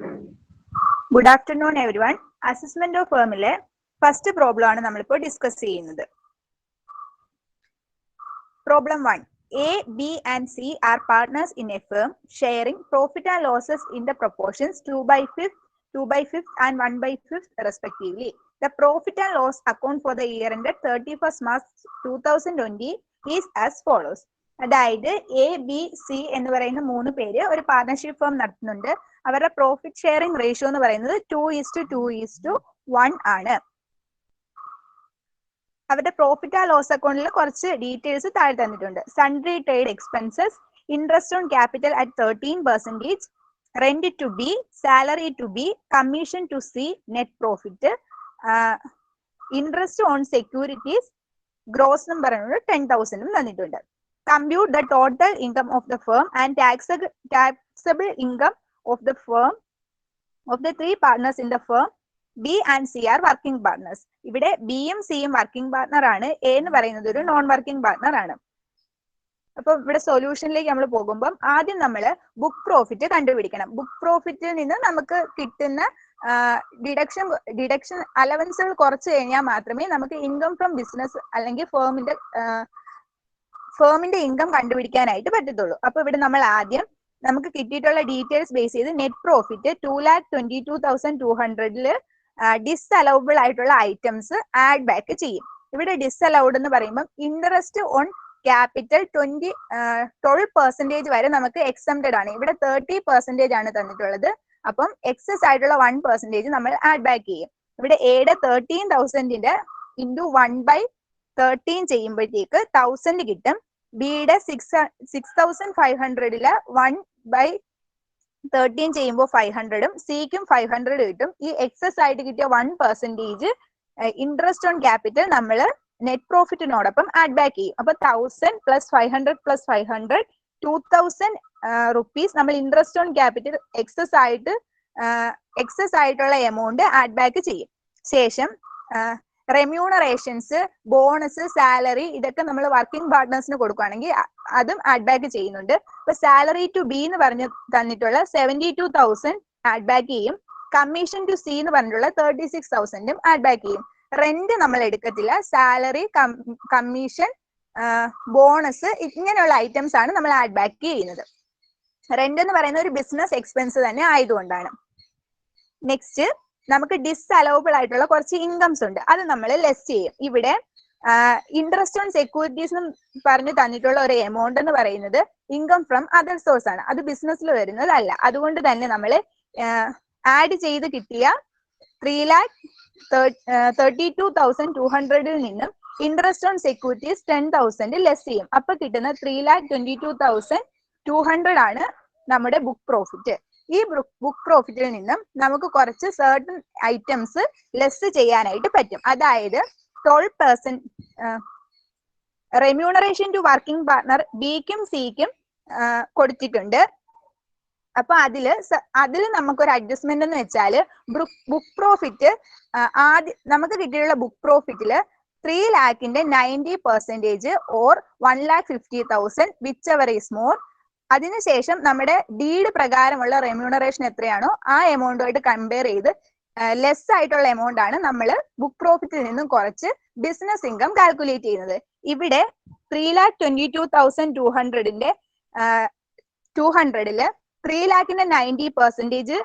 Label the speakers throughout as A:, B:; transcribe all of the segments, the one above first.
A: Good afternoon, everyone. Assessment of firmile first problem ആണ് നമ്മളിപ്പോൾ discuss ചെയ്യുന്നത്. Problem 1. A, B and C are partners in a firm sharing profit and losses in the proportions 2/5, 2/5 and 1/5 respectively. The profit and loss account for the year ended 31st March 2020 is as follows. അതായത് A B C എന്ന് പറയുന്ന മൂന്ന് പേര് ഒരു partnership firm നടത്തുന്നുണ്ട്. അവരുടെ profit sharing ratio എന്ന് പറയുന്നത് 2:2:1 ആണ്. അവരുടെ പ്രോഫിറ്റ് ആൻഡ് ലോസ് അക്കൗണ്ടിൽ കുറച്ച് ഡീറ്റെയിൽസ് താഴെ തന്നിട്ടുണ്ട്. Sundry trade expenses, interest on capital at 13%, rent to B, salary to B, commission to C, net profit, interest on securities, gross എന്ന് പറയുന്നത് 10,000 തന്നിട്ടുണ്ട്. Compute the total income of the firm and taxable income of the firm of the three partners in the firm. B and C are working partners. ഇവിടെ ബിയും സിയും working partner ആണ്. A എന്ന് പറയുന്നത് ഒരു നോൺ വർക്കിംഗ് പാർട്ണർ ആണ്. അപ്പൊ ഇവിടെ സൊല്യൂഷനിലേക്ക് നമ്മൾ പോകുമ്പോൾ ആദ്യം നമ്മൾ ബുക്ക് പ്രോഫിറ്റ് കണ്ടുപിടിക്കണം. ബുക്ക് പ്രോഫിറ്റിൽ നിന്ന് നമുക്ക് കിട്ടുന്ന ഡിഡക്ഷൻ അലവൻസുകൾ കുറച്ച് കഴിഞ്ഞാൽ മാത്രമേ നമുക്ക് ഇൻകം ഫ്രം ബിസിനസ് അല്ലെങ്കിൽ ഫേമിന്റെ ഇൻകം കണ്ടുപിടിക്കാനായിട്ട് പറ്റത്തുള്ളൂ. അപ്പൊ ഇവിടെ നമ്മൾ ആദ്യം നമുക്ക് കിട്ടിയിട്ടുള്ള ഡീറ്റെയിൽസ് ബേസ് ചെയ്ത് നെറ്റ് പ്രോഫിറ്റ് 2,22,200 ഡിസ്അലൗബിൾ ആയിട്ടുള്ള ഐറ്റംസ് ആഡ് ബാക്ക് ചെയ്യും. ഇവിടെ ഡിസ്അലൗഡ് എന്ന് പറയുമ്പോൾ ഇൻട്രസ്റ്റ് ഓൺ ക്യാപിറ്റൽ 12% വരെ നമുക്ക് എക്സംപ്റ്റഡ് ആണ്. ഇവിടെ 30% ആണ് തന്നിട്ടുള്ളത്. അപ്പം എക്സസ് ആയിട്ടുള്ള 1% നമ്മൾ ആഡ് ബാക്ക് ചെയ്യും. ഇവിടെ എയുടെ 13,000 ഇൻറ്റു 1/13 ചെയ്യുമ്പോഴത്തേക്ക് 1000 കിട്ടും. ബിയുടെ 6,500 1/13 ചെയ്യുമ്പോൾ 500ഉം സിക്കും 500 കിട്ടും. ഈ എക്സസ് ആയിട്ട് കിട്ടിയ 1% ഇൻട്രസ്റ്റ് ഓൺ ക്യാപിറ്റൽ നമ്മൾ നെറ്റ് പ്രോഫിറ്റിനോടൊപ്പം ആഡ് ബാക്ക് ചെയ്യും. അപ്പൊ 1000 + 500 + 500 2,000 റുപ്പീസ് നമ്മൾ ഇൻട്രസ്റ്റ് ഓൺ ക്യാപിറ്റൽ എക്സസ് ആയിട്ടുള്ള എമൗണ്ട് ആഡ് ബാക്ക് ചെയ്യും. ശേഷം റെമ്യൂണറേഷൻസ്, ബോണസ്, സാലറി ഇതൊക്കെ നമ്മൾ വർക്കിംഗ് പാർട്ട്നേഴ്സിന് കൊടുക്കുകയാണെങ്കിൽ അതും ആഡ് ബാക്ക് ചെയ്യുന്നുണ്ട്. ഇപ്പൊ സാലറി ടു ബി എന്ന് പറഞ്ഞ് തന്നിട്ടുള്ള 72,000 ആഡ് ബാക്ക് ചെയ്യും. കമ്മീഷൻ ടു സി എന്ന് പറഞ്ഞിട്ടുള്ള 36,000 ആഡ് ബാക്ക് ചെയ്യും. റെന്റ് നമ്മൾ എടുക്കത്തില്ല. സാലറി, കമ്മീഷൻ, ബോണസ് ഇങ്ങനെയുള്ള ഐറ്റംസ് ആണ് നമ്മൾ ആഡ് ബാക്ക് ചെയ്യുന്നത്. റെന്റ് എന്ന് പറയുന്ന ഒരു ബിസിനസ് എക്സ്പെൻസ് തന്നെ ആയതുകൊണ്ടാണ്. നെക്സ്റ്റ് നമുക്ക് ഡിസ്അലൗബിൾ ആയിട്ടുള്ള കുറച്ച് ഇൻകംസ് ഉണ്ട്. അത് നമ്മൾ ലെസ് ചെയ്യും. ഇവിടെ ഇൻട്രസ്റ്റ് ഓൺ സെക്യൂരിറ്റീസ് എന്ന് പറഞ്ഞു തന്നിട്ടുള്ള ഒരു എമൗണ്ട് എന്ന് പറയുന്നത് ഇൻകം ഫ്രം അതർ സോഴ്സ് ആണ്. അത് ബിസിനസ്സിൽ വരുന്നതല്ല. അതുകൊണ്ട് തന്നെ നമ്മൾ ആഡ് ചെയ്ത് കിട്ടിയ 3,32,200 നിന്നും ഇൻട്രസ്റ്റ് ഓൺ സെക്യൂരിറ്റീസ് 10,000 ലെസ് ചെയ്യും. അപ്പൊ കിട്ടുന്ന 3,22,200 ആണ് നമ്മുടെ ബുക്ക് പ്രോഫിറ്റ്. ഈ ബുക്ക് പ്രോഫിറ്റിൽ നിന്നും നമുക്ക് കുറച്ച് സർട്ടൺ ഐറ്റംസ് ലെസ് ചെയ്യാനായിട്ട് പറ്റും. അതായത് 12% റെമ്യൂണറേഷൻ ടു വർക്കിംഗ് പാർട്ണർ ബിക്കും സിക്കും കൊടുത്തിട്ടുണ്ട്. അപ്പൊ അതില് നമുക്കൊരു അഡ്ജസ്റ്റ്മെന്റ് എന്ന് വെച്ചാല് ബുക്ക് പ്രോഫിറ്റ് നമുക്ക് കിട്ടിയുള്ള ബുക്ക് പ്രോഫിറ്റില് 3 lakhന്റെ 90% or 1,50,000 whichever is more. അതിനുശേഷം നമ്മുടെ ഡീഡ് പ്രകാരമുള്ള റെമ്യൂണറേഷൻ എത്രയാണോ ആ എമൗണ്ടുമായിട്ട് കമ്പയർ ചെയ്ത് ലെസ് ആയിട്ടുള്ള എമൗണ്ട് ആണ് നമ്മൾ ബുക്ക് പ്രോഫിറ്റിൽ നിന്നും കുറച്ച് ബിസിനസ് ഇൻകം കാൽക്കുലേറ്റ് ചെയ്യുന്നത്. ഇവിടെ 3,22,200 3 lakhന്റെ 90%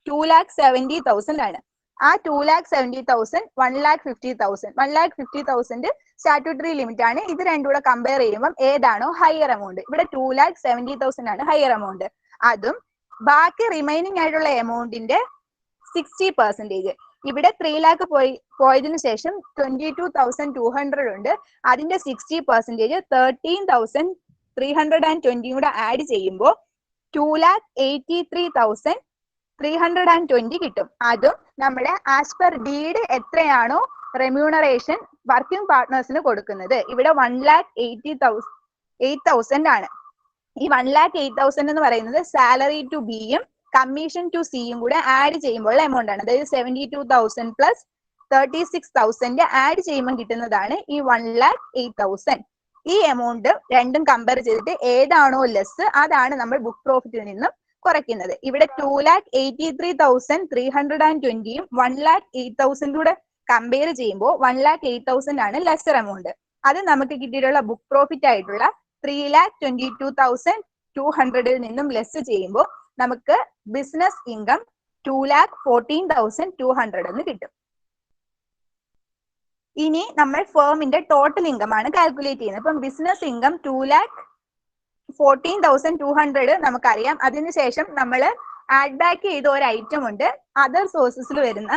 A: 2,70,000 ആണ്. ആ 2,70,000 1,50,000 1,50,000 സ്റ്റാറ്റ്യൂട്ടറി ലിമിറ്റ് ആണ്. ഇത് രണ്ടും കൂടെ കമ്പയർ ചെയ്യുമ്പോൾ ഏതാണോ ഹയർ എമൗണ്ട്, ഇവിടെ 2,70,000 ആണ് ഹയർ എമൗണ്ട്. അതും ബാക്കി റിമൈനിങ് ആയിട്ടുള്ള എമൗണ്ടിന്റെ 60%. ഇവിടെ 3 lakh പോയതിനു ശേഷം 22,200 ഉണ്ട്. അതിന്റെ 60% 13,320 കൂടെ ആഡ് ചെയ്യുമ്പോൾ 2,83,320 കിട്ടും. അതും നമ്മുടെ ആസ് പെർ ഡീഡ് എത്രയാണോ റെമ്യൂണറേഷൻ വർക്കിംഗ് പാർട്ട്നേഴ്സിന് കൊടുക്കുന്നത്, ഇവിടെ 1,08,000 ആണ്. ഈ 1,08,000 എന്ന് പറയുന്നത് സാലറി ടു ബിയും കമ്മീഷൻ ടു സിയും കൂടെ ആഡ് ചെയ്യുമ്പോൾ എമൗണ്ട് ആണ്. അതായത് 72,000 + 36,000 ആഡ് ചെയ്യുമ്പോൾ കിട്ടുന്നതാണ് ഈ 1,08,000. ഈ എമൗണ്ട് രണ്ടും കമ്പയർ ചെയ്തിട്ട് ഏതാണോ ലെസ് അതാണ് നമ്മൾ ബുക്ക് പ്രോഫിറ്റിൽ നിന്നും കുറയ്ക്കുന്നത്. ഇവിടെ 2,83,320യും 1,08,000 കൂടെ കമ്പയർ ചെയ്യുമ്പോൾ 1,08,000 ആണ് ലെസർ എമൗണ്ട്. അത് നമുക്ക് കിട്ടിയിട്ടുള്ള ബുക്ക് പ്രോഫിറ്റ് ആയിട്ടുള്ള 3,22,200 നിന്നും ലെസ് ചെയ്യുമ്പോൾ നമുക്ക് ബിസിനസ് ഇൻകം 2,14,200 എന്ന് കിട്ടും. ഇനി നമ്മൾ ഫേമിന്റെ ടോട്ടൽ ഇൻകം ആണ് കാൽക്കുലേറ്റ് ചെയ്യുന്നത്. അപ്പം ബിസിനസ് ഇൻകം 2,14,200 നമുക്കറിയാം. അതിനുശേഷം നമ്മൾ ആഡ് ബാക്ക് ചെയ്ത ഒരു ഐറ്റം ഉണ്ട്, അതർ സോഴ്സസിൽ വരുന്ന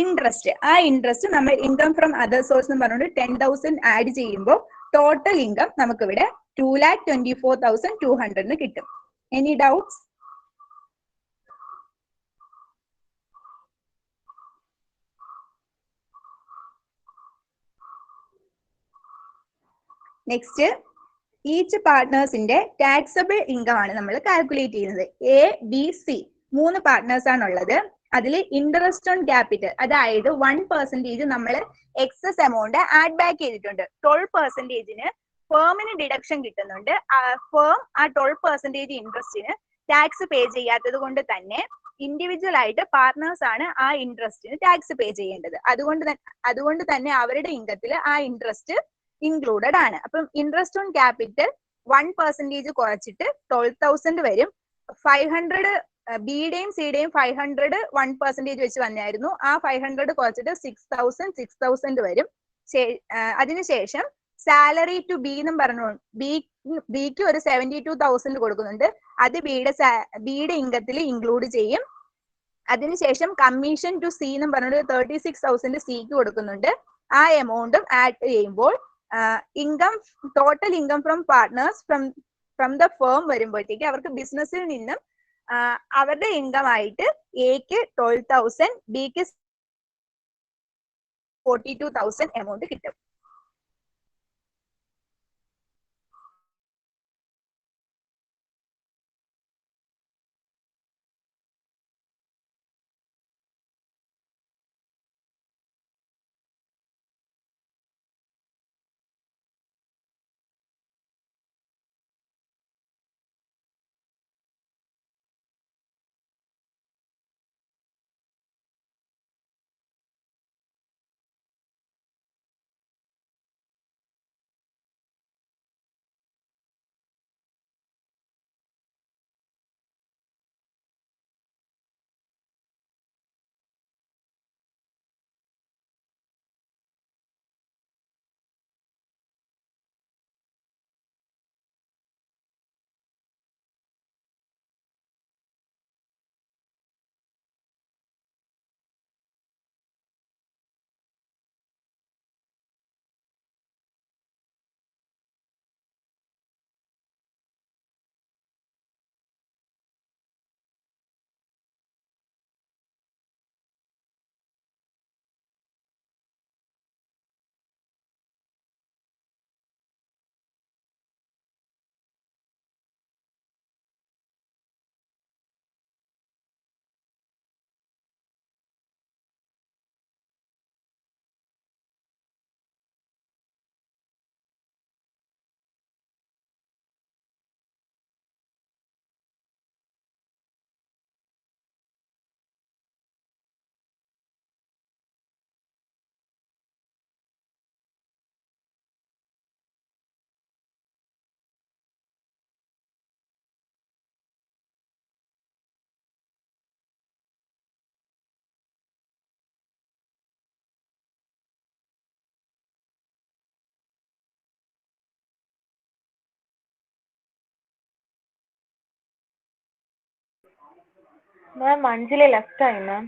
A: ഇൻട്രസ്റ്റ്. ആ ഇൻട്രസ്റ്റ് നമ്മൾ ഇൻകം ഫ്രം അതർ സോഴ്സ് എന്ന് പറഞ്ഞുകൊണ്ട് 10,000 ആഡ് ചെയ്യുമ്പോൾ ടോട്ടൽ ഇൻകം നമുക്ക് ഇവിടെ 2,24,200 കിട്ടും. Any doubts? നെക്സ്റ്റ്, ഈച്ച് പാർട്ട്നേഴ്സിന്റെ ടാക്സബിൾ ഇൻകം ആണ് നമ്മൾ കാൽക്കുലേറ്റ് ചെയ്യുന്നത്. എ, ബി, സി 3 പാർട്ട്നേഴ്സ് ആണുള്ളത്. അതിൽ ഇൻട്രസ്റ്റ് ഓൺ ക്യാപിറ്റൽ, അതായത് 1% നമ്മൾ എക്സസ് എമൗണ്ട് ആഡ് ബാക്ക് ചെയ്തിട്ടുണ്ട്. 12%ന് ഫേമിന് ഡിഡക്ഷൻ കിട്ടുന്നുണ്ട്. ഫേം ആ 12% ഇൻട്രസ്റ്റിന് ടാക്സ് പേ ചെയ്യാത്തത് കൊണ്ട് തന്നെ ഇൻഡിവിജ്വൽ ആയിട്ട് പാർട്ട്നേഴ്സ് ആണ് ആ ഇൻട്രസ്റ്റിന് ടാക്സ് പേ ചെയ്യേണ്ടത്. അതുകൊണ്ട് തന്നെ അവരുടെ ഇൻകത്തിൽ ആ ഇൻട്രസ്റ്റ് ഇൻക്ലൂഡഡ് ആണ്. അപ്പം ഇൻട്രസ്റ്റ് ഓൺ ക്യാപിറ്റൽ 1% കുറച്ചിട്ട് 12,000 വരും. 500 ബിയുടെയും സിയുടെയും 500 1% വെച്ച് വന്നായിരുന്നു. ആ 500 കുറച്ചിട്ട് 6,000 വരും. അതിനുശേഷം സാലറി ടു ബി എന്നും പറഞ്ഞു ബിക്ക് ഒരു 72,000 കൊടുക്കുന്നുണ്ട്. അത് ബിയുടെ ഇൻകത്തിൽ ഇൻക്ലൂഡ് ചെയ്യും. അതിനുശേഷം കമ്മീഷൻ ടു സി എന്നും പറഞ്ഞിട്ട് 36,000 സിക്ക് കൊടുക്കുന്നുണ്ട്. ആ എമൗണ്ടും ആഡ് ചെയ്യുമ്പോൾ income, total income from partners from the firm വരുമ്പോഴത്തേക്ക് അവർക്ക് ബിസിനസ്സിൽ നിന്നും അവരുടെ ഇൻകം ആയിട്ട് എക്ക് 12,000, ബിക്ക് 42,000 എമൗണ്ട് കിട്ടും.
B: മാം 5 ലെഫ്റ്റ് ആയി മാം.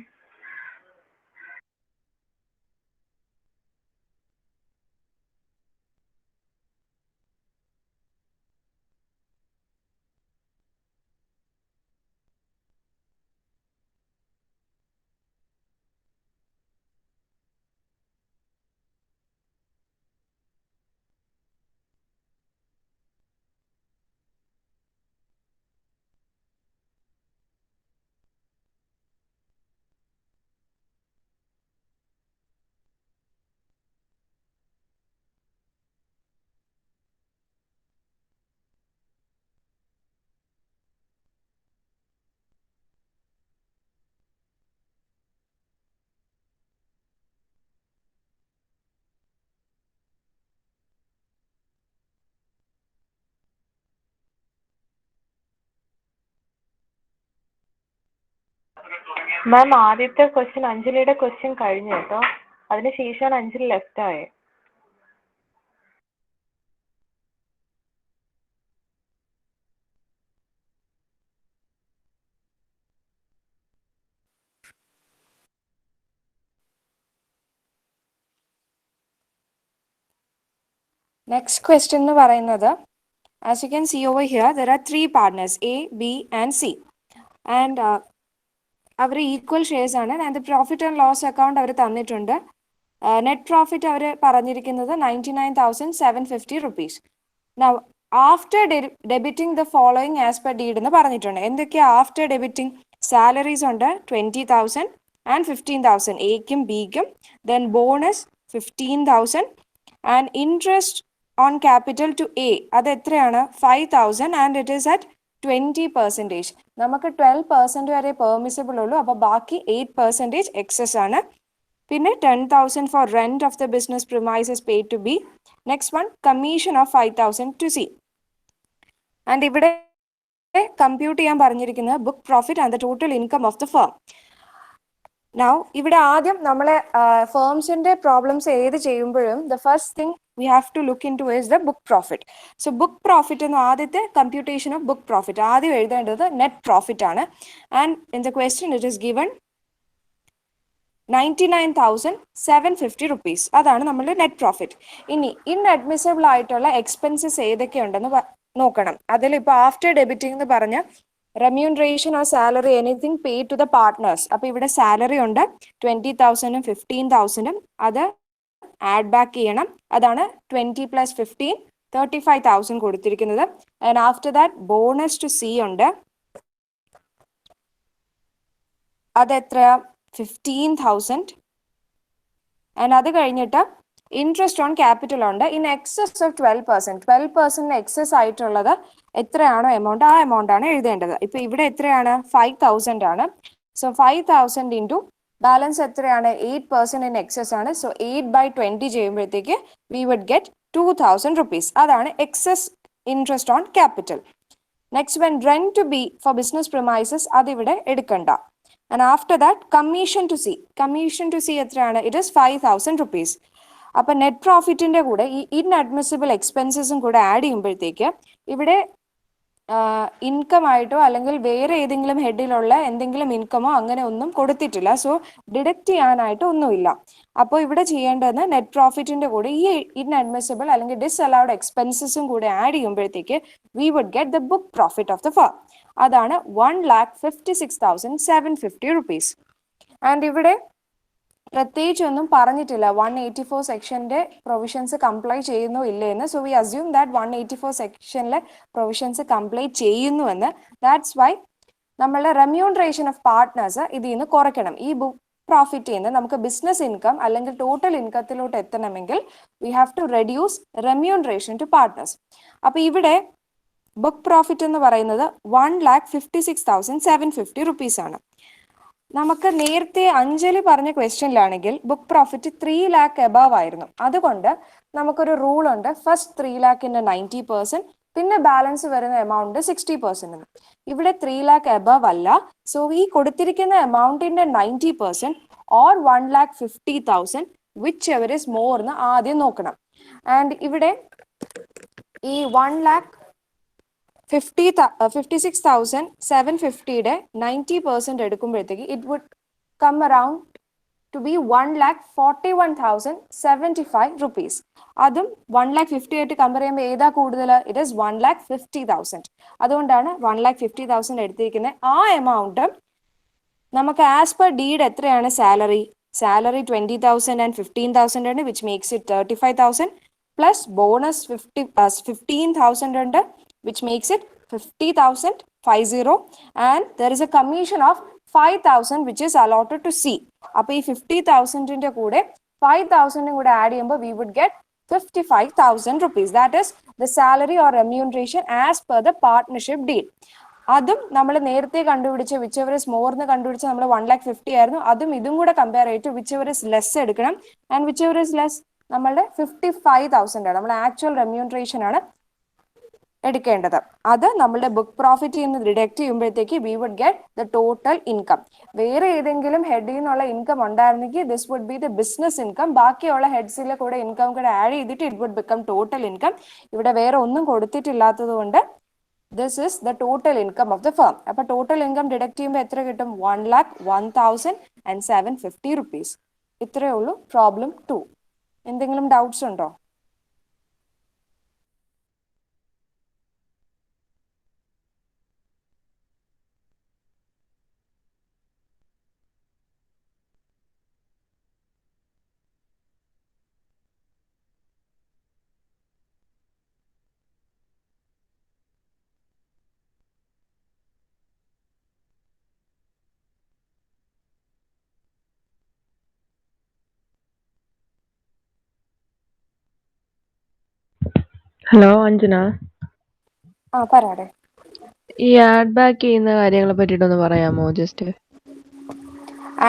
B: മാം ആദ്യത്തെ ക്വസ്റ്റ്യൻ അഞ്ജലിയുടെ ക്വസ്റ്റ്യൻ കഴിഞ്ഞു കേട്ടോ, അതിനുശേഷമാണ് അഞ്ജലി ലെഫ്റ്റ് ആയത്.
C: Next question എന്ന് പറയുന്നത്, as you can see over here, there are three partners A, B and C, and അവർ ഈക്വൽ ഷെയർസ് ആണ്. And profit and loss account അവർ തന്നിട്ടുണ്ട്. നെറ്റ് പ്രോഫിറ്റ് അവർ പറഞ്ഞിരിക്കുന്നത് 99,750 rupees. Now after debiting the following as per deed എന്ന് പറഞ്ഞിട്ടുണ്ട്. എന്തൊക്കെയാ after debiting? Salaries ഉണ്ട് 20,000 and 15,000 എക്കും ബിക്കും, then bonus 15,000 and interest on capital to A അത് എത്രയാണ് 5,000 ആൻഡ് ഇറ്റ് ഈസ് അറ്റ് 20%. നമുക്ക് 12% വരെ പെർമിസിബിൾ ഉള്ളൂ, അപ്പോൾ ബാക്കി 8% എക്സസ് ആണ്. പിന്നെ 10,000 for rent of the business premises paid to B. Next one commission of 5,000 to C. And ഇവിടെ കമ്പ്യൂട്ട് ചെയ്യാൻ പറഞ്ഞിരിക്കുന്നത് book profit and the total income of the firm. Now ഇവിടെ ആദ്യം നമ്മളെ ഫേംസിന്റെ പ്രോബ്ലംസ് ഏത് ചെയ്യുമ്പോഴും the first thing we have to look into is the book profit. So book profit എന്ന് ആദ്യത്തെ computation of book profit ആദ്യം എഴുതേണ്ടത് net profit ആണ്. And in the question it is given 99,750 rupees. അതാണ് നമ്മളുടെ net profit. ഇനി inadmissible ആയിട്ടുള്ള expenses ഏതൊക്കെയുണ്ടെന്ന് നോക്കണം. അതിൽ ഇപ്പോൾ ആഫ്റ്റർ ഡെബിറ്റിംഗ് എന്ന് പറഞ്ഞ remuneration or salary anything paid to the partners. അപ്പോൾ ഇവിടെ സാലറി ഉണ്ട് 20,000 15,000, അത് ആഡ് ബാക്ക് ചെയ്യണം. അതാണ് 20 + 15 35,000 കൊടുത്തിരിക്കുന്നത്. And after that bonus to C ഉണ്ട്, അതെത്ര 15,000. ആൻഡ് അത് കഴിഞ്ഞിട്ട് ഇൻട്രസ്റ്റ് ഓൺ ക്യാപിറ്റൽ ഉണ്ട് ഇൻ എക്സസ് ഓഫ് 12%. 12% എക്സസ് ആയിട്ടുള്ളത് എത്രയാണോ എമൗണ്ട് ആ എമൗണ്ട് ആണ് എഴുതേണ്ടത്. ഇപ്പൊ ഇവിടെ എത്രയാണ് 5,000 ആണ്. സോ 5,000 ഇൻറ്റു ബാലൻസ് എത്രയാണ് 8% ഇൻ എക്സസ് ആണ്. സോ 8/20 ചെയ്യുമ്പോഴത്തേക്ക് വി വുഡ് ഗെറ്റ് 2,000 rupees. അതാണ് excess interest on capital. Next when rent to B for business premises അതിവിടെ എടുക്കണ്ട. And after that commission to C. Commission to C എത്രയാണ്? It is 5,000 rupees. അപ്പൊ net പ്രോഫിറ്റിന്റെ കൂടെ ഈ ഇൻഅഡ്മിസിബിൾ എക്സ്പെൻസസും കൂടെ ആഡ് ചെയ്യുമ്പോഴത്തേക്ക് ഇവിടെ ഇൻകം ആയിട്ടോ അല്ലെങ്കിൽ വേറെ ഏതെങ്കിലും ഹെഡിലുള്ള എന്തെങ്കിലും ഇൻകമോ അങ്ങനെ ഒന്നും കൊടുത്തിട്ടില്ല. സോ ഡിഡക്റ്റ് ചെയ്യാനായിട്ട് ഒന്നുമില്ല. അപ്പോൾ ഇവിടെ ചെയ്യേണ്ടത് നെറ്റ് പ്രോഫിറ്റിന്റെ കൂടെ ഈ ഇൻഅഡ്മിസിബിൾ അല്ലെങ്കിൽ ഡിസ്അലൗഡ് എക്സ്പെൻസസും കൂടെ ആഡ് ചെയ്യുമ്പോഴത്തേക്ക് we would get the book profit of the firm. അതാണ് 1,56,750 rupees. ആൻഡ് ഇവിടെ പ്രത്യേകിച്ച് ഒന്നും പറഞ്ഞിട്ടില്ല 184 സെക്ഷന്റെ പ്രൊവിഷൻസ് കംപ്ലൈ ചെയ്യുന്നു ഇല്ലെന്ന്. സോ വി അസ്യൂം ദാറ്റ് 184 സെക്ഷനിലെ പ്രൊവിഷൻസ് കംപ്ലൈ ചെയ്യുന്നുവെന്ന്. ദാറ്റ്സ് വൈ നമ്മളുടെ റെമ്യൂണറേഷൻ ഓഫ് പാർട്ട്നേഴ്സ് ഇതിൽ നിന്ന് കുറയ്ക്കണം. ഈ ബുക്ക് പ്രോഫിറ്റിൽ നിന്ന് നമുക്ക് ബിസിനസ് ഇൻകം അല്ലെങ്കിൽ ടോട്ടൽ ഇൻകത്തിലോട്ട് എത്തണമെങ്കിൽ we have to reduce remuneration to partners. അപ്പൊ ഇവിടെ ബുക്ക് പ്രോഫിറ്റ് എന്ന് പറയുന്നത് 1,56,750 rupees ആണ്. നമുക്ക് നേരത്തെ അഞ്ജലി പറഞ്ഞ ക്വസ്റ്റ്യനിലാണെങ്കിൽ ബുക്ക് പ്രോഫിറ്റ് 3 lakh എബവ് ആയിരുന്നു. അതുകൊണ്ട് നമുക്കൊരു റൂൾ ഉണ്ട്, ഫസ്റ്റ് 3 lakhന്റെ 90%, പിന്നെ ബാലൻസ് വരുന്ന എമൗണ്ട് 60%. ഇവിടെ 3 lakh എബവ് അല്ല. സോ ഈ കൊടുത്തിരിക്കുന്ന എമൗണ്ടിന്റെ 90% or 1,50,000 whichever is more എന്ന് ആദ്യം നോക്കണം. ആൻഡ് ഇവിടെ ഈ 1,56,750യുടെ 90% എടുക്കുമ്പോഴത്തേക്ക് it would come around to be 1,41,075 rupees. അതും 1,50,000 ആയിട്ട് കമ്പയർ ചെയ്യുമ്പോൾ ഏതാ കൂടുതൽ? It is 1,50,000. അതുകൊണ്ടാണ് 1,50,000 എടുത്തിരിക്കുന്നത്. ആ എമൗണ്ട് നമുക്ക് ആസ് പെർ ഡീഡ് എത്രയാണ് സാലറി? സാലറി 20,000 and 15,000 ഉണ്ട്, which makes it 35,000, plus bonus 15,000 ഉണ്ട്, which makes it 50,000 50, and there is a commission of 5,000 which is allotted to C. അപ്പോൾ ഈ 50,000ന്റെ കൂടെ 5,000 കൂടെ ആഡ് ചെയ്യുമ്പോൾ we would get 55,000 rupees. That is the salary or remuneration as per the partnership deal. അതും നമ്മൾ നേരത്തെ കണ്ടുപിടിച്ച വിച്ച് എവർ ഇസ് മോർ എന്ന് കണ്ടുപിടിച്ച നമ്മൾ 1,50,000 ആയിരുന്നു. അതും ഇതും കൂടെ കമ്പയർ ചെയ്തിട്ട് വിച്ച് എവർ ഇസ് ലെസ് എടുക്കണം. And which ever is less നമ്മളുടെ 55,000 ആണ്, നമ്മുടെ ആക്ച്വൽ റെമ്യൂണറേഷൻ ആണ് എടുക്കേണ്ടത്. അത് നമ്മുടെ ബുക്ക് പ്രോഫിറ്റിൽ നിന്ന് ഡിഡക്ട് ചെയ്യുമ്പോഴത്തേക്ക് we would get the total income. വേറെ ഏതെങ്കിലും ഹെഡിൽ നിന്നുള്ള ഇൻകം ഉണ്ടായിരുന്നെങ്കിൽ this would be the business income. ബാക്കിയുള്ള ഹെഡ്സിലെ കൂടെ ഇൻകം കൂടെ ആഡ് ചെയ്തിട്ട് it would become total income. ഇവിടെ വേറെ ഒന്നും കൊടുത്തിട്ടില്ലാത്തത് കൊണ്ട് this is the total income of the firm. അപ്പൊ ടോട്ടൽ ഇൻകം ഡിഡക്ട് ചെയ്യുമ്പോൾ എത്ര കിട്ടും? 1,01,750 rupees. ഇത്രയേ ഉള്ളൂ പ്രോബ്ലം 2. എന്തെങ്കിലും ഡൗട്ട്സ് ഉണ്ടോ?
D: ഹലോ അഞ്ജന,
C: പറയാടെ.
D: ഈ ആഡ് ബാക്ക് ചെയ്യുന്ന കാര്യങ്ങളെ പറ്റിയിട്ടൊന്ന് പറയാമോ? ജസ്റ്റ്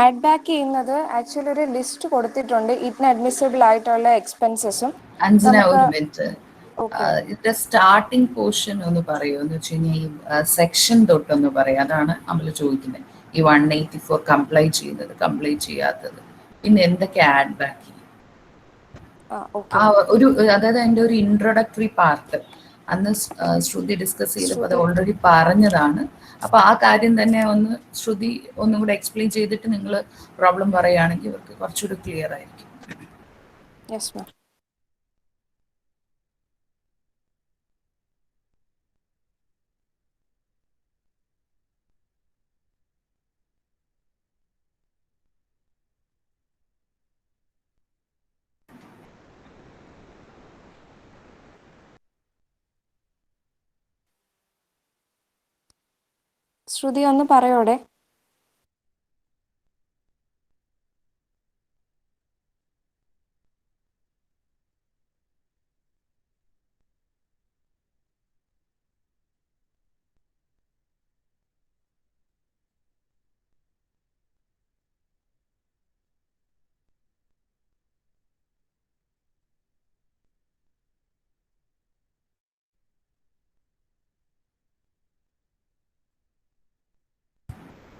C: ആഡ് ബാക്ക് ചെയ്യുന്നത് ആക്ച്വലി ഒരു ലിസ്റ്റ് കൊടുത്തിട്ടുണ്ട് ഇൻഅഡ്മിസിബിൾ ആയിട്ടുള്ള എക്സ്പെൻസസും.
E: അഞ്ജന
C: നമുക്ക്
E: ഒരു മിനിറ്റ്, ഇതിന്റെ സ്റ്റാർട്ടിംഗ് പോർഷൻ ഒന്ന് പറയൂ. എന്ന് വെച്ച് കഴിഞ്ഞാൽ ഈ സെക്ഷൻ തൊട്ടൊന്ന് പറയാം. അതാണ് നമ്മൾ ചോദിക്കുന്നത്. ഈ 184 കംപ്ലൈന്റ് ചെയ്യുന്നത്, കംപ്ലൈന്റ് ചെയ്യാത്തത്, പിന്നെ എന്തൊക്കെ ആഡ് ബാക്ക് ചെയ്യും, ഒരു അതായത് അതിന്റെ ഒരു ഇൻട്രൊഡക്ടറി പാർട്ട് അന്ന് ശ്രുതി ഡിസ്കസ് ചെയ്തപ്പോൾ അത് ഓൾറെഡി പറഞ്ഞതാണ്. അപ്പൊ ആ കാര്യം തന്നെ ഒന്ന് ശ്രുതി ഒന്നും കൂടെ എക്സ്പ്ലെയിൻ ചെയ്തിട്ട് നിങ്ങൾ പ്രോബ്ലം പറയുകയാണെങ്കിൽ ഇവർക്ക് കുറച്ചുകൂടി ക്ലിയർ ആയിരിക്കും.
C: Yes ma'am. ശ്രുതി ഒന്ന് പറയോടെ.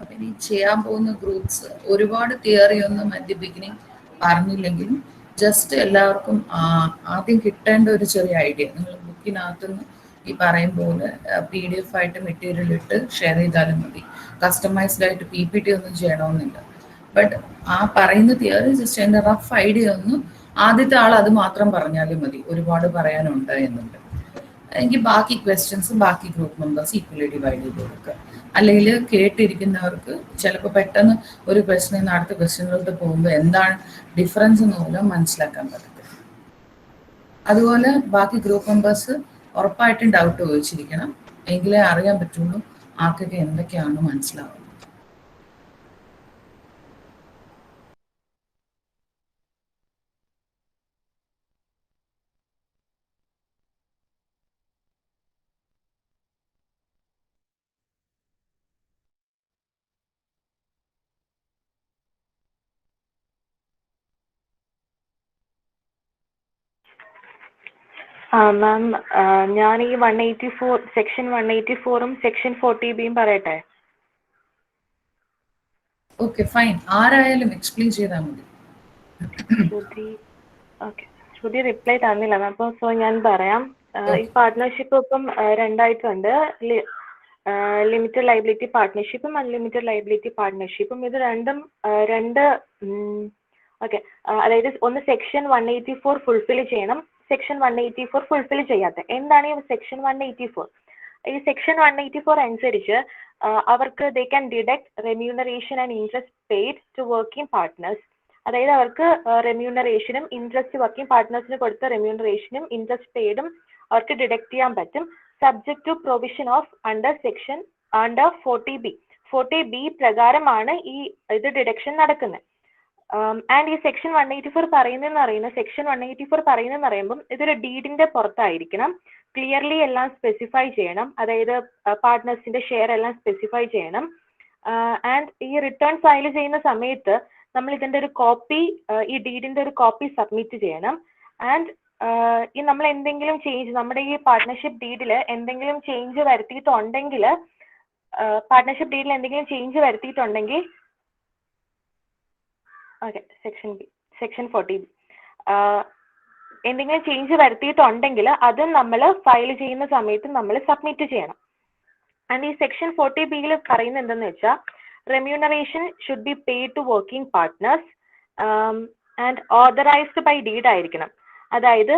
E: അപ്പം ഇനി ചെയ്യാൻ പോകുന്ന ഗ്രൂപ്പ്സ് ഒരുപാട് തിയറി ഒന്നും അറ്റ് ദി ബിഗിനിങ് പറഞ്ഞില്ലെങ്കിലും ജസ്റ്റ് എല്ലാവർക്കും ആദ്യം കിട്ടേണ്ട ഒരു ചെറിയ ഐഡിയ, നിങ്ങൾ ബുക്കിനകത്തുനിന്ന് ഈ പറയും പോലെ PDF ആയിട്ട് മെറ്റീരിയൽ ഇട്ട് ഷെയർ ചെയ്താലും മതി. കസ്റ്റമൈസ്ഡ് ആയിട്ട് PPT ഒന്നും ചെയ്യണമെന്നില്ല. ബട്ട് ആ പറയുന്ന തിയറി ജസ്റ്റ് അതിൻ്റെ റഫ് ഐഡിയ ഒന്ന് ആദ്യത്തെ ആൾ അത് മാത്രം പറഞ്ഞാലും മതി. ഒരുപാട് പറയാനുണ്ട് എന്നുണ്ട് എങ്കിൽ ബാക്കി ക്വസ്റ്റ്യൻസ് ബാക്കി ഗ്രൂപ്പ് മെമ്പേഴ്സ് ഈക്വലി ഡിവൈഡ് ചെയ്ത് കൊടുക്കുക. അല്ലെങ്കിൽ കേട്ടിരിക്കുന്നവർക്ക് ചിലപ്പോൾ പെട്ടെന്ന് ഒരു ക്വസ്റ്റ്യനിൽ നിന്ന് അടുത്ത ക്വസ്റ്റ്യനിലോട്ട് പോകുമ്പോൾ എന്താണ് ഡിഫറൻസ് എന്ന് പോലും മനസ്സിലാക്കാൻ പറ്റത്തില്ല. അതുപോലെ ബാക്കി ഗ്രൂപ്പ് മെമ്പേഴ്സ് ഉറപ്പായിട്ടും ഡൗട്ട് ചോദിച്ചിരിക്കണം, എങ്കിലേ അറിയാൻ പറ്റുള്ളൂ ആർക്കൊക്കെ എന്തൊക്കെയാണ് മനസ്സിലാവുന്നത്.
B: മാം, ഞാൻ ഈ 184 സെക്ഷൻ 184ഉം സെക്ഷൻ 40B പറയട്ടെ?
E: ഓക്കെ ഫൈൻ, ആരായാലും എക്സ്പ്ലെയിൻ ചെയ്താൽ മതി.
B: ശ്രുതി റിപ്ലൈ തന്നില്ല. അപ്പോൾ സോ ഞാൻ പറയാം. ഈ പാർട്ട്ണർഷിപ്പ് ഇപ്പം രണ്ടായിട്ടുണ്ട്. ലിമിറ്റഡ് ലയബിലിറ്റി പാർട്ട്ണർഷിപ്പും അൺലിമിറ്റഡ് ലയബിലിറ്റി പാർട്ട്ണർഷിപ്പും. ഇത് രണ്ടും ഓക്കെ, അതായത് ഒന്ന് സെക്ഷൻ 184 ഫുൾഫിൽ ചെയ്യണം, സെക്ഷൻ 184 ഫുൾഫിൽ ചെയ്യാത്ത. എന്താണ് ഈ സെക്ഷൻ 184? ഈ സെക്ഷൻ 184 അനുസരിച്ച് അവർക്ക് they can deduct remuneration and interest paid to working partners. അതായത് അവർക്ക് റെമ്യൂണറേഷനും ഇൻട്രസ്റ്റ് വർക്കിംഗ് പാർട്ട്നേഴ്സിന് കൊടുത്ത റെമ്യൂണറേഷനും ഇൻട്രസ്റ്റ് പെയ്ഡും അവർക്ക് ഡിഡക്ട് ചെയ്യാൻ പറ്റും, subject to provision of under 40B. 40B പ്രകാരമാണ് ഈ ഇത് ഡിഡക്ഷൻ നടക്കുന്നത്. ആൻഡ് ഈ സെക്ഷൻ 184 പറയുമ്പോൾ ഇതൊരു ഡീഡിന്റെ പുറത്തായിരിക്കണം. ക്ലിയർലി എല്ലാം സ്പെസിഫൈ ചെയ്യണം, അതായത് പാർട്ട്നേഴ്സിന്റെ ഷെയർ എല്ലാം സ്പെസിഫൈ ചെയ്യണം. ആൻഡ് ഈ റിട്ടേൺ ഫയൽ ചെയ്യുന്ന സമയത്ത് നമ്മൾ ഇതിന്റെ ഒരു കോപ്പി, ഈ ഡീഡിന്റെ ഒരു കോപ്പി സബ്മിറ്റ് ചെയ്യണം. ആൻഡ് ഈ നമ്മൾ എന്തെങ്കിലും ചേഞ്ച് നമ്മുടെ ഈ പാർട്ട്ണർഷിപ്പ് ഡീഡിൽ എന്തെങ്കിലും ചേഞ്ച് വരുത്തിയിട്ടുണ്ടെങ്കിൽ ഓക്കെ സെക്ഷൻ 40B എന്തെങ്കിലും ചേഞ്ച് വരുത്തിയിട്ടുണ്ടെങ്കിൽ അത് നമ്മൾ ഫയൽ ചെയ്യുന്ന സമയത്ത് നമ്മൾ സബ്മിറ്റ് ചെയ്യണം. ആൻഡ് ഈ സെക്ഷൻ 40Bയിൽ പറയുന്നത് എന്തെന്ന് വെച്ചാൽ remuneration should be paid to working partners and authorised by deed ആയിരിക്കണം. അതായത്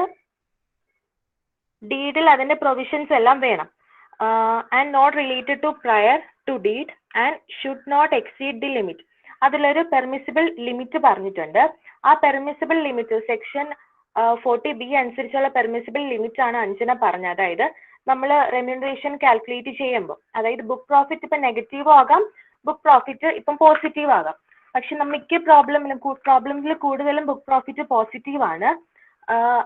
B: ഡീഡിൽ അതിന്റെ പ്രൊവിഷൻസ് എല്ലാം വേണം. And not related to prior to deed and should not exceed the limit. അതിലൊരു പെർമിസിബിൾ ലിമിറ്റ് പറഞ്ഞിട്ടുണ്ട്. ആ പെർമിസിബിൾ ലിമിറ്റ് സെക്ഷൻ 40B അനുസരിച്ചുള്ള പെർമിസിബിൾ ലിമിറ്റ് ആണ് അഞ്ജന പറഞ്ഞത്. അതായത് നമ്മൾ റെമ്യൂണറേഷൻ കാൽക്കുലേറ്റ് ചെയ്യുമ്പോൾ, അതായത് ബുക്ക് പ്രോഫിറ്റ് ഇപ്പം നെഗറ്റീവ് ആകാം, ബുക്ക് പ്രോഫിറ്റ് ഇപ്പം പോസിറ്റീവ് ആകാം. പക്ഷെ മിക്ക പ്രോബ്ലമിൽ കൂടുതലും ബുക്ക് പ്രോഫിറ്റ് പോസിറ്റീവ് ആണ്.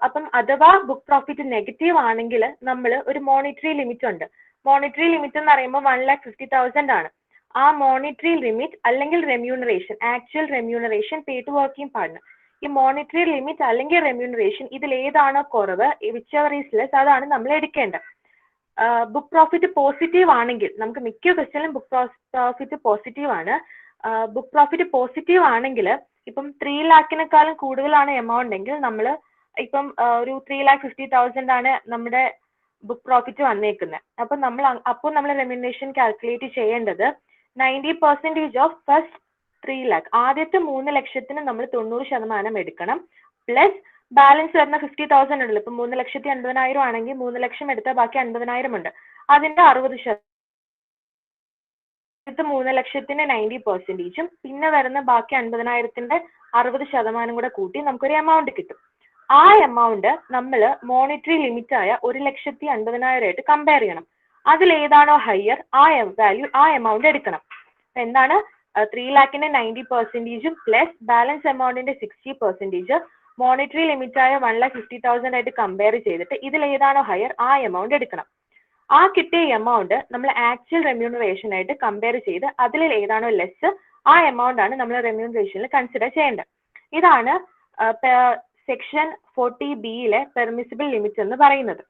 B: അപ്പം അഥവാ ബുക്ക് പ്രോഫിറ്റ് നെഗറ്റീവ് ആണെങ്കിൽ നമ്മൾ ഒരു മോണിറ്ററി ലിമിറ്റ് ഉണ്ട്. മോണിറ്ററി ലിമിറ്റ് എന്ന് പറയുമ്പോൾ 1,50,000 ആണ്. ആ മോണിറ്ററി ലിമിറ്റ് അല്ലെങ്കിൽ remuneration, actual remuneration pay to working partner, ഈ മോണിറ്ററി ലിമിറ്റ് അല്ലെങ്കിൽ റെമ്യൂണറേഷൻ ഇതിൽ ഏതാണോ കുറവ്, വിച്ച് എവർ ഈസ് ലെസ്, അതാണ് നമ്മൾ എടുക്കേണ്ടത്. ബുക്ക് പ്രോഫിറ്റ് പോസിറ്റീവ് ആണെങ്കിൽ, നമുക്ക് മിക്ക ക്വസ്റ്റ്യനിലും ബുക്ക് പ്രോഫിറ്റ് പോസിറ്റീവ് ആണ്. ബുക്ക് പ്രോഫിറ്റ് പോസിറ്റീവ് ആണെങ്കിൽ ഇപ്പം 3 lakhനെക്കാളും കൂടുതലാണ് എമൗണ്ട് എങ്കിൽ നമ്മൾ ഇപ്പം ഒരു 3,50,000 ആണ് നമ്മുടെ ബുക്ക് പ്രോഫിറ്റ് വന്നേക്കുന്നത്. അപ്പം നമ്മൾ റെമ്യൂണറേഷൻ കാൽക്കുലേറ്റ് ചെയ്യേണ്ടത് 90% ഓഫ് ഫസ്റ്റ് 3 lakh, ആദ്യത്തെ 3 ലക്ഷത്തിന് നമ്മൾ 90% എടുക്കണം. പ്ലസ് ബാലൻസ് വരുന്ന 50,000 ഉണ്ടല്ലോ. ഇപ്പം 3,50,000 ആണെങ്കിൽ 3 ലക്ഷം എടുത്താൽ ബാക്കി 50,000 ഉണ്ട്. അതിന്റെ 60%, 3 ലക്ഷത്തിന് 90%, പിന്നെ വരുന്ന ബാക്കി 50,000ത്തിന്റെ 60% കൂടെ കൂട്ടി നമുക്കൊരു എമൗണ്ട് കിട്ടും. ആ എമൗണ്ട് നമ്മൾ മോണിറ്ററി ലിമിറ്റ് ആയ 1,50,50,000 ആയിട്ട് കമ്പയർ ചെയ്യണം. അതിൽ ഏതാണോ ഹയർ ആ എമൗണ്ട് എടുക്കണം. എന്താണ് 3 lakhന്റെ 90% പ്ലസ് ബാലൻസ് എമൗണ്ടിന്റെ 60% മോണിറ്ററി ലിമിറ്റ് ആയ 1,50,000 ആയിട്ട് കമ്പയർ ചെയ്തിട്ട് ഇതിൽ ഏതാണോ ഹയർ ആ എമൗണ്ട് എടുക്കണം. ആ കിട്ടിയ എമൗണ്ട് നമ്മൾ ആക്ച്വൽ റെമ്യൂണറേഷൻ ആയിട്ട് കമ്പയർ ചെയ്ത് അതിൽ ഏതാണോ ലെസ് ആ എമൗണ്ട് ആണ് നമ്മൾ റെമ്യൂണറേഷനിൽ കൺസിഡർ ചെയ്യേണ്ടത്. ഇതാണ് സെക്ഷൻ 40Bയിലെ പെർമിസിബിൾ ലിമിറ്റ് എന്ന് പറയുന്നത്.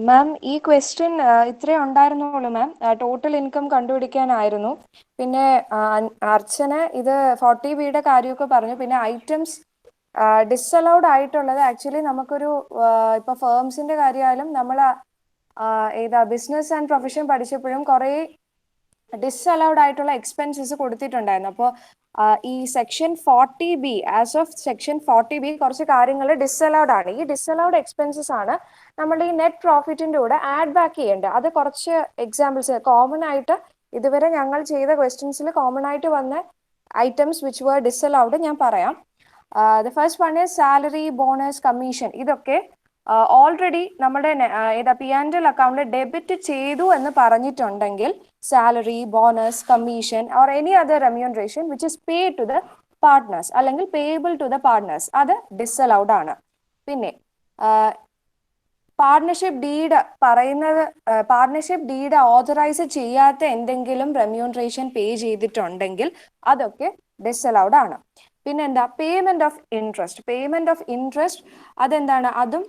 C: മാം, ഈ ക്വസ്റ്റ്യൻ ഇത്രേ ഉണ്ടായിരുന്നുള്ളൂ മാം. Total income കണ്ടുപിടിക്കാനായിരുന്നു. പിന്നെ അർച്ചന ഇത് 40Bയുടെ കാര്യമൊക്കെ പറഞ്ഞു. പിന്നെ ഐറ്റംസ് ഡിസലൗഡ് ആയിട്ടുള്ളത് ആക്ച്വലി നമുക്കൊരു ഇപ്പൊ ഫേംസിന്റെ കാര്യമായാലും നമ്മൾ ഏതാ ബിസിനസ് ആൻഡ് പ്രൊഫഷൻ പഠിച്ചപ്പോഴും കുറേ ഡിസലൗഡ് ആയിട്ടുള്ള എക്സ്പെൻസസ് കൊടുത്തിട്ടുണ്ടായിരുന്നു. അപ്പോൾ ഈ section 40B, as of section 40B കുറച്ച് കാര്യങ്ങൾ ഡിസലൗഡ് ആണ്. ഈ ഡിസലൗഡ് എക്സ്പെൻസസ് ആണ് നമ്മൾ ഈ നെറ്റ് പ്രോഫിറ്റിന്റെ കൂടെ ആഡ് ബാക്ക് ചെയ്യേണ്ടത്. അത് കുറച്ച് എക്സാമ്പിൾസ് കോമൺ ആയിട്ട് ഇതുവരെ ഞങ്ങൾ ചെയ്ത ക്വസ്റ്റ്യൻസിൽ കോമൺ ആയിട്ട് വന്ന ഐറ്റംസ് വിച്ച് വർ ഡിസലൗഡ് ഞാൻ പറയാം. The first one is salary, bonus, commission. ഇതൊക്കെ ഓൾറെഡി നമ്മുടെ ഏതാ P&L അക്കൗണ്ടിൽ ഡെബിറ്റ് ചെയ്തു എന്ന് പറഞ്ഞിട്ടുണ്ടെങ്കിൽ salary, bonus, commission or any other remuneration which is pay to the partners അല്ലെങ്കിൽ പേയബിൾ ടു ദ പാർട്ട്നേഴ്സ്, അത് ഡിസലൗഡ് ആണ്. പിന്നെ പാർട്ട്ണർഷിപ്പ് ഡീഡ് പറയുന്നത്, പാർട്ട്ണർഷിപ്പ് ഡീഡ് ഓതറൈസ് ചെയ്യാത്ത എന്തെങ്കിലും റെമ്യൂണറേഷൻ പേ ചെയ്തിട്ടുണ്ടെങ്കിൽ അതൊക്കെ ഡിസലൗഡ് ആണ്. പിന്നെന്താ payment of interest. Payment of interest അതെന്താണ്, അതും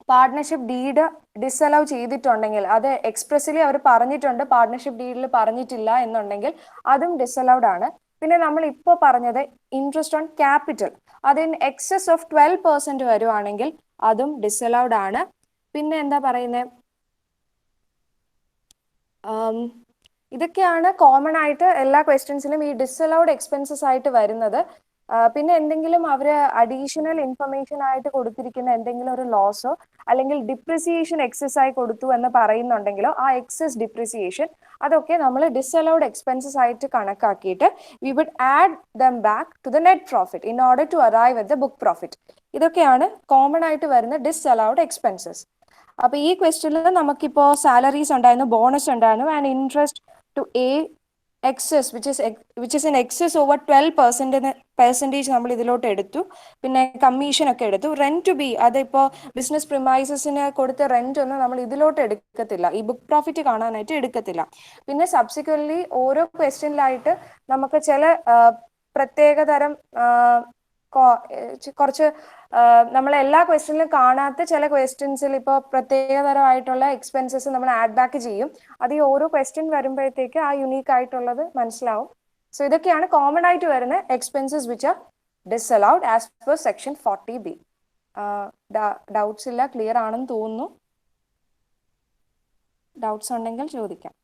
C: പാർട്ട്ണർഷിപ്പ് ഡീഡ് ഡിസലൗ ചെയ്തിട്ടുണ്ടെങ്കിൽ, അത് എക്സ്പ്രസ്ലി അവർ പറഞ്ഞിട്ടുണ്ട്, പാർട്ട്ണർഷിപ്പ് ഡീഡിൽ പറഞ്ഞിട്ടില്ല എന്നുണ്ടെങ്കിൽ അതും ഡിസലൗഡ് ആണ്. പിന്നെ നമ്മൾ ഇപ്പോൾ പറഞ്ഞത് ഇൻട്രസ്റ്റ് ഓൺ ക്യാപിറ്റൽ, അത് ഇൻ എക്സസ് ഓഫ് 12% വരുവാണെങ്കിൽ അതും ഡിസലൗഡ് ആണ്. പിന്നെ എന്താ പറയുന്നത്, ഇതൊക്കെയാണ് കോമൺ ആയിട്ട് എല്ലാ ക്വസ്റ്റ്യൻസിലും ഈ ഡിസലൗഡ് എക്സ്പെൻസസ് ആയിട്ട് വരുന്നത്. പിന്നെ എന്തെങ്കിലും അവർ അഡീഷണൽ ഇൻഫർമേഷൻ ആയിട്ട് കൊടുത്തിരിക്കുന്ന എന്തെങ്കിലും ഒരു ലോസോ അല്ലെങ്കിൽ ഡിപ്രിസിയേഷൻ എക്സസ് ആയി കൊടുത്തു എന്ന് പറയുന്നുണ്ടെങ്കിലോ ആ എക്സസ് ഡിപ്രിസിയേഷൻ അതൊക്കെ നമ്മൾ ഡിസലൗഡ് എക്സ്പെൻസസ് ആയിട്ട് കണക്കാക്കിയിട്ട് we would add them back to the net profit in order to arrive at the book profit. ഇതൊക്കെയാണ് കോമൺ ആയിട്ട് വരുന്ന ഡിസലൗഡ് എക്സ്പെൻസസ്. അപ്പൊ ഈ ക്വസ്റ്റ്യനിൽ നമുക്കിപ്പോ സാലറീസ് ഉണ്ടായിരുന്നു, ബോണസ് ഉണ്ടായിരുന്നു, and interest to A excess which is in excess over 12% നമ്മൾ ഇതിലോട്ട് എടുത്തു. പിന്നെ കമ്മീഷൻ ഒക്കെ എടുത്തു. റെന്റ് ടു ബി, അതിപ്പോ ബിസിനസ് പ്രിമൈസസിന് കൊടുത്ത റെന്റ് ഒന്നും നമ്മൾ ഇതിലോട്ട് എടുക്കത്തില്ല, ഈ ബുക്ക് പ്രോഫിറ്റ് കാണാനായിട്ട് എടുക്കത്തില്ല. പിന്നെ സബ്സിക്വന്റ്ലി ഓരോ ക്വസ്റ്റ്യനിലായിട്ട് നമുക്ക് ചില പ്രത്യേകതരം കുറച്ച് നമ്മൾ എല്ലാ ക്വസ്റ്റ്യനിലും കാണാത്ത ചില ക്വസ്റ്റ്യൻസിൽ ഇപ്പോൾ പ്രത്യേകതരമായിട്ടുള്ള എക്സ്പെൻസസ് നമ്മൾ ആഡ് ബാക്ക് ചെയ്യും. അത് ഈ ഓരോ ക്വസ്റ്റ്യൻ വരുമ്പോഴത്തേക്ക് ആ യുണീക്ക് ആയിട്ടുള്ളത് മനസ്സിലാവും. സോ ഇതൊക്കെയാണ് കോമൺ ആയിട്ട് വരുന്ന expenses which are disallowed as per section 40B. Doubts ഇല്ല, ക്ലിയർ ആണെന്ന് തോന്നുന്നു. ഡൗട്ട്സ് ഉണ്ടെങ്കിൽ ചോദിക്കാം.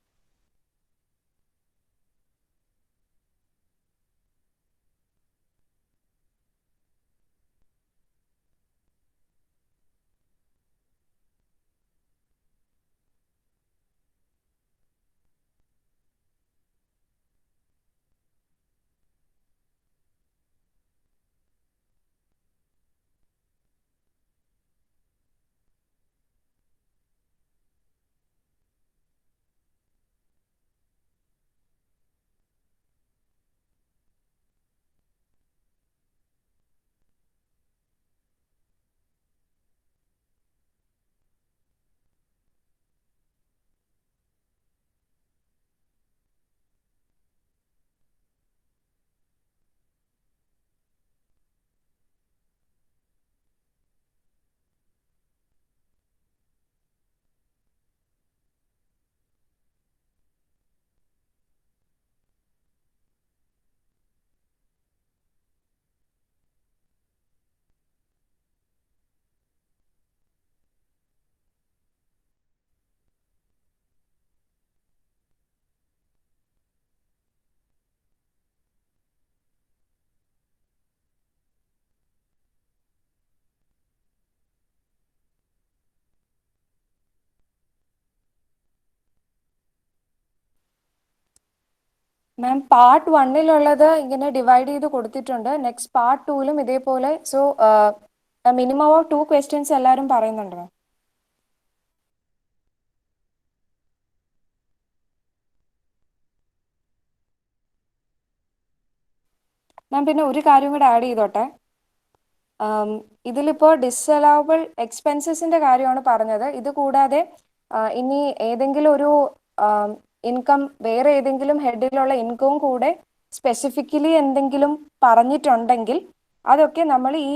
C: മാം പാർട്ട് 1 ഇങ്ങനെ ഡിവൈഡ് ചെയ്ത് കൊടുത്തിട്ടുണ്ട്. നെക്സ്റ്റ് പാർട്ട് 2 ഇതേപോലെ. സോ മിനിമം ഓഫ് 2 ക്വസ്റ്റ്യൻസ് എല്ലാവരും പറയുന്നുണ്ട് മാം. മാം പിന്നെ ഒരു കാര്യം കൂടെ ആഡ് ചെയ്തോട്ടെ. ഇതിലിപ്പോ ഡിസലവബിൾ എക്സ്പെൻസസിന്റെ കാര്യമാണ് പറഞ്ഞത്. ഇത് കൂടാതെ ഇനി ഏതെങ്കിലും ഒരു ഇൻകം, വേറെ ഏതെങ്കിലും ഹെഡിലുള്ള ഇൻകവും കൂടെ സ്പെസിഫിക്കലി എന്തെങ്കിലും പറഞ്ഞിട്ടുണ്ടെങ്കിൽ അതൊക്കെ നമ്മൾ ഈ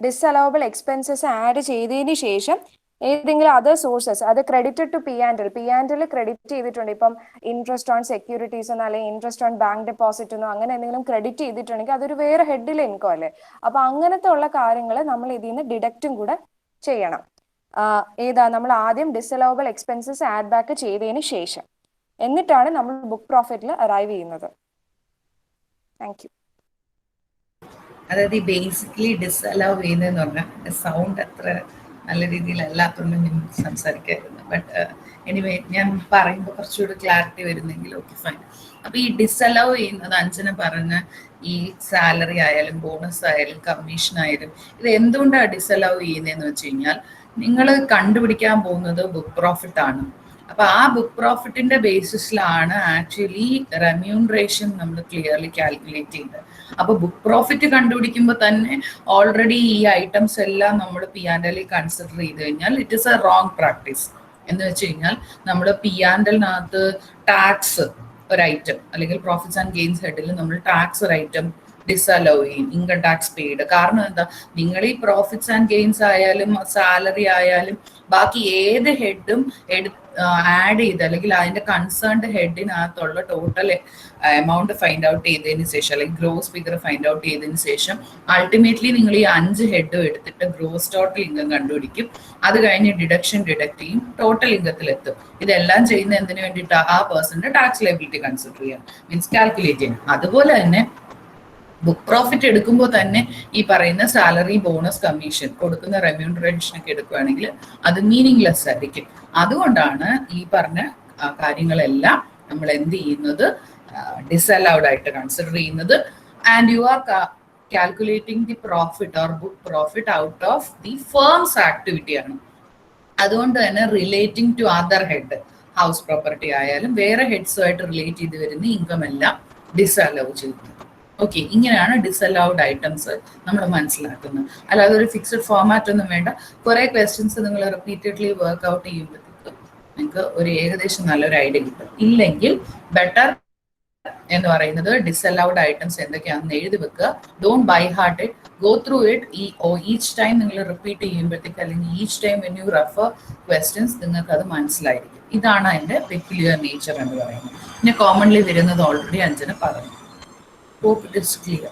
C: ഡിസലവബിൾ എക്സ്പെൻസസ് ആഡ് ചെയ്തതിന് ശേഷം ഏതെങ്കിലും അതർ സോഴ്സസ്, അത് ക്രെഡിറ്റഡ് ടു പി ആൻഡിൽ ക്രെഡിറ്റ് ചെയ്തിട്ടുണ്ട്, ഇപ്പം ഇൻട്രസ്റ്റ് ഓൺ സെക്യൂരിറ്റീസ് എന്നോ അല്ലെങ്കിൽ ഇൻട്രസ്റ്റ് ഓൺ ബാങ്ക് ഡെപ്പോസിറ്റ് എന്നോ അങ്ങനെ എന്തെങ്കിലും ക്രെഡിറ്റ് ചെയ്തിട്ടുണ്ടെങ്കിൽ അതൊരു വേറെ ഹെഡിലെ ഇൻകം അല്ലേ. അപ്പൊ അങ്ങനത്തെ ഉള്ള കാര്യങ്ങൾ നമ്മൾ ഇതിൽ നിന്ന് ഡിഡക്റ്റും കൂടെ ചെയ്യണം. ഏതാ, നമ്മൾ ആദ്യം ഡിസലവബിൾ എക്സ്പെൻസസ് ആഡ് ബാക്ക് ചെയ്തതിന് ശേഷം, എന്നിട്ടാണ് നമ്മൾ ബുക്ക് പ്രോഫിറ്റിൽ അറൈവ് ചെയ്യുന്നത്. Thank you.
E: അതായത് ഈ ബേസിക്കലി ഡിസലവ് ചെയ്യുന്നതെന്ന് പറഞ്ഞാൽ സൗണ്ട് അത്ര നല്ല രീതിയിലല്ലാത്തതുകൊണ്ട് ഞാൻ സംസാരിക്കായിരുന്നു. ബട്ട് എനിവേ ഞാൻ പറയുമ്പോൾ കുറച്ചുകൂടി ക്ലാരിറ്റി വരുന്നെങ്കിൽ ഓക്കെ ഫൈൻ. അപ്പൊ ഈ ഡിസലവ് ചെയ്യുന്നത് അഞ്ജന പറഞ്ഞ ഈ സാലറി ആയാലും ബോണസ് ആയാലും കമ്മീഷൻ ആയാലും ഇത് എന്തുകൊണ്ടാണ് ഡിസലവ് ചെയ്യുന്നതെന്ന് വെച്ച് കഴിഞ്ഞാൽ നിങ്ങൾ കണ്ടുപിടിക്കാൻ പോകുന്നത് ബുക്ക് പ്രോഫിറ്റ് ആണ്. അപ്പൊ ആ ബുക്ക് പ്രോഫിറ്റിന്റെ ബേസിസിലാണ് ആക്ച്വലി റെമ്യൂണറേഷൻ നമ്മൾ ക്ലിയർലി കാൽക്കുലേറ്റ് ചെയ്യുന്നത്. അപ്പൊ ബുക്ക് പ്രോഫിറ്റ് കണ്ടുപിടിക്കുമ്പോൾ തന്നെ ഓൾറെഡി ഈ ഐറ്റംസ് എല്ലാം നമ്മൾ P&L കൺസിഡർ ചെയ്ത് കഴിഞ്ഞാൽ it is a wrong practice. എന്ന് വെച്ച് കഴിഞ്ഞാൽ നമ്മൾ P&L-നകത്ത് ടാക്സ് ഒരു ഐറ്റം അല്ലെങ്കിൽ പ്രോഫിറ്റ്സ് ആൻഡ് ഗെയിൻസ് ഹെഡിൽ നമ്മൾ ടാക്സ് ഒരു ഐറ്റം ഡിസലവ് ചെയ്യും, ഇൻകം ടാക്സ് പെയ്ഡ്. കാരണം എന്താ, നിങ്ങൾ ഈ പ്രോഫിറ്റ്സ് ആൻഡ് ഗെയിൻസ് ആയാലും സാലറി ആയാലും ബാക്കി ഏത് ഹെഡും ആഡ് ചെയ്ത് അല്ലെങ്കിൽ അതിന്റെ കൺസേൺഡ് ഹെഡിനകത്തുള്ള ടോട്ടൽ എമൗണ്ട് ഫൈൻഡ് ഔട്ട് ചെയ്തതിന് ശേഷം അല്ലെങ്കിൽ ഗ്രോസ് ഫിഗർ ഫൈൻഡ് ഔട്ട് ചെയ്തതിന് ശേഷം അൾട്ടിമേറ്റ്ലി നിങ്ങൾ ഈ 5 ഹെഡും എടുത്തിട്ട് ഗ്രോസ് ടോട്ടൽ ഇൻകം കണ്ടുപിടിക്കും. അത് കഴിഞ്ഞ് ഡിഡക്ഷൻ ഡിഡക്ട് ചെയ്യും, ടോട്ടൽ ഇൻകത്തിലെത്തും. ഇതെല്ലാം ചെയ്യുന്ന എന്തിനു വേണ്ടിയിട്ട്? ആ പേഴ്സന്റെ ടാക്സ് ലയബിലിറ്റി കൺസിഡർ ചെയ്യാം, മീൻസ് കാൽക്കുലേറ്റ് ചെയ്യാം. അതുപോലെ തന്നെ ബുക്ക് പ്രോഫിറ്റ് എടുക്കുമ്പോൾ തന്നെ ഈ പറയുന്ന സാലറി, ബോണസ്, കമ്മീഷൻ കൊടുക്കുന്ന റെമ്യൂണറേഷൻ ഒക്കെ എടുക്കുകയാണെങ്കിൽ അത് മീനിങ്ലെസ് ആയിരിക്കും. അതുകൊണ്ടാണ് ഈ പറഞ്ഞ കാര്യങ്ങളെല്ലാം നമ്മൾ എന്ത് ചെയ്യുന്നത്, ഡിസലൗഡ് ആയിട്ട് കൺസിഡർ ചെയ്യുന്നത്. And you are calculating the profit or book profit out of the firm's activity ആണ്. അതുകൊണ്ട് തന്നെ relating to other head, house property ആയാലും വേറെ ഹെഡ്സുമായിട്ട് റിലേറ്റ് ചെയ്ത് വരുന്ന ഇൻകം എല്ലാം ഡിസലവ് ചെയ്യുന്നത്. ഓക്കെ, ഇങ്ങനെയാണ് ഡിസലൗഡ് ഐറ്റംസ് നമ്മൾ മനസ്സിലാക്കുന്നത്. അല്ലാതെ ഒരു ഫിക്സഡ് ഫോർമാറ്റ് ഒന്നും വേണ്ട. കുറെ ക്വസ്റ്റ്യൻസ് നിങ്ങൾ റിപ്പീറ്റഡ്ലി വർക്ക്ഔട്ട് ചെയ്യുമ്പോഴത്തേക്കും നിങ്ങൾക്ക് ഒരു ഏകദേശം നല്ലൊരു ഐഡിയ കിട്ടും. ഇല്ലെങ്കിൽ ബെറ്റർ എന്ന് പറയുന്നത് ഡിസലൗഡ് ഐറ്റംസ് എന്തൊക്കെയാണെന്ന് എഴുതി വെക്കുക. Don't by heart it, go through it. Each time നിങ്ങൾ റിപ്പീറ്റ് ചെയ്യുമ്പോഴത്തേക്ക് അല്ലെങ്കിൽ each time when you refer questions നിങ്ങൾക്ക് അത് മനസ്സിലായിരിക്കും. ഇതാണ് അതിന്റെ പെക്യുലിയർ നേച്ചർ എന്ന് പറയുന്നത്. പിന്നെ കോമൺലി വരുന്നത് ഓൾറെഡി അഞ്ജന പറഞ്ഞു. Hope it is clear.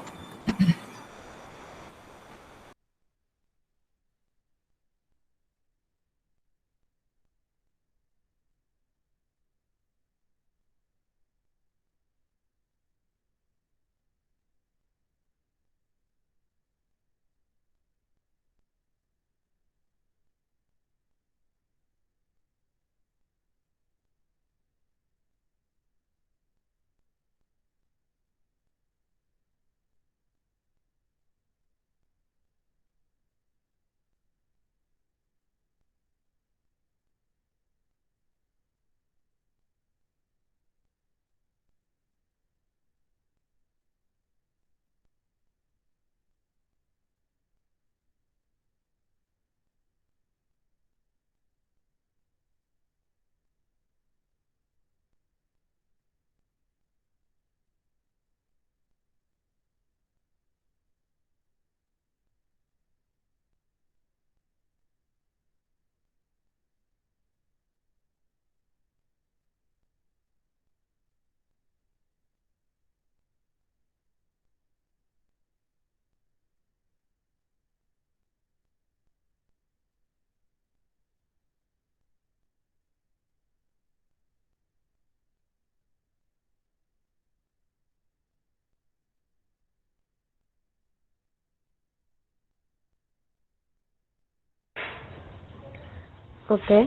F: Okay,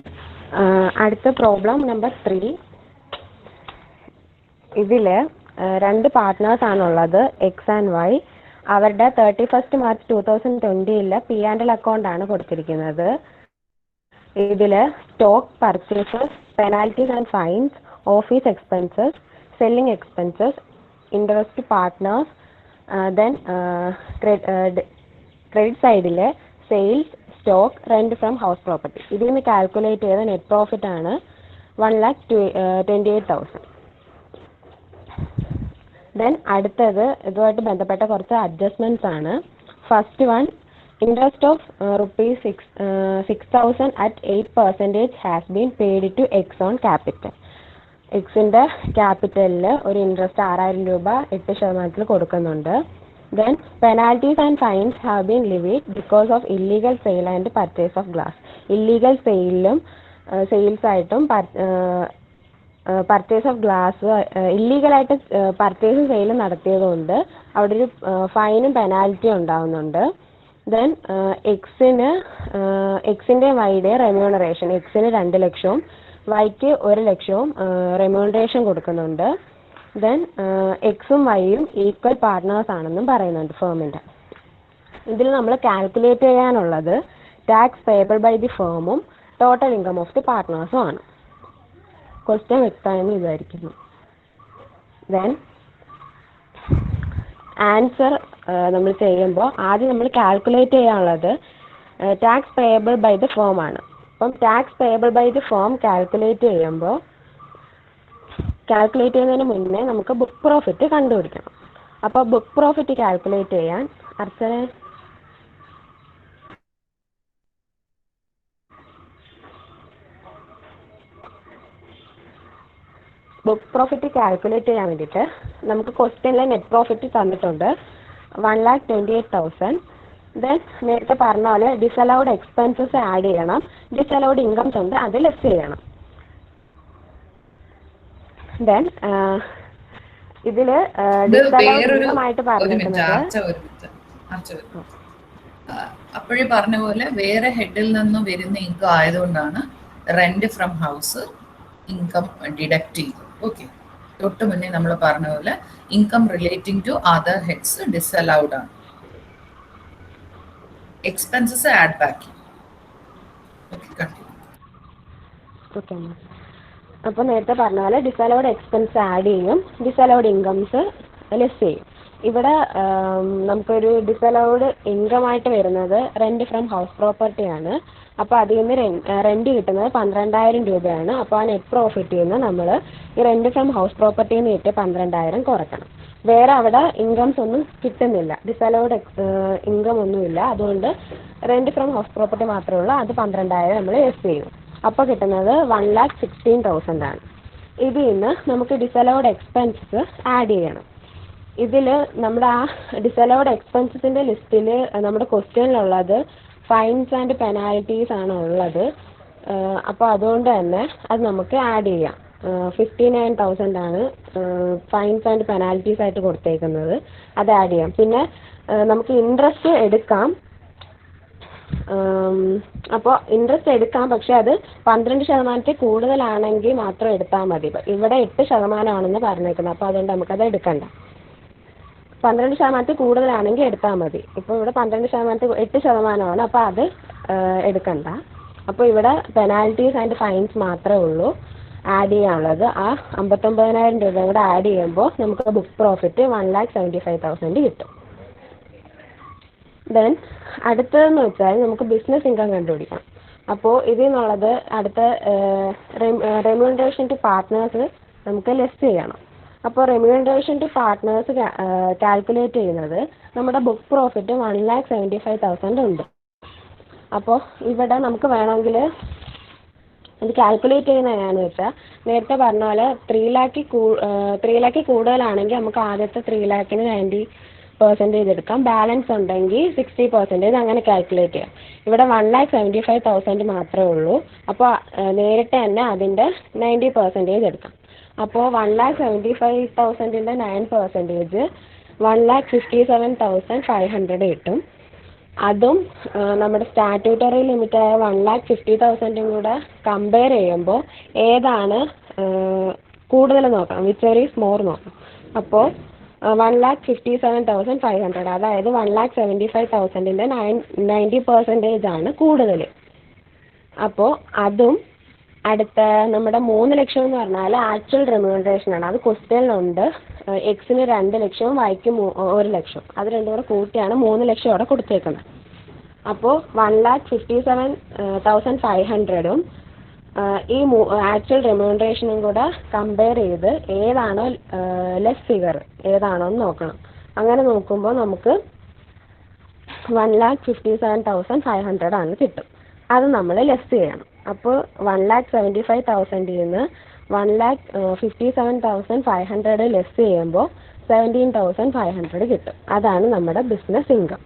F: അടുത്ത പ്രോബ്ലം നമ്പർ 3. ഇതിൽ 2 പാർട്ട്നേഴ്സ് ആണുള്ളത്, എക്സ് ആൻഡ് വൈ. അവരുടെ 31 മാർച്ച് 2020 P&L അക്കൗണ്ട് ആണ് കൊടുത്തിരിക്കുന്നത്. ഇതിൽ stock purchases, penalties and fines, office expenses, selling expenses, interest partners, then credit സൈഡിൽ sales, stock, rent from house property. ഇതിൽ നിന്ന് കാൽക്കുലേറ്റ് ചെയ്ത നെറ്റ് പ്രോഫിറ്റ് ആണ് 1,28,000. ദെൻ അടുത്തത് ഇതുമായിട്ട് ബന്ധപ്പെട്ട കുറച്ച് അഡ്ജസ്റ്റ്മെന്റ്സ് ആണ്. First one, interest of ₹6,000 at 8% has been paid to X on capital. എക്സിന്റെ ക്യാപിറ്റലിൽ ഒരു ഇൻട്രസ്റ്റ് ₹6,000 8% കൊടുക്കുന്നുണ്ട്. Then penalties and fines have been levied because of illegal sale and purchase of glass. Illegal saleലും സെയിൽസ് ആയിട്ടും purchase of glass ഇല്ലീഗലായിട്ട് പർച്ചേസും സെയിലും നടത്തിയതുകൊണ്ട് അവിടെ ഒരു ഫൈനും പെനാൽറ്റിയും ഉണ്ടാവുന്നുണ്ട്. ദെൻ എക്സിൻ്റെ വൈയുടെ റെമ്യൂണറേഷൻ, എക്സിന് 2 ലക്ഷവും വൈക്ക് 1 ലക്ഷവും റെമ്യൂണറേഷൻ കൊടുക്കുന്നുണ്ട്. ദെൻ എക്സും വൈയും ഈക്വൽ പാർട്ട്നേഴ്സ് ആണെന്നും പറയുന്നുണ്ട് ഫേമിൻ്റെ. ഇതിൽ നമ്മൾ കാൽക്കുലേറ്റ് ചെയ്യാനുള്ളത് ടാക്സ് പേയബിൾ ബൈ ദി ഫേമും ടോട്ടൽ ഇൻകം ഓഫ് ദി പാർട്ട്നേഴ്സും ആണ്. ക്വസ്റ്റ്യൻ വ്യക്തമായെന്ന് വിചാരിക്കുന്നു. ദെൻ ആൻസർ നമ്മൾ ചെയ്യുമ്പോൾ ആദ്യം നമ്മൾ കാൽക്കുലേറ്റ് ചെയ്യാനുള്ളത് tax payable by the firm ആണ്. അപ്പം tax payable by the firm calculate ചെയ്യുന്നതിന് മുന്നേ നമുക്ക് ബുക്ക് പ്രോഫിറ്റ് കണ്ടുപിടിക്കണം. അപ്പോൾ ബുക്ക് പ്രോഫിറ്റ് കാൽക്കുലേറ്റ് ചെയ്യാൻ അർച്ചന ബുക്ക് പ്രോഫിറ്റ് കാൽക്കുലേറ്റ് ചെയ്യാൻ വേണ്ടിയിട്ട് നമുക്ക് ക്വസ്റ്റ്യനിലെ നെറ്റ് പ്രോഫിറ്റ് തന്നിട്ടുണ്ട് 1,28,000. ദെൻ നേരത്തെ പറഞ്ഞ പോലെ ഡിസലൗഡ് എക്സ്പെൻസസ് ആഡ് ചെയ്യണം, ഡിസലൗഡ് ഇൻകംസ് ഉണ്ട് അത് ലെസ് ചെയ്യണം. ദെൻ ഇതില് ഡിസലൗഡ് ഇൻകം ആയിട്ട് പറഞ്ഞിരിക്കുന്നത്
E: അപ്പോഴേ പറഞ്ഞ പോലെ വേറെ ഹെഡിൽ നിന്ന് വരുന്ന ഇൻകം ആയതുകൊണ്ടാണ് rent from house income deduct ചെയ്തു. ഓക്കെ, തൊട്ട് മുന്നേ നമ്മൾ പറഞ്ഞ പോലെ income relating to other heads disallowed ആണ്. Expenses add back.
F: ഓക്കെ, അപ്പോൾ നേരത്തെ പറഞ്ഞ പോലെ ഡിസലൗഡ് എക്സ്പെൻസ് ആഡ് ചെയ്യും, ഡിസലൗഡ് ഇൻകംസ് ലെസ് ചെയ്യും. ഇവിടെ നമുക്കൊരു ഡിസലൗഡ് ഇൻകം ആയിട്ട് വരുന്നത് റെന്റ് ഫ്രം ഹൗസ് പ്രോപ്പർട്ടി ആണ്. അപ്പോൾ അതിൽ നിന്ന് റെന്റ് കിട്ടുന്നത് 12,000 രൂപയാണ്. അപ്പോൾ ആ നെറ്റ് പ്രോഫിറ്റിൽ നിന്ന് നമ്മൾ ഈ റെന്റ് ഫ്രം ഹൗസ് പ്രോപ്പർട്ടിയിൽ നിന്ന് കിട്ടിയ 12,000 കുറയ്ക്കണം. വേറെ അവിടെ ഇൻകംസ് ഒന്നും കിട്ടുന്നില്ല, ഡിസലൗഡ് ഇൻകം ഒന്നുമില്ല. അതുകൊണ്ട് റെന്റ് ഫ്രം ഹൗസ് പ്രോപ്പർട്ടി മാത്രമേ ഉള്ളൂ, അത് 12,000 നമ്മൾ ലെസ് ചെയ്യും. അപ്പോൾ കിട്ടുന്നത് 1,16,000 ആണ്. ഇതിൽ നിന്ന് നമുക്ക് ഡിസലൗഡ് എക്സ്പെൻസസ് ആഡ് ചെയ്യണം. ഇതിൽ നമ്മുടെ ആ ഡിസലൗഡ് എക്സ്പെൻസസിൻ്റെ ലിസ്റ്റിൽ നമ്മുടെ ക്വസ്റ്റ്യനിലുള്ളത് ഫൈൻസ് ആൻഡ് പെനാൽറ്റീസ് ആണ് ഉള്ളത്. അപ്പോൾ അതുകൊണ്ട് തന്നെ അത് നമുക്ക് ആഡ് ചെയ്യാം. 59,000 ആണ് ഫൈൻസ് ആൻഡ് പെനാൽറ്റീസ് ആയിട്ട് കൊടുത്തേക്കുന്നത്, അത് ആഡ് ചെയ്യാം. പിന്നെ നമുക്ക് ഇൻട്രസ്റ്റ് എടുക്കാം. അപ്പോൾ ഇൻട്രസ്റ്റ് എടുക്കാം, പക്ഷെ അത് 12% കൂടുതലാണെങ്കിൽ മാത്രം എടുത്താൽ മതി. ഇവിടെ 8% പറഞ്ഞേക്കുന്നത്, അപ്പോൾ അതുകൊണ്ട് നമുക്കത് എടുക്കണ്ട. 12% കൂടുതലാണെങ്കിൽ എടുത്താൽ മതി. ഇപ്പോൾ ഇവിടെ 12% 8%, അപ്പോൾ അത് എടുക്കണ്ട. അപ്പോൾ ഇവിടെ പെനാൽറ്റീസ് ആൻഡ് ഫൈൻസ് മാത്രമേ ഉള്ളൂ ആഡ് ചെയ്യാനുള്ളത്. ആ 59,000 രൂപ കൂടെ ആഡ് ചെയ്യുമ്പോൾ നമുക്ക് ബുക്ക് പ്രോഫിറ്റ് 1,75,000 കിട്ടും. ദെൻ അടുത്തതെന്ന് വെച്ചാൽ നമുക്ക് ബിസിനസ് ഇൻകം കണ്ടുപിടിക്കാം. അപ്പോൾ ഇതിൽ നിന്നുള്ളത് അടുത്ത റെമ്യൂണറേഷൻ ടു പാർട്ട്നേഴ്സ് നമുക്ക് ലെസ് ചെയ്യണം. അപ്പോൾ റെമ്യൂണറേഷൻ ടു പാർട്ട്നേഴ്സ് കാൽക്കുലേറ്റ് ചെയ്യുന്നത് നമ്മുടെ ബുക്ക് പ്രോഫിറ്റ് 1,75,000 ഉണ്ട്. അപ്പോൾ ഇവിടെ നമുക്ക് വേണമെങ്കിൽ ഇത് കാൽക്കുലേറ്റ് ചെയ്യുന്നത് എങ്ങനെയാണെന്ന് വെച്ചാൽ നേരത്തെ പറഞ്ഞ പോലെ 3 lakh കൂടുതലാണെങ്കിൽ നമുക്ക് ആദ്യത്തെ 3 lakhന് 90% എടുക്കാം. ബാലൻസ് ഉണ്ടെങ്കിൽ 60% അങ്ങനെ കാൽക്കുലേറ്റ് ചെയ്യാം. ഇവിടെ 1,75,000 മാത്രമേ ഉള്ളൂ. അപ്പോൾ നേരിട്ട് തന്നെ അതിൻ്റെ 90% എടുക്കാം. അപ്പോൾ 1,75,000ൻ്റെ 9% 1,57,500 കിട്ടും. അതും നമ്മുടെ സ്റ്റാറ്റ്യൂട്ടറി ലിമിറ്റായ 1,50,000 കൂടെ കമ്പയർ ചെയ്യുമ്പോൾ ഏതാണ് കൂടുതൽ നോക്കണം, വിച്ച് ഈസ് മോർ നോക്കണം. അപ്പോൾ 1,57,500, അതായത് 1,75,000ൻ്റെ 90% ആണ് കൂടുതൽ. അപ്പോൾ അതും അടുത്ത നമ്മുടെ 3 ലക്ഷം എന്ന് പറഞ്ഞാൽ ആക്ച്വൽ റെമ്യൂണറേഷൻ ആണ്. അത് ക്വസ്റ്റ്യനിലുണ്ട്. എക്സിന് 2 ലക്ഷവും വൈക്ക് 1 ലക്ഷം, അത് രണ്ടും കൂടെ കൂട്ടിയാണ് 3 ലക്ഷം അവിടെ കൊടുത്തേക്കുന്നത്. അപ്പോൾ 1,57,500 ഈ ആക്ച്വൽ റെമ്യൂണറേഷനും കൂടെ കമ്പയർ ചെയ്ത് ഏതാണോ ലെസ് ഫിഗർ ഏതാണോ എന്ന് നോക്കണം. അങ്ങനെ നോക്കുമ്പോൾ നമുക്ക് 1,57,500 ആണ് കിട്ടും. അത് നമ്മൾ ലെസ് ചെയ്യണം. അപ്പോൾ 1,75,000 നിന്ന് 1,57,500 ലെസ് ചെയ്യുമ്പോൾ 17,500 കിട്ടും. അതാണ് നമ്മുടെ ബിസിനസ് ഇൻകം.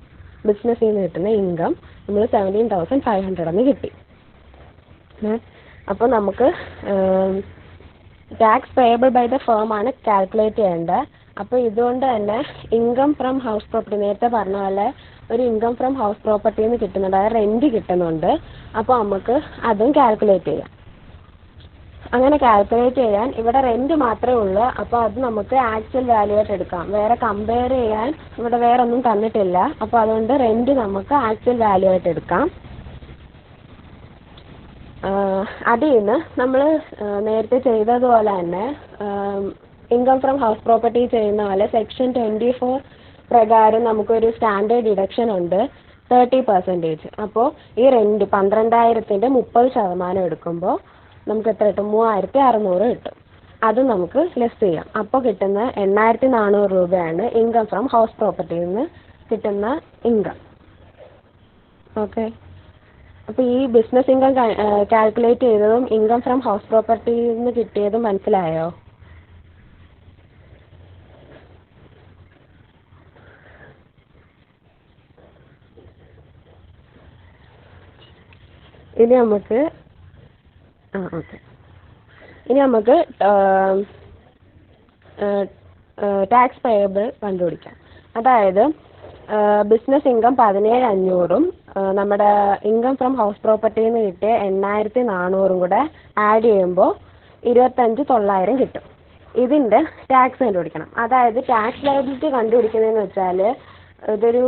F: ബിസിനസ്സിൽ നിന്ന് കിട്ടുന്ന ഇൻകം നമ്മൾ 17,500 കിട്ടി. അപ്പോൾ നമുക്ക് tax payable by the firm ആണ് കാൽക്കുലേറ്റ് ചെയ്യേണ്ടത്. അപ്പോൾ ഇതുകൊണ്ട് തന്നെ ഇൻകം ഫ്രം ഹൗസ് പ്രോപ്പർട്ടി നേരത്തെ പറഞ്ഞ പോലെ ഒരു ഇൻകം ഫ്രം ഹൗസ് പ്രോപ്പർട്ടിയിൽ നിന്ന് കിട്ടുന്നുണ്ട്, അതായത് റെൻറ്റ് കിട്ടുന്നുണ്ട്. അപ്പോൾ നമുക്ക് അതും കാൽക്കുലേറ്റ് ചെയ്യാം. അങ്ങനെ കാൽക്കുലേറ്റ് ചെയ്യാൻ ഇവിടെ റെൻറ്റ് മാത്രമേ ഉള്ളൂ. അപ്പോൾ അത് നമുക്ക് ആക്ച്വൽ വാല്യൂ ആയിട്ട് എടുക്കാം. വേറെ കമ്പയർ ചെയ്യാൻ ഇവിടെ വേറെ ഒന്നും തന്നിട്ടില്ല. അപ്പോൾ അതുകൊണ്ട് റെൻറ്റ് നമുക്ക് ആക്ച്വൽ വാല്യൂ ആയിട്ട് എടുക്കാം. അതിൽ നിന്ന് നമ്മൾ നേരത്തെ ചെയ്തതുപോലെ തന്നെ ഇൻകം ഫ്രം ഹൗസ് പ്രോപ്പർട്ടി ചെയ്യുന്ന പോലെ സെക്ഷൻ 24 പ്രകാരം നമുക്കൊരു സ്റ്റാൻഡേർഡ് ഡിഡക്ഷൻ ഉണ്ട് 30%. അപ്പോൾ ഈ റെൻറ്റ് 12,000ൻ്റെ 30% എടുക്കുമ്പോൾ നമുക്ക് എത്ര കിട്ടും? 3,600 കിട്ടും. അത് നമുക്ക് ലെസ് ചെയ്യാം. അപ്പോൾ കിട്ടുന്ന 8,400 രൂപയാണ് ഇൻകം ഫ്രം ഹൗസ് പ്രോപ്പർട്ടിയിൽ നിന്ന് കിട്ടുന്ന ഇൻകം. ഓക്കെ, അപ്പോൾ ഈ ബിസിനസ് ഇൻകം കാൽക്കുലേറ്റ് ചെയ്തതും ഇൻകം ഫ്രം ഹൗസ് പ്രോപ്പർട്ടിയിൽ നിന്ന് കിട്ടിയതും മനസ്സിലായോ? ഇനി നമുക്ക് ഓക്കെ, ഇനി നമുക്ക് ടാക്സ് പേയബിൾ കണ്ടുപിടിക്കാം. അതായത് ബിസിനസ് ഇൻകം 17,500 നമ്മുടെ ഇൻകം ഫ്രം ഹൗസ് പ്രോപ്പർട്ടിയിൽ നിന്ന് കിട്ടിയ 8,400 കൂടെ ആഡ് ചെയ്യുമ്പോൾ 25,900 കിട്ടും. ഇതിൻ്റെ ടാക്സ് കണ്ടുപിടിക്കണം. അതായത് ടാക്സ് ലയബിലിറ്റി കണ്ടുപിടിക്കുന്നതെന്ന് വെച്ചാൽ ഇതൊരു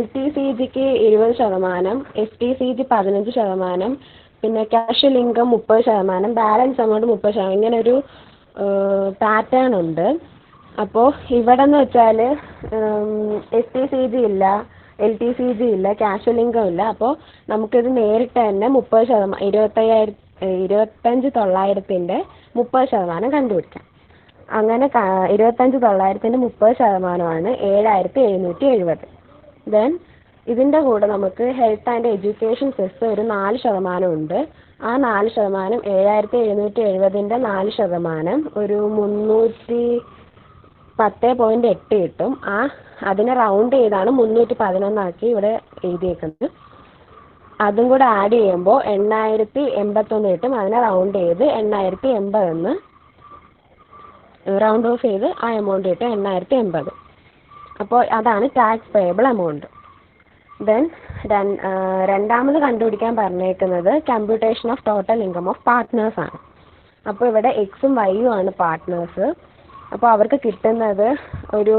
F: LTCGക്ക് 20%, FTCG 15%, പിന്നെ ക്യാഷ്വൽ ഇൻകം 30%, ബാലൻസ് എമൗണ്ട് 30%, ഇങ്ങനെ ഒരു പാറ്റേൺ ഉണ്ട്. അപ്പോൾ ഇവിടെ എന്ന് വെച്ചാൽ FTCG ഇല്ല, LTCG ഇല്ല, ക്യാഷ്വൽ ഇൻകം ഇല്ല. അപ്പോൾ നമുക്കിത് നേരിട്ട് തന്നെ 30%, 25,900ൻ്റെ 30% കണ്ടുപിടിക്കാം. അങ്ങനെ 25,900ൻ്റെ 30%ആണ് 7,770. ദെൻ ഇതിൻ്റെ കൂടെ നമുക്ക് ഹെൽത്ത് ആൻഡ് എഡ്യൂക്കേഷൻ സെസ് ഒരു 4% ഉണ്ട്. ആ 4%, 7,770ൻ്റെ 4% ഒരു 310.8 കിട്ടും. അതിനെ റൗണ്ട് ചെയ്താണ് 311 ഇവിടെ എഴുതിയേക്കുന്നത്. അതും കൂടെ ആഡ് ചെയ്യുമ്പോൾ 8,081 കിട്ടും. അതിനെ റൗണ്ട് ചെയ്ത് 8,080 എന്ന് റൗണ്ട് ഓഫ് ചെയ്ത് ആ എമൗണ്ട് കിട്ടും, 8,080. അപ്പോൾ അതാണ് ടാക്സ് പേയബിൾ എമൗണ്ട്. ദെൻ രണ്ടാമത് കണ്ടുപിടിക്കാൻ പറഞ്ഞേക്കുന്നത് computation of total income of partners ആണ്. അപ്പോൾ ഇവിടെ എക്സും വൈയും ആണ് പാർട്ട്നേഴ്സ്. അപ്പോൾ അവർക്ക് കിട്ടുന്നത് ഒരു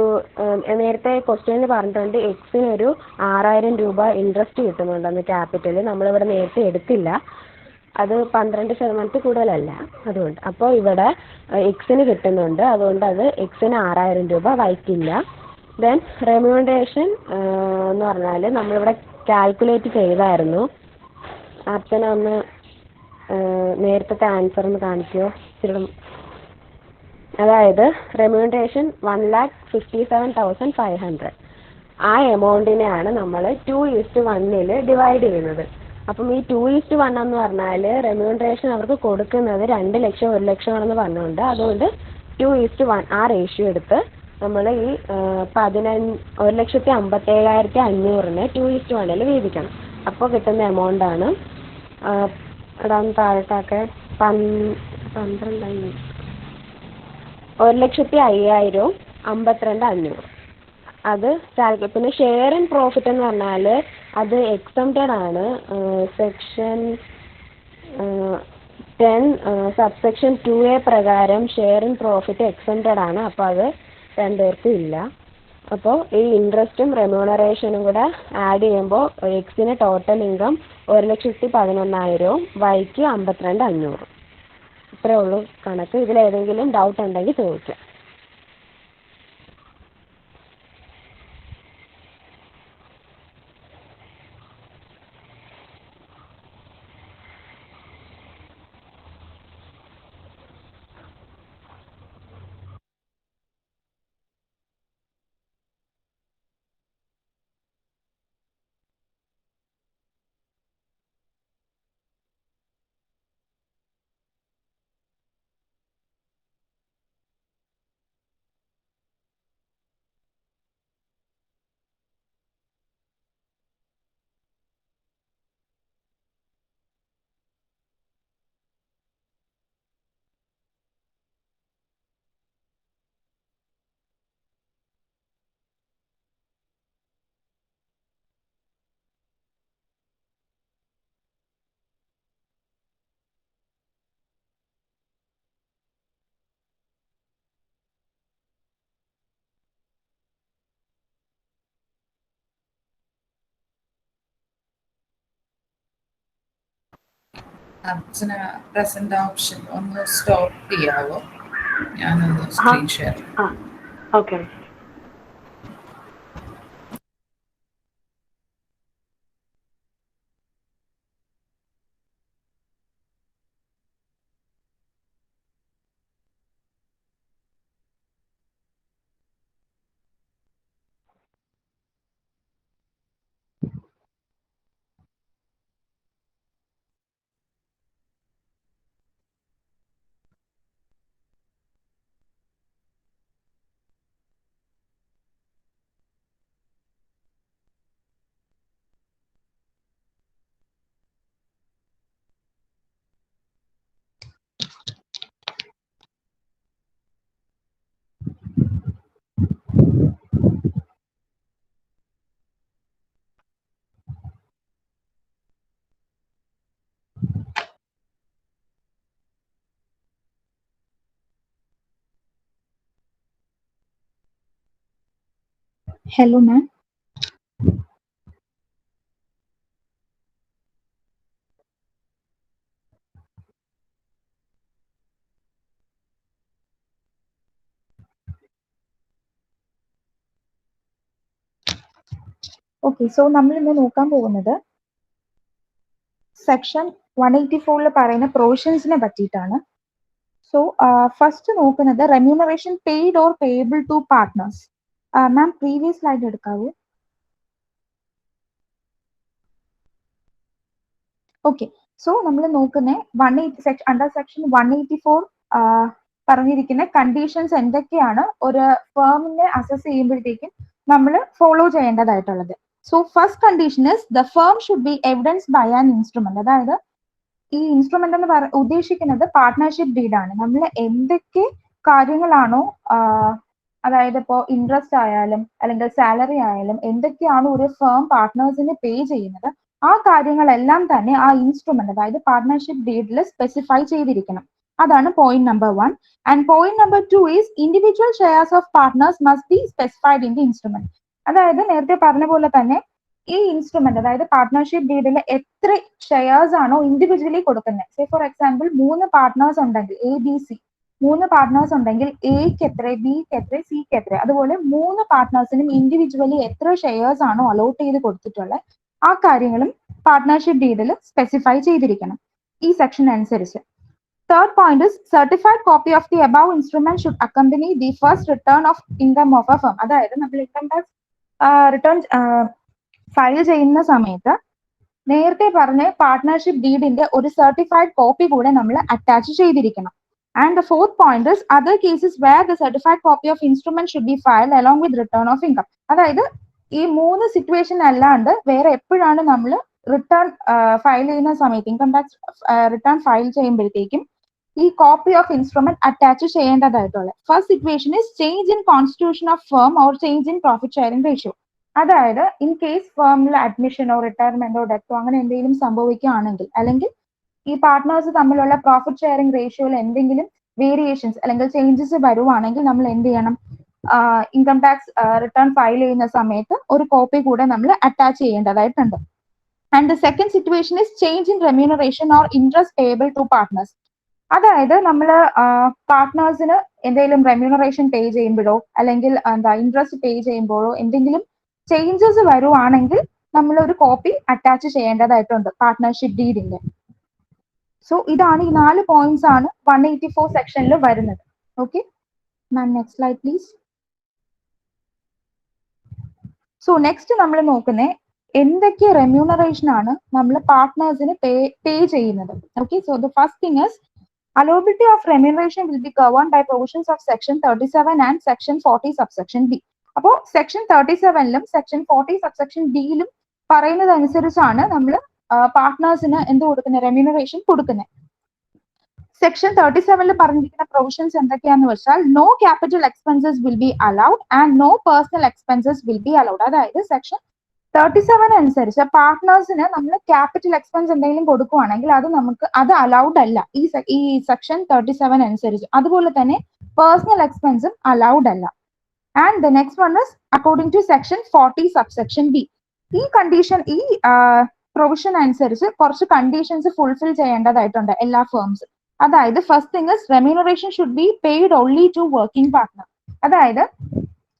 F: നേരത്തെ ക്വസ്റ്റ്യനിൽ പറഞ്ഞിട്ടുണ്ട് എക്സിന് ഒരു 6,000 രൂപ ഇൻട്രസ്റ്റ് കിട്ടുന്നുണ്ടെന്ന് ക്യാപിറ്റൽ. നമ്മളിവിടെ നേരത്തെ എടുത്തില്ല, അത് 12% കൂടുതലല്ല അതുകൊണ്ട്. അപ്പോൾ ഇവിടെ എക്സിന് കിട്ടുന്നുണ്ട്, അതുകൊണ്ട് അത് എക്സിന് 6,000 രൂപ, വൈക്കില്ല. ദെൻ റെമ്യൂണറേഷൻ എന്ന് പറഞ്ഞാൽ നമ്മളിവിടെ കാൽക്കുലേറ്റ് ചെയ്തായിരുന്നു. അച്ഛനെ ഒന്ന് നേരത്തെ ആൻസർ ഒന്ന് കാണിക്കുമോ? അതായത് റെമ്യൂണറേഷൻ 1,57,500. ആ എമൗണ്ടിനെയാണ് നമ്മൾ 2:1 ഡിവൈഡ് ചെയ്യുന്നത്. അപ്പം ഈ 2:1 എന്ന് പറഞ്ഞാൽ റെമ്യൂണറേഷൻ അവർക്ക് കൊടുക്കുന്നത് 2 ലക്ഷം 1 ലക്ഷമാണെന്ന് പറഞ്ഞുകൊണ്ട്, അതുകൊണ്ട് 2:1 ആ റേഷ്യോ എടുത്ത് നമ്മൾ ഈ 1,57,500നെ 2:1 വീതിക്കണം. അപ്പോൾ കിട്ടുന്ന എമൗണ്ടാണ് ഇടാൻ താഴോട്ടൊക്കെ 12,000, 1,05,000, 52,500. അത് പിന്നെ ഷെയർ ഇൻ പ്രോഫിറ്റ് എന്ന് പറഞ്ഞാൽ അത് എക്സംപ്റ്റഡ് ആണ്. സെക്ഷൻ 10 സബ്സെക്ഷൻ 2A പ്രകാരം ഷെയർ ഇൻ പ്രോഫിറ്റ് എക്സംപ്റ്റഡ് ആണ്. അപ്പോൾ അത് രണ്ടുപേർക്കും ഇല്ല. അപ്പോൾ ഈ ഇൻട്രസ്റ്റും റെമ്യൂണറേഷനും കൂടെ ആഡ് ചെയ്യുമ്പോൾ എക്സിന് ടോട്ടൽ ഇൻകം 1,11,000, വൈക്ക് 52,500. ഇത്രയേ ഉള്ളൂ കണക്ക്. ഇതിലേതെങ്കിലും ഡൗട്ട് ഉണ്ടെങ്കിൽ ചോദിക്കാം.
E: അർച്ചന പ്രസന്റ് ഓപ്ഷൻ ഒന്ന് സ്റ്റോപ്പ് ചെയ്യാവോ? ഞാനൊന്ന് screen share.
B: Okay.
G: Hello, ma'am. Okay, so നമ്മൾ ഇന്ന് നോക്കാൻ പോകുന്നത് സെക്ഷൻ 184 പറയുന്ന പ്രൊവിഷൻസിനെ പറ്റിയിട്ടാണ്. സോ ഫസ്റ്റ് നോക്കുന്നത് remuneration paid or payable to partners. Ma'am previous slide എടുക്കാവൂ. ഓക്കെ, സോ നമ്മൾ നോക്കുന്നത് അണ്ടർ സെക്ഷൻ 184 പറഞ്ഞിരിക്കുന്ന കണ്ടീഷൻസ് എന്തൊക്കെയാണ് ഒരു ഫേമിനെ അസസ് ചെയ്യുമ്പോഴത്തേക്കും നമ്മൾ ഫോളോ ചെയ്യേണ്ടതായിട്ടുള്ളത്. So first condition is the firm should be evidence by an instrument. അതായത് ഈ ഇൻസ്ട്രുമെന്റ് എന്ന് ഉദ്ദേശിക്കുന്നത് പാർട്ട്ണർഷിപ്പ് ഡീഡ് ആണ്. നമ്മൾ എന്തൊക്കെ കാര്യങ്ങളാണോ അതായത് ഇപ്പോൾ ഇൻട്രസ്റ്റ് ആയാലും അല്ലെങ്കിൽ സാലറി ആയാലും എന്തൊക്കെയാണ് ഒരു ഫേം പാർട്ട്നേഴ്സിന് പേ ചെയ്യുന്നത്, ആ കാര്യങ്ങളെല്ലാം തന്നെ ആ ഇൻസ്ട്രുമെന്റ് അതായത് പാർട്ട്ണർഷിപ്പ് ഡീഡിൽ സ്പെസിഫൈ ചെയ്തിരിക്കണം. അതാണ് point number 1. And point number 2 is individual shares of partners must be specified in the instrument. അതായത് നേരത്തെ പറഞ്ഞ പോലെ തന്നെ ഈ ഇൻസ്ട്രുമെന്റ് അതായത് പാർട്ട്ണർഷിപ്പ് ഡീഡിൽ എത്ര ഷെയർസ് ആണോ ഇൻഡിവിജ്വലി കൊടുക്കുന്നത്. സേ ഫോർ എക്സാമ്പിൾ 3 പാർട്ട്നേഴ്സ് ഉണ്ടെങ്കിൽ ABC 3 പാർട്ട്നേഴ്സ് ഉണ്ടെങ്കിൽ എക്ക് എത്ര, ബിക്ക് എത്ര, സിക്ക് എത്ര, അതുപോലെ 3 പാർട്ട്നേഴ്സിനും ഇൻഡിവിജ്വലി എത്ര ഷെയർസ് ആണോ അലോട്ട് ചെയ്ത് കൊടുത്തിട്ടുള്ളത് ആ കാര്യങ്ങളും പാർട്ട്ണർഷിപ്പ് ഡീഡിൽ സ്പെസിഫൈ ചെയ്തിരിക്കണം ഈ സെക്ഷൻ അനുസരിച്ച്. Third point is certified copy of the above instrument should accompany the first return of income of a firm. അതായത് നമ്മൾ ഇൻകം ടാക്സ് റിട്ടേൺ ഫയൽ ചെയ്യുന്ന സമയത്ത് നേരത്തെ പറഞ്ഞ പാർട്ട്ണർഷിപ്പ് ഡീഡിന്റെ ഒരു സർട്ടിഫൈഡ് കോപ്പി കൂടെ നമ്മൾ അറ്റാച്ച് ചെയ്തിരിക്കണം. And the fourth point is other cases where the certified copy of instrument should be filed along with return of income. അതായത് ഈ 3 സിറ്റുവേഷൻ അല്ലാണ്ട് വേറെ എപ്പോഴാണ് നമ്മൾ റിട്ടേൺ ഫയൽ ചെയ്യുന്ന സമയത്ത് ഇൻകം ടാക്സ് റിട്ടേൺ ഫയൽ ചെയ്യുമ്പോഴത്തേക്കും ഈ കോപ്പി ഓഫ് ഇൻസ്ട്രുമെന്റ് അറ്റാച്ച് ചെയ്യേണ്ടതായിട്ടുള്ളത്. First situation is change in constitution of firm or change in profit sharing ratio. അതായത് ഇൻ കേസ് ഫേമിൽ അഡ്മിഷനോ റിട്ടയർമെന്റോ ഡെത്തോ അങ്ങനെ എന്തെങ്കിലും സംഭവിക്കുകയാണെങ്കിൽ അല്ലെങ്കിൽ ഈ പാർട്ട്നേഴ്സ് തമ്മിലുള്ള പ്രോഫിറ്റ് ഷെയറിംഗ് റേഷ്യോയിൽ എന്തെങ്കിലും വേരിയേഷൻസ് അല്ലെങ്കിൽ ചേഞ്ചസ് വരുവാണെങ്കിൽ നമ്മൾ എന്ത് ചെയ്യണം, ഇൻകം ടാക്സ് റിട്ടേൺ ഫയൽ ചെയ്യുന്ന സമയത്ത് ഒരു കോപ്പി കൂടെ നമ്മൾ അറ്റാച്ച് ചെയ്യേണ്ടതായിട്ടുണ്ട്. And the second situation is change in remuneration or interest payable to partners. അതായത് നമ്മൾ പാർട്ട്നേഴ്സിന് എന്തെങ്കിലും റെമ്യൂണറേഷൻ പേ ചെയ്യുമ്പോഴോ അല്ലെങ്കിൽ ഇൻട്രസ്റ്റ് പേ ചെയ്യുമ്പോഴോ എന്തെങ്കിലും ചേഞ്ചസ് വരുവാണെങ്കിൽ നമ്മൾ ഒരു കോപ്പി അറ്റാച്ച് ചെയ്യേണ്ടതായിട്ടുണ്ട് പാർട്ട്ണർഷിപ്പ് ഡീഡിന്റെ. സോ ഇതാണ് ഈ 4 പോയിന്റ്സ് ആണ് 184 സെക്ഷനിൽ വരുന്നത്. Okay ma'am, next slide please. So next നമ്മൾ നോക്കുന്നത് എന്തൊക്കെ റെമ്യൂണറേഷൻ ആണ് നമ്മൾ പാർട്ട്നേഴ്സിന് പേ ചെയ്യുന്നത്. Okay, so the first thing is allowability of remuneration will be governed by provisions of section 37 and section 40 subsection B. അപ്പോൾ സെക്ഷൻ 37ലും സെക്ഷൻ 40 സബ്സെക്ഷൻ ഡിയിലും പറയുന്നത് അനുസരിച്ചാണ് നമ്മൾ പാർട്ട്നേഴ്സിന് എന്ത് കൊടുക്കുന്നത്, റെമ്യൂണറേഷൻ കൊടുക്കുന്നത്. സെക്ഷൻ 37ൽ പറഞ്ഞിരിക്കുന്ന പ്രൊവിഷൻസ് എന്തൊക്കെയാന്ന് വെച്ചാൽ no capital expenses will be allowed and no personal expenses will be allowed. അതായത് സെക്ഷൻ 37 അനുസരിച്ച് പാർട്ട്നേഴ്സിന് നമ്മൾ ക്യാപിറ്റൽ എക്സ്പെൻസ് എന്തെങ്കിലും കൊടുക്കുവാണെങ്കിൽ അത് അലൗഡ് അല്ല ഈ സെക്ഷൻ 37 അനുസരിച്ച്. അതുപോലെ തന്നെ പേഴ്സണൽ എക്സ്പെൻസും അലൗഡ് അല്ല. And the next one is according to section 40 subsection B. ഈ കണ്ടീഷൻ ഈ പ്രൊവിഷൻ അനുസരിച്ച് കുറച്ച് കണ്ടീഷൻസ് ഫുൾഫിൽ ചെയ്യേണ്ടതായിട്ടുണ്ട് എല്ലാ ഫേംസും. അതായത് first thing is remuneration should be paid only to working partner. അതായത്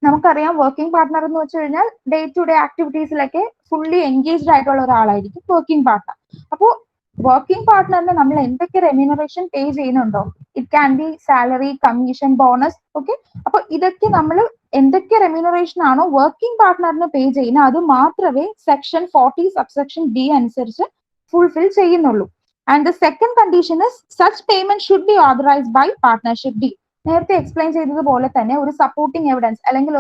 G: നമുക്കറിയാം വർക്കിംഗ് പാർട്ട്ണർ എന്ന് വെച്ച് കഴിഞ്ഞാൽ ഡേ ടു ഡേ ആക്ടിവിറ്റീസിലൊക്കെ ഫുള്ളി എൻഗേജ്ഡ് ആയിട്ടുള്ള ഒരാളായിരിക്കും വർക്കിംഗ് പാർട്ട്ണർ. അപ്പോൾ വർക്കിംഗ് പാർട്ട്ണറിന് നമ്മൾ എന്തൊക്കെ റെമ്യൂണറേഷൻ പേ ചെയ്യുന്നുണ്ടോ, it can B salary, commission, bonus. Okay, അപ്പൊ ഇതൊക്കെ നമ്മൾ എന്തൊക്കെ റെമ്യൂണറേഷൻ ആണോ വർക്കിംഗ് പാർട്ട്ണറിന് പേ ചെയ്യുന്നത് അത് മാത്രമേ സെക്ഷൻ 40 സബ്സെക്ഷൻ ഡി അനുസരിച്ച് ഫുൾഫിൽ ചെയ്യുന്നുള്ളൂ. And the second condition is such payment should be authorised by partnership deed. നേരത്തെ എക്സ്പ്ലെയിൻ ചെയ്തതുപോലെ തന്നെ ഒരു സപ്പോർട്ടിംഗ് എവിഡൻസ് അല്ലെങ്കിൽ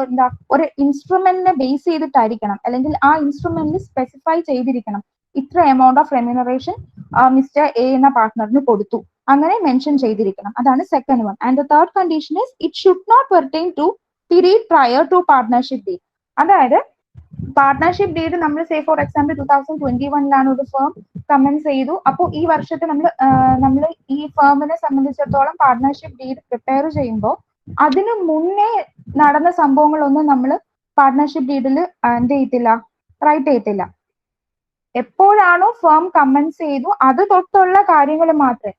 G: ഒരു ഇൻസ്ട്രുമെന്റിനെ ബേസ് ചെയ്തിട്ടായിരിക്കണം അല്ലെങ്കിൽ ആ ഇൻസ്ട്രുമെന്റിൽ സ്പെസിഫൈ ചെയ്തിരിക്കണം ഇത്ര amount of remuneration mister A എന്ന പാർട്ട്ണറിന് കൊടുത്തു, അങ്ങനെ മെൻഷൻ ചെയ്തിരിക്കണം. അതാണ് second one. And the third condition is it should not pertain to period prior to partnership deed. അതായത് പാർട്ട്ണർഷിപ്പ് ഡീഡ് നമ്മൾ സേ ഫോർ എക്സാമ്പിൾ 2021 ഒരു ഫേം കമൻസ് ചെയ്തു. അപ്പോൾ ഈ വർഷത്തെ നമ്മൾ ഈ ഫേമിനെ സംബന്ധിച്ചിടത്തോളം പാർട്ട്ണർഷിപ്പ് ഡീഡ് പ്രിപ്പയർ ചെയ്യുമ്പോൾ അതിനു മുന്നേ നടന്ന സംഭവങ്ങളൊന്നും നമ്മൾ പാർട്ട്ണർഷിപ്പ് ഡീഡിൽ എന്ത് ചെയ്യത്തില്ല, റൈറ്റ് ചെയ്യത്തില്ല. എപ്പോഴാണോ ഫേം കമൻസ് ചെയ്തു അത് തൊട്ടുള്ള കാര്യങ്ങൾ മാത്രമേ,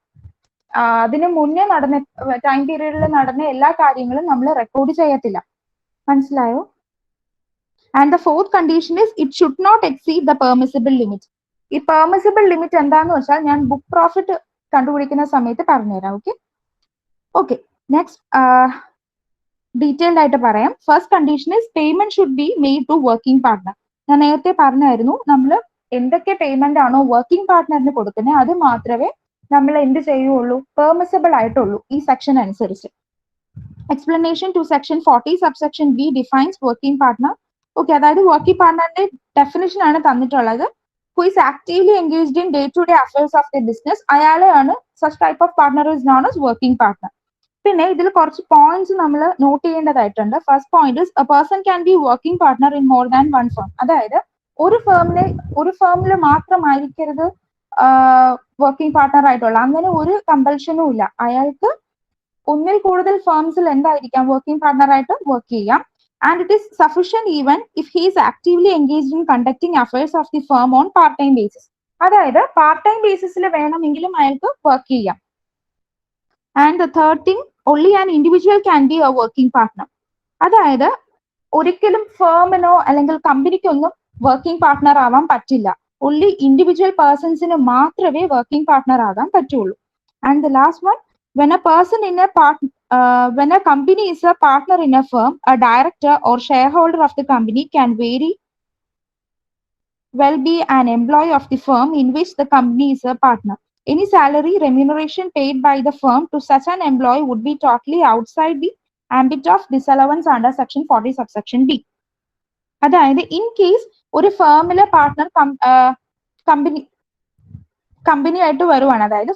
G: അതിന് മുന്നേ നടന്ന ടൈം പീരീഡിൽ നടന്ന എല്ലാ കാര്യങ്ങളും നമ്മൾ റെക്കോർഡ് ചെയ്യത്തില്ല. മനസ്സിലായോ? And the fourth condition is it should not exceed the permissible limit. ഈ പെർമിസിബിൾ ലിമിറ്റ് എന്താന്ന് വെച്ചാൽ ഞാൻ ബുക്ക് പ്രോഫിറ്റ് കണ്ടുപിടിക്കുന്ന സമയത്ത് പറഞ്ഞുതരാം. ഓക്കെ നെക്സ്റ്റ് ഡീറ്റെയിൽഡ് ആയിട്ട് പറയാം. First condition is payment should be made to working partner. ഞാൻ നേരത്തെ പറഞ്ഞായിരുന്നു നമ്മൾ എന്തൊക്കെ പേയ്മെന്റ് ആണോ വർക്കിംഗ് പാർട്ട്ണറിന് കൊടുക്കുന്നത് അത് മാത്രമേ നമ്മൾ എന്ത് ചെയ്യുള്ളൂ, പെർമിസിബിൾ ആയിട്ടുള്ളൂ ഈ സെക്ഷൻ അനുസരിച്ച്. Explanation to section 40 subsection B defines working partner. Okay, അതായത് വർക്കിംഗ് പാർട്ട്ണറിന്റെ ഡെഫിനിഷൻ ആണ് തന്നിട്ടുള്ളത്. Who is actively engaged in day to day affairs of the business, അയാളെയാണ് such type of partner is known as working partner. പിന്നെ ഇതിൽ കുറച്ച് points നമ്മൾ note ചെയ്യേണ്ടതായിട്ടുണ്ട്. First point is a person can be working partner in more than one firm. അതായത് ഒരു ഫേമിൽ മാത്രമായിരിക്കരുത് working partner ആയിട്ടുള്ള, അങ്ങനെ ഒരു കമ്പൽഷനും ഇല്ല. അയാൾക്ക് ഒന്നിൽ കൂടുതൽ ഫേംസിൽ എന്തായിരിക്കാം വർക്കിംഗ് പാർട്ട്ണർ ആയിട്ട് വർക്ക് ചെയ്യാം. And it is sufficient even if he is actively engaged in conducting affairs of the firm on part time basis. അതായത് പാർട്ട് ടൈം ബേസിസിൽ വേണമെങ്കിലും അയാൾക്ക് വർക്ക് ചെയ്യാം. And the third thing, only an individual can be a working partner. അതായത് ഒരിക്കലും Firmino അല്ലെങ്കിൽ കമ്പനിക്കൊന്നും working partner ആവാൻ പറ്റില്ല. only individual പേഴ്സൺസിന് മാത്രമേ വർക്കിംഗ് പാർട്ട്ണർ ആകാൻ പറ്റുള്ളൂ. And the last one, when a company is a partner in a firm, a director or shareholder of the company can very well be an employee of the firm in which the company is a partner. Any salary remuneration paid by the firm to such an employee would be totally outside the ambit of disallowance under section 40 subsection B. അതായത് in case ഒരു ഫേമിലെ partner company ആയിട്ട് വരുവാണ്, അതായത്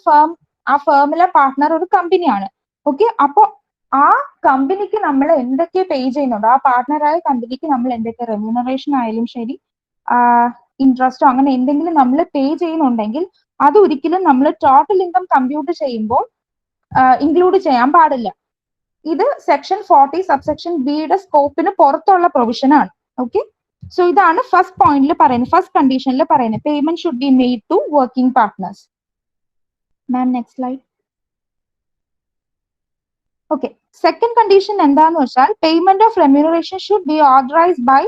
G: ആ ഫേമിലെ partner ഒരു കമ്പനിയാണ്. Okay, അപ്പൊ ആ കമ്പനിക്ക് നമ്മൾ എന്തൊക്കെ പേ ചെയ്യുന്നുണ്ടോ, ആ പാർട്ട്ണറായ കമ്പനിക്ക് നമ്മൾ എന്തൊക്കെ റെമ്യൂണറേഷൻ ആയാലും ശരി, ഇൻട്രസ്റ്റോ അങ്ങനെ എന്തെങ്കിലും നമ്മൾ പേ ചെയ്യുന്നുണ്ടെങ്കിൽ അത് ഒരിക്കലും നമ്മൾ ടോട്ടൽ ഇൻകം കമ്പ്യൂട്ട് ചെയ്യുമ്പോൾ ഇൻക്ലൂഡ് ചെയ്യാൻ പാടില്ല. ഇത് സെക്ഷൻ 40 സബ്സെക്ഷൻ ബിയുടെ സ്കോപ്പിന് പുറത്തുള്ള പ്രൊവിഷൻ ആണ്. ഓക്കെ, സോ ഇതാണ് ഫസ്റ്റ് പോയിന്റിൽ പറയുന്നത്, ഫസ്റ്റ് കണ്ടീഷനിൽ പറയുന്നത് payment should be made to working partners. Ma'am next slide. Okay, second condition എന്താന്ന് വെച്ചാൽ payment of remuneration should be authorised by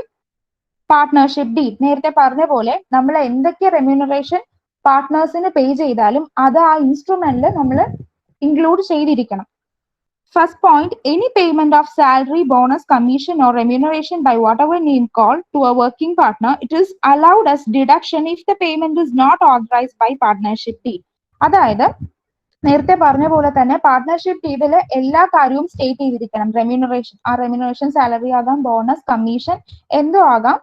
G: partnership deed. നേരത്തെ പറഞ്ഞ പോലെ നമ്മൾ എന്തൊക്കെ റെമ്യൂണറേഷൻ പാർട്ട്നേഴ്സിന് പേ ചെയ്താലും അത് ആ ഇൻസ്ട്രുമെന്റിൽ നമ്മൾ ഇൻക്ലൂഡ് ചെയ്തിരിക്കണം. First point, any payment of salary, bonus, commission or remuneration by whatever name called to a working partner, it is allowed as deduction if the payment is not authorized by partnership deed. അതായത് നേരത്തെ പറഞ്ഞ പോലെ തന്നെ partnership ഡീഡിൽ എല്ലാ കാര്യവും state ചെയ്തിരിക്കണം. Remuneration, ആ remuneration salary ആകാം, ബോണസ്, കമ്മീഷൻ എന്തോ ആകാം.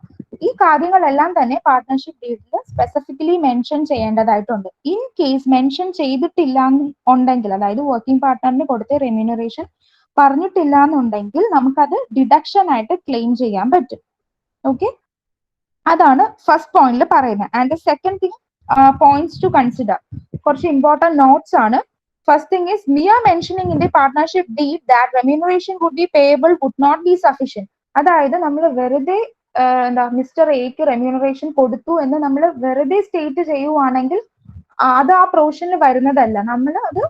G: ഈ കാര്യങ്ങളെല്ലാം തന്നെ പാർട്ട്ണർഷിപ്പ് ഡീഡിൽ സ്പെസിഫിക്കലി മെൻഷൻ ചെയ്യേണ്ടതായിട്ടുണ്ട്. ഇൻ കേസ് മെൻഷൻ ചെയ്തിട്ടില്ല ഉണ്ടെങ്കിൽ, അതായത് വർക്കിംഗ് പാർട്ട്ണറിന് കൊടുത്ത റെമ്യൂണറേഷൻ പറഞ്ഞിട്ടില്ല എന്നുണ്ടെങ്കിൽ നമുക്കത് ഡിഡക്ഷൻ ആയിട്ട് ക്ലെയിം ചെയ്യാൻ പറ്റും. ഓക്കെ, അതാണ് ഫസ്റ്റ് പോയിന്റിൽ പറയുന്നത്. And the second thing, points to consider, കുറച്ച് ഇമ്പോർട്ടന്റ് നോട്ട്സ് ആണ്. First thing is mere mentioning in the partnership deed that remuneration would be payable would not be sufficient. അതായത് നമ്മൾ വെറുതെ മിസ്റ്റർ എക്ക് റെമ്യൂണറേഷൻ കൊടുത്തു എന്ന് നമ്മൾ വെറുതെ സ്റ്റേറ്റ് ചെയ്യുവാണെങ്കിൽ അത് ആ പ്രൊവിഷനിൽ വരുന്നതല്ല. നമ്മൾ അത്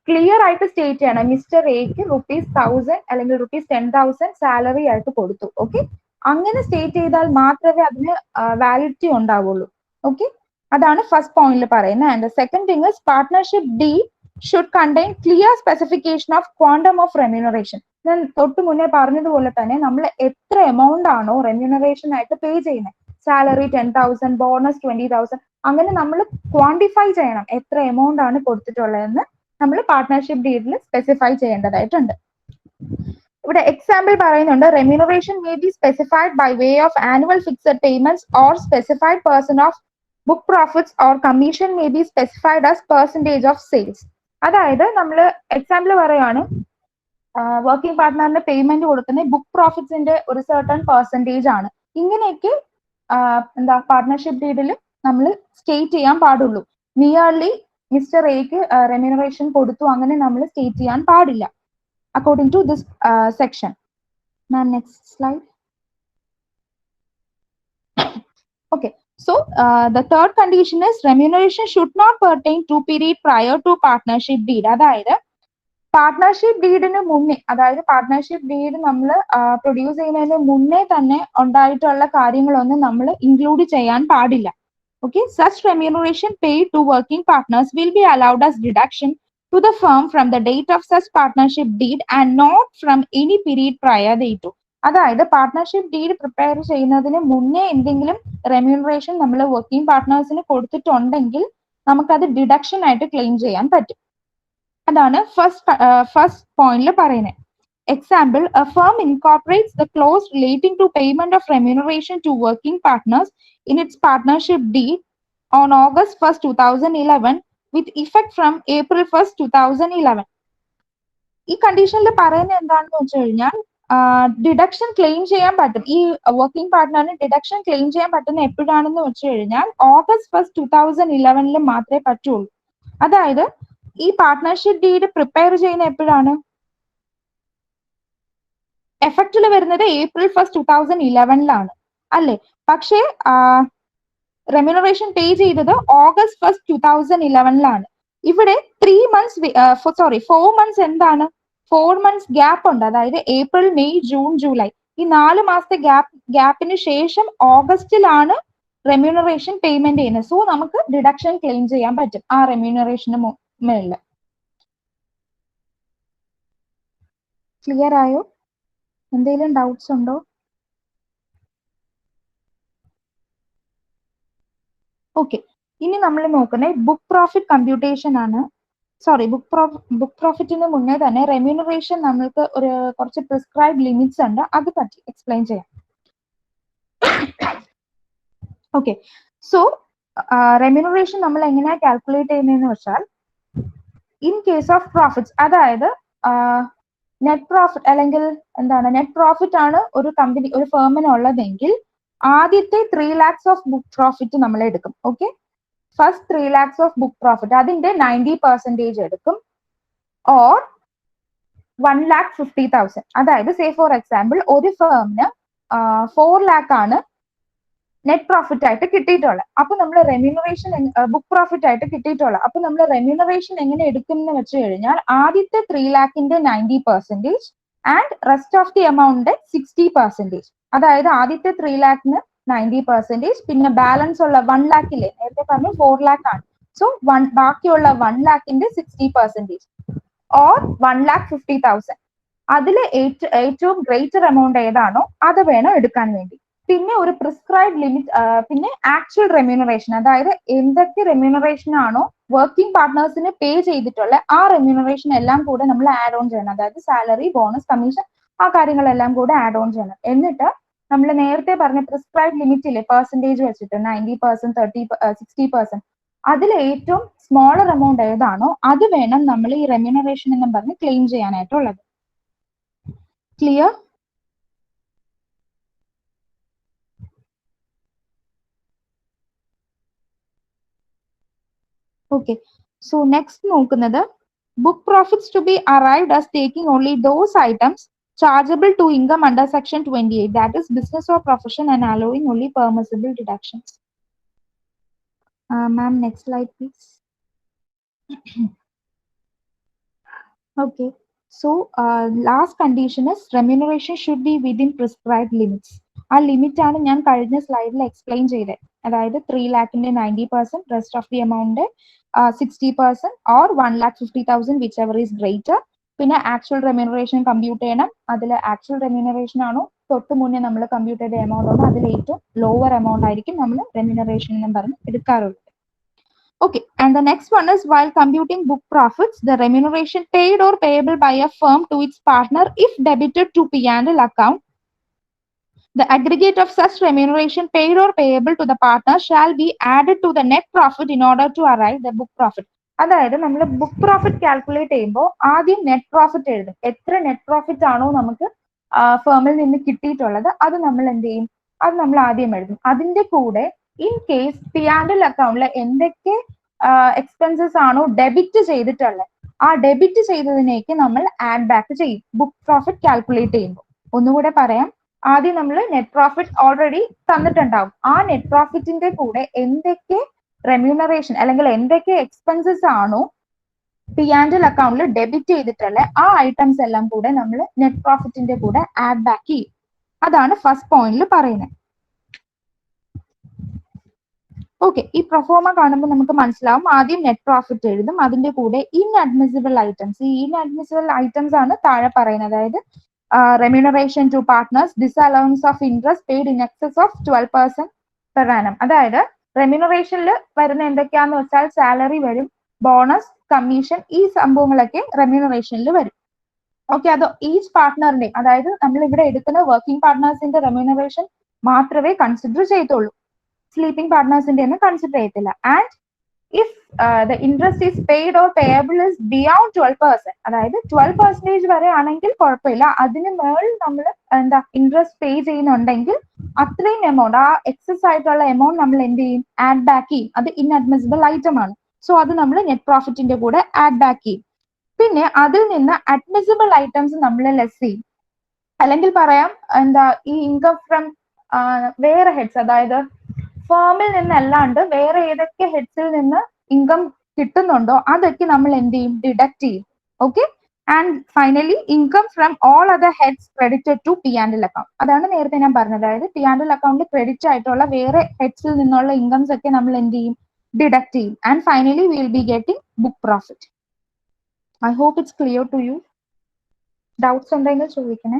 G: ക്ലിയർ ആയിട്ട് സ്റ്റേറ്റ് ചെയ്യണം. മിസ്റ്റർ എക്ക് ₹1000 അല്ലെങ്കിൽ ₹10,000 സാലറി ആയിട്ട് കൊടുത്തു. ഓക്കെ, അങ്ങനെ സ്റ്റേറ്റ് ചെയ്താൽ മാത്രമേ അതിന് വാലിഡിറ്റി ഉണ്ടാവുള്ളൂ. ഓക്കെ, അതാണ് ഫസ്റ്റ് പോയിന്റിൽ പറയുന്നത്. And second thing is partnership deed should contain clear specification of quantum of remuneration. ഞാൻ തൊട്ട് മുന്നേ പറഞ്ഞതുപോലെ തന്നെ നമ്മൾ എത്ര എമൗണ്ട് ആണോ റെമ്യൂണറേഷൻ ആയിട്ട് പേ ചെയ്യുന്നത്, സാലറി 10,000, ബോണസ് 20,000, അങ്ങനെ നമ്മൾ ക്വാണ്ടിഫൈ ചെയ്യണം എത്ര എമൗണ്ട് ആണ് കൊടുത്തിട്ടുള്ളതെന്ന് നമ്മൾ പാർട്ട്ണർഷിപ്പ് ഡീഡിൽ സ്പെസിഫൈ ചെയ്യേണ്ടതായിട്ടുണ്ട്. ഇവിടെ എക്സാമ്പിൾ പറയുന്നുണ്ട്, remuneration may be specified by way of annual fixed payments or specified person of book profits or commission may be specified as percentage of sales. അതായത് നമ്മൾ എക്സാമ്പിൾ പറയാണ്, വർക്കിംഗ് പാർട്ട്ണറിന് payment കൊടുക്കുന്ന book പ്രോഫിറ്റ്സിന്റെ ഒരു സർട്ടൺ പെർസെന്റേജ് ആണ്. ഇങ്ങനെയൊക്കെ partnership ഡീഡിൽ നമ്മൾ സ്റ്റേറ്റ് ചെയ്യാൻ പാടുള്ളൂ. നിയർലി മിസ്റ്റർ എക്ക് റെമ്യൂണറേഷൻ കൊടുത്തു അങ്ങനെ നമ്മൾ സ്റ്റേറ്റ് ചെയ്യാൻ പാടില്ല according to this section. Ma'am next slide. Okay, so the third condition is remuneration should not pertain to period prior to partnership deed. അതായത് പാർട്ട്ണർഷിപ്പ് ഡീഡിന് മുന്നേ, അതായത് പാർട്ട്ണർഷിപ്പ് ഡീഡ് നമ്മൾ പ്രൊഡ്യൂസ് ചെയ്യുന്നതിന് മുന്നേ തന്നെ ഉണ്ടായിട്ടുള്ള കാര്യങ്ങളൊന്നും നമ്മൾ ഇൻക്ലൂഡ് ചെയ്യാൻ പാടില്ല. Okay, such remuneration paid to working partners will be allowed as deduction to the firm from the date of such partnership deed and not from any period prior thereto. അതായത് partnership deed prepare ചെയ്യുന്നതിന് മുന്നേ എന്തെങ്കിലും remuneration നമ്മൾ working പാർട്ട്നേഴ്സിന് കൊടുത്തിട്ടുണ്ടെങ്കിൽ നമുക്കത് deduction ആയിട്ട് claim ചെയ്യാൻ പറ്റും. അതാണ് ഫസ്റ്റ് പോയിന്റിൽ പറയുന്നത്. Example, a firm incorporates the clause relating to payment of remuneration to working partners in its partnership deed on August 1st, 2011 with effect from April 1st, 2011. ഈ കണ്ടീഷനിൽ പറയുന്നത് എന്താണെന്ന് വെച്ച് കഴിഞ്ഞാൽ ഡിഡക്ഷൻ ക്ലെയിം ചെയ്യാൻ പറ്റും. ഈ വർക്കിംഗ് പാർട്ട്ണറിന് ഡിഡക്ഷൻ ക്ലെയിം ചെയ്യാൻ പറ്റുന്ന എപ്പോഴാണെന്ന് വെച്ച് കഴിഞ്ഞാൽ August 1st, 2011 മാത്രമേ പറ്റുള്ളൂ. അതായത് ഈ പാർട്ട്ണർഷിപ്പ് ഡീഡ് പ്രിപ്പയർ ചെയ്യുന്ന എപ്പോഴാണ്? എഫക്റ്റിൽ വരുന്നത് April 1st, 2011 അല്ലേ? പക്ഷേ റെമ്യൂണറേഷൻ പേ ചെയ്തത് August 1st, 2011 ഇവിടെ 4 months എന്താണ്? 4 months ഗ്യാപ്പ് ഉണ്ട്. അതായത് ഏപ്രിൽ, മെയ്, ജൂൺ, ജൂലൈ ഈ 4 മാസത്തെ ഗ്യാപ്പിന് ശേഷം ഓഗസ്റ്റിലാണ് റെമ്യൂണറേഷൻ പേയ്മെന്റ് ചെയ്യുന്നത്. സോ നമുക്ക് ഡിഡക്ഷൻ ക്ലെയിം ചെയ്യാൻ പറ്റും ആ റെമ്യൂണറേഷന് മേളിൽ. ക്ലിയർ ആയോ? എന്തെങ്കിലും ഡൗട്ട്സ് ഉണ്ടോ? ഓക്കെ, ഇനി നമ്മൾ നോക്കുന്നത് ബുക്ക് പ്രോഫിറ്റ് കമ്പ്യൂട്ടേഷൻ ആണ്. സോറി, ബുക്ക് പ്രോഫിറ്റിന് മുന്നേ തന്നെ റെമ്യൂണറേഷൻ നമ്മൾക്ക് കുറച്ച് പ്രിസ്ക്രൈബ് ലിമിറ്റ്സ് ഉണ്ട്, അത് പറ്റി എക്സ്പ്ലെയിൻ ചെയ്യാം. ഓക്കെ, സോ റെമ്യൂണറേഷൻ നമ്മൾ എങ്ങനെയാ കാൽക്കുലേറ്റ് ചെയ്യുന്നതെന്ന് വെച്ചാൽ, ഇൻ കേസ് ഓഫ് പ്രോഫിറ്റ്സ്, അതായത് നെറ്റ് പ്രോഫിറ്റ് അല്ലെങ്കിൽ എന്താണ് നെറ്റ് പ്രോഫിറ്റ് ആണ് ഒരു കമ്പനി ഒരു ഫേമിന് ഉള്ളതെങ്കിൽ ആദ്യത്തെ 3 lakhs ഓഫ് ബുക്ക് പ്രോഫിറ്റ് നമ്മൾ എടുക്കും. Okay, first 3 lakhs of book profit അതിന്റെ 90% എടുക്കും, ഓർ 1,50,000. അതായത് സേ ഫോർ എക്സാമ്പിൾ ഒരു ഫേമിന് 4 lakh ആണ് നെറ്റ് പ്രോഫിറ്റ് ആയിട്ട് കിട്ടിയിട്ടുള്ളത്. അപ്പൊ നമ്മൾ റെമ്യൂണറേഷൻ ബുക്ക് പ്രോഫിറ്റ് ആയിട്ട് കിട്ടിയിട്ടുള്ളത്. അപ്പൊ നമ്മൾ റെമ്യൂണറേഷൻ എങ്ങനെ എടുക്കും എന്ന് വെച്ച് കഴിഞ്ഞാൽ ആദ്യത്തെ 3 lakhന്റെ 90% and rest of the amount 60%. അതായത് ആദ്യത്തെ 3 lakhന് 90%, പിന്നെ ബാലൻസ് ഉള്ള 1 lakh ഇല്ലേ, നേരത്തെ പറഞ്ഞു 4 lakh ആണ്. സോ ബാക്കിയുള്ള 1 lakhന്റെ 60% ഓർ 1,50,000. അതിൽ ഏറ്റവും ഗ്രേറ്റർ എമൗണ്ട് ഏതാണോ അത് വേണം എടുക്കാൻ വേണ്ടി. പിന്നെ ഒരു പ്രിസ്ക്രൈബ് ലിമിറ്റ്, പിന്നെ ആക്ച്വൽ റെമ്യൂണറേഷൻ, അതായത് എന്തൊക്കെ റെമ്യൂണറേഷൻ ആണോ വർക്കിംഗ് പാർട്ട്നേഴ്സിന് പേ ചെയ്തിട്ടുള്ള ആ റെമ്യൂണറേഷൻ എല്ലാം കൂടെ നമ്മൾ ആഡ് ഓൺ ചെയ്യണം. അതായത് സാലറി, ബോണസ്, കമ്മീഷൻ, ആ കാര്യങ്ങളെല്ലാം കൂടെ ആഡ് ഓൺ ചെയ്യണം. എന്നിട്ട് നമ്മൾ നേരത്തെ പറഞ്ഞ പ്രിസ്ക്രൈബ് ലിമിറ്റ് ഇല്ലേ, പെർസെന്റേജ് വെച്ചിട്ട് 90%, 30%, 60%, അതിൽ ഏറ്റവും സ്മോളർ എമൗണ്ട് ഏതാണോ അത് വേണം നമ്മൾ ഈ റെമ്യൂണറേഷൻ എന്നും പറഞ്ഞ് ക്ലെയിം ചെയ്യാനായിട്ടുള്ളത്. ക്ലിയർ? ഓക്കെ, സോ നെക്സ്റ്റ് നോക്കുന്നത് book profits to be arrived as taking only those items chargeable to income under section 28, that is business or profession, and allowing only permissible deductions. Ma'am, next slide please. Okay, so last condition is remuneration should be within prescribed limits. ആ limit ആണ് ഞാൻ കഴിഞ്ഞ സ്ലൈഡിൽ explain ചെയ്തത്. അതായത് 3 lakhന്റെ 90%, rest of the amount 60% or 1,50,000 whichever is greater. പിന്നെ actual remuneration compute ചെയ്യണം. അതിൽ ആക്ച്വൽ റെമ്യൂണറേഷൻ ആണോ തൊട്ട് മുന്നേ നമ്മൾ കമ്പ്യൂട്ട് ചെയ്ത എമൗണ്ട് ആണോ അതിൽ ഏറ്റവും ലോവർ എമൗണ്ട് ആയിരിക്കും നമ്മൾ റെമ്യൂണറേഷൻ എന്നും പറഞ്ഞ് എടുക്കാറുള്ളത്. Okay, and the next one is while computing book profits, the remuneration paid or payable by a firm to its partner if debited to P&L account, the aggregate of such remuneration paid or payable to the partner shall be added to the net profit in order to arrive the book profit. അതായത് നമ്മൾ book profit calculate ചെയ്യുമ്പോൾ ആദ്യം net profit എഴുതും. എത്ര net profit ആണോ നമുക്ക് ഫേമിൽ നിന്ന് കിട്ടിയിട്ടുള്ളത് അത് നമ്മൾ എന്ത് ചെയ്യും, അത് നമ്മൾ ആദ്യം എഴുതും. അതിന്റെ കൂടെ ഇൻ കേസ് P&L അക്കൗണ്ടിൽ എന്തൊക്കെ എക്സ്പെൻസസ് ആണോ ഡെബിറ്റ് ചെയ്തിട്ടുള്ളത് ആ ഡെബിറ്റ് ചെയ്തതിനേക്ക് നമ്മൾ ആഡ് ബാക്ക് ചെയ്യും ബുക്ക് പ്രോഫിറ്റ് കാൽക്കുലേറ്റ് ചെയ്യുമ്പോൾ. ഒന്നുകൂടെ പറയാം, ആദ്യം നമ്മൾ നെറ്റ് പ്രോഫിറ്റ് ഓൾറെഡി തന്നിട്ടുണ്ടാവും. ആ നെറ്റ് പ്രോഫിറ്റിന്റെ കൂടെ എന്തൊക്കെ റെമ്യൂണറേഷൻ അല്ലെങ്കിൽ എന്തൊക്കെ എക്സ്പെൻസസ് ആണോ P&L അക്കൗണ്ടിൽ ഡെബിറ്റ് ചെയ്തിട്ടുള്ള ആ ഐറ്റംസ് എല്ലാം കൂടെ നമ്മൾ നെറ്റ് പ്രോഫിറ്റിന്റെ കൂടെ ആഡ് ബാക്ക് ചെയ്യും. അതാണ് ഫസ്റ്റ് പോയിന്റിൽ പറയുന്നത്. ഓക്കെ, ഈ പ്രൊഫോമ കാണുമ്പോൾ നമുക്ക് മനസ്സിലാവും. ആദ്യം നെറ്റ് പ്രോഫിറ്റ് എഴുതും, അതിന്റെ കൂടെ ഇൻഅഡ്മിസിബിൾ ഐറ്റംസ്. ഈ ഇൻഅഡ്മിസിബിൾ ഐറ്റംസ് ആണ് താഴെ പറയുന്നത്. അതായത് remuneration to partners, disallowance of interest paid in excess of 12% per annum. അതായത് റെമ്യൂണറേഷനിൽ വരുന്ന എന്തൊക്കെയാന്ന് വെച്ചാൽ സാലറി വരും, ബോണസ്, കമ്മീഷൻ, ഈ സംഭവങ്ങളൊക്കെ റെമ്യൂണറേഷനിൽ വരും. ഓക്കെ, അത് ഈച്ച് പാർട്ട്ണറിന്റെ, അതായത് നമ്മൾ ഇവിടെ എടുക്കുന്ന വർക്കിംഗ് പാർട്ട്നേഴ്സിന്റെ റെമ്യൂണറേഷൻ മാത്രമേ കൺസിഡർ ചെയ്തുള്ളൂ. സ്ലീപ്പിംഗ് പാർട്ട്നേഴ്സിന്റെ ഒന്നും കൺസിഡർ ചെയ്യത്തില്ല. And if the interest is paid or payable is beyond 12%, അതായത് 12% വരെ ആണെങ്കിൽ കുഴപ്പമില്ല. അതിന് മേളിൽ നമ്മൾ എന്താ ഇൻട്രസ്റ്റ് പേ ചെയ്യുന്നുണ്ടെങ്കിൽ അത്രയും എമൗണ്ട്, ആ എക്സസ് ആയിട്ടുള്ള എമൗണ്ട് നമ്മൾ എന്ത് ചെയ്യും? ആഡ് ബാക്ക് ചെയ്യും. അത് ഇൻഅഡ്മിസിബിൾ ഐറ്റം ആണ്. സോ അത് നമ്മൾ നെറ്റ് പ്രോഫിറ്റിന്റെ കൂടെ ആഡ് ബാക്ക് ചെയ്യും. പിന്നെ അതിൽ നിന്ന് അഡ്മിസിബിൾ ഐറ്റംസ് നമ്മൾ ലെസ് ചെയ്യും. അല്ലെങ്കിൽ പറയാം എന്താ, ഈ ഇൻകം ഫ്രം വേറെ ഹെഡ്സ്, അതായത് ഫേമിൽ നിന്നല്ലാണ്ട് വേറെ ഏതൊക്കെ ഹെഡ്സിൽ നിന്ന് ഇൻകം കിട്ടുന്നുണ്ടോ അതൊക്കെ നമ്മൾ എന്ത് ചെയ്യും? ഡിഡക്ട് ചെയ്യും. Okay, and finally income from all other heads credited to P&L account. അതാണ് നേരത്തെ ഞാൻ പറഞ്ഞത്. അതായത് P&L അക്കൗണ്ടിൽ ക്രെഡിറ്റ് ആയിട്ടുള്ള വേറെ ഹെഡ്സിൽ നിന്നുള്ള ഇൻകംസ് ഒക്കെ നമ്മൾ എന്ത് ചെയ്യും? ഡിഡക്ട് ചെയ്യും. And finally we will be getting book profit. I hope it's clear to you. Doubts ഉണ്ടെങ്കിൽ ചോദിക്കണേ.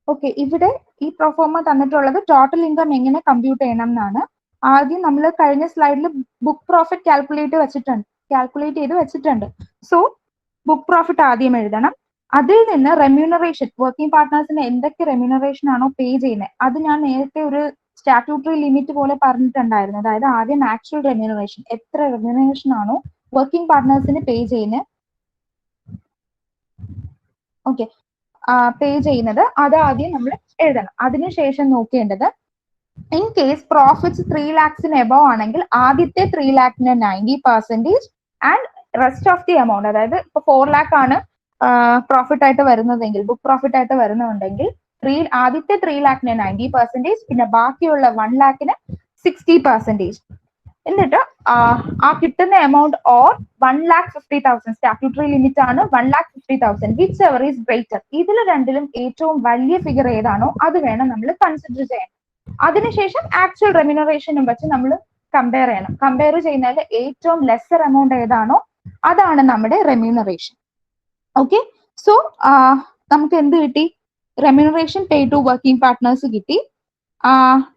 G: ഓക്കെ, ഇവിടെ ഈ പ്രൊഫോമ തന്നിട്ടുള്ളത് ടോട്ടൽ ഇൻകം എങ്ങനെ കമ്പ്യൂട്ട് ചെയ്യണം എന്നാണ്. ആദ്യം നമ്മൾ കഴിഞ്ഞ സ്ലൈഡിൽ ബുക്ക് പ്രോഫിറ്റ് കാൽക്കുലേറ്റ് ചെയ്ത് വെച്ചിട്ടുണ്ട്. സോ ബുക്ക് പ്രോഫിറ്റ് ആദ്യം എഴുതണം. അതിൽ നിന്ന് റെമ്യൂണറേഷൻ, വർക്കിംഗ് പാർട്ട്നേഴ്സിന് എന്തൊക്കെ റെമ്യൂണറേഷൻ ആണോ പേ ചെയ്യുന്നത്, അത് ഞാൻ നേരത്തെ ഒരു സ്റ്റാറ്റ്യൂട്ടറി ലിമിറ്റ് പോലെ പറഞ്ഞിട്ടുണ്ടായിരുന്നു. അതായത് ആദ്യം ആക്ച്വൽ റെമ്യൂണറേഷൻ, എത്ര റെമ്യൂണറേഷൻ ആണോ വർക്കിംഗ് പാർട്ട്നേഴ്സിന് പേ ചെയ്യുന്നത്, ഓക്കെ, പേ ചെയ്യുന്നത് അത് ആദ്യം നമ്മൾ എഴുതണം. അതിനുശേഷം നോക്കേണ്ടത്, in case profits 3 lakhs above ആണെങ്കിൽ ആദ്യത്തെ 3 lakhന് 90% and rest of the amount, അതായത് ഇപ്പൊ 4 lakh ആണ് പ്രോഫിറ്റ് ആയിട്ട് വരുന്നതെങ്കിൽ, ബുക്ക് പ്രോഫിറ്റ് ആയിട്ട് വരുന്നുണ്ടെങ്കിൽ ആദ്യത്തെ 3 lakhന് 90%, പിന്നെ ബാക്കിയുള്ള 1 lakhന് 60%. എന്നിട്ട് ആ കിട്ടുന്ന എമൗണ്ട് ഓർ 1,50,000 സ്റ്റാറ്റ്യൂട്ടറി ലിമിറ്റ് ആണ് 1,50,000, വിച്ച് എവർ ഈസ് ഗ്രേറ്റർ. ഇതിൽ രണ്ടിലും ഏറ്റവും വലിയ ഫിഗർ ഏതാണോ അത് വേണം നമ്മൾ കൺസിഡർ ചെയ്യാൻ. അതിനുശേഷം ആക്ച്വൽ റെമ്യൂണറേഷനും വെച്ച് നമ്മൾ കമ്പയർ ചെയ്യണം. കമ്പയർ ചെയ്യുന്നതിൽ ഏറ്റവും ലെസർ എമൗണ്ട് ഏതാണോ അതാണ് നമ്മുടെ റെമ്യൂണറേഷൻ. ഓക്കെ, സോ നമുക്ക് എന്ത് കിട്ടി? Remuneration pay to working partners കിട്ടി.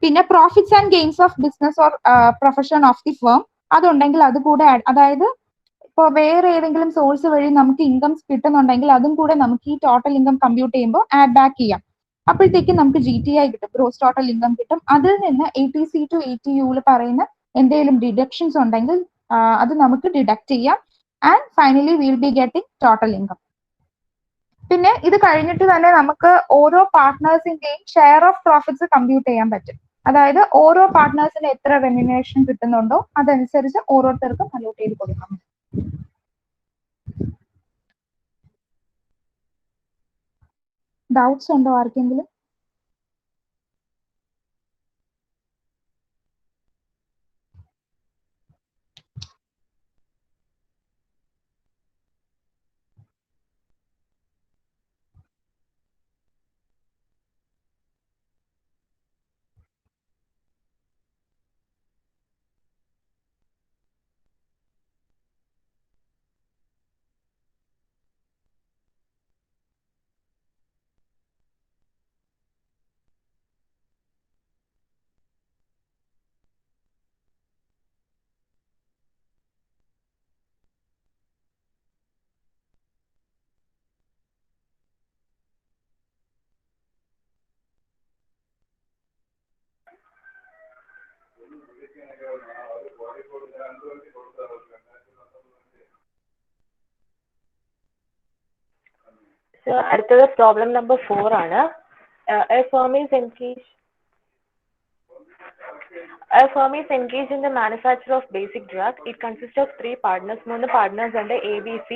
G: പിന്നെ profits and gains of business or profession of the firm, അതുണ്ടെങ്കിൽ അത് കൂടെ അതായത് ഇപ്പോൾ വേറെ ഏതെങ്കിലും സോഴ്സ് വഴി നമുക്ക് ഇൻകംസ് കിട്ടുന്നുണ്ടെങ്കിൽ അതും കൂടെ നമുക്ക് ഈ ടോട്ടൽ ഇൻകം കമ്പ്യൂട്ട് ചെയ്യുമ്പോൾ ആഡ് ബാക്ക് ചെയ്യാം. അപ്പോഴത്തേക്കും നമുക്ക് GTI കിട്ടും, ഗ്രോസ് ടോട്ടൽ ഇൻകം കിട്ടും. അതിൽ നിന്ന് ATC ടു ATU പറയുന്ന എന്തെങ്കിലും ഡിഡക്ഷൻസ് ഉണ്ടെങ്കിൽ അത് നമുക്ക് ഡിഡക്ട് ചെയ്യാം. And finally will be getting total income. പിന്നെ ഇത് കഴിഞ്ഞിട്ട് തന്നെ നമുക്ക് ഓരോ പാർട്ട്നേഴ്സിന്റെയും ഷെയർ ഓഫ് പ്രോഫിറ്റ്സ് കമ്പ്യൂട്ട് ചെയ്യാൻ പറ്റും. അതായത് ഓരോ പാർട്ട്നേഴ്സിന് എത്ര റെമ്യൂണറേഷൻ കിട്ടുന്നുണ്ടോ അതനുസരിച്ച് ഓരോരുത്തർക്കും അലോട്ട് ചെയ്ത് കൊടുക്കാം. ഡൗട്ട്സ് ഉണ്ടോ ആർക്കെങ്കിലും?
B: So അടുത്തത് പ്രോബ്ലം നമ്പർ 4 ആണ്. A firm is engaged in the manufacture of basic drug. It consists of 3 partners. 3 partners ഉണ്ട് ABC.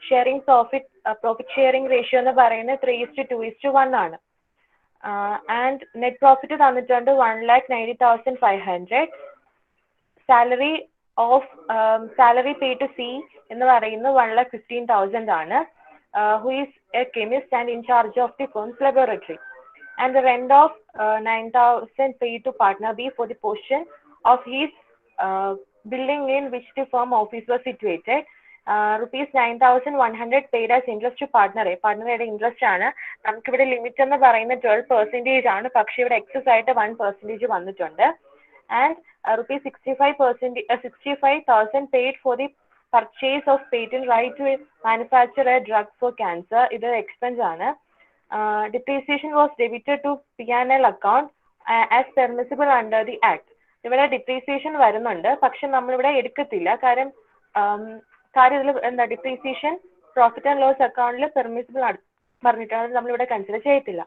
B: Sharing profit sharing ratio എന്ന് പറയുന്നത് 3:2:1 ആണ്. And net profit തന്നിട്ടുണ്ട് 1,90,500. Salary pay to C എന്ന് പറയുന്നത് 1,15,000 ആണ്. Who is a chemist and in charge of the firm's laboratory. And the rent of 9,000 paid to partner B for the portion of his building in which the firm office was situated. Rupees 9,100 paid as interest to partner A. Partner A interest ആണ്. നമുക്ക് ഇവിടെ limit എന്ന് പറയുന്നത് 12% ആണ്, പക്ഷേ ഇവിടെ excess ആയിട്ട് 1% വന്നിട്ടുണ്ട്. And rupees 65,000 paid for the purchase of patent right to manufacture a drug for cancer. ഇത് എക്സ്പെൻസ് ആണ്. Depreciation was debited to P&L account as permissible under the Act. ഇവിടെ ഡിപ്രീസിയേഷൻ വരുന്നുണ്ട്, പക്ഷെ നമ്മളിവിടെ എടുക്കത്തില്ല. കാര്യം ഇതിൽ എന്താ ഡിപ്രീസിയേഷൻ പ്രോഫിറ്റ് ആൻഡ് ലോസ് അക്കൗണ്ടിൽ പെർമിസിബിൾ പറഞ്ഞിട്ടാണ്, നമ്മളിവിടെ കൺസിഡർ ചെയ്യത്തില്ല.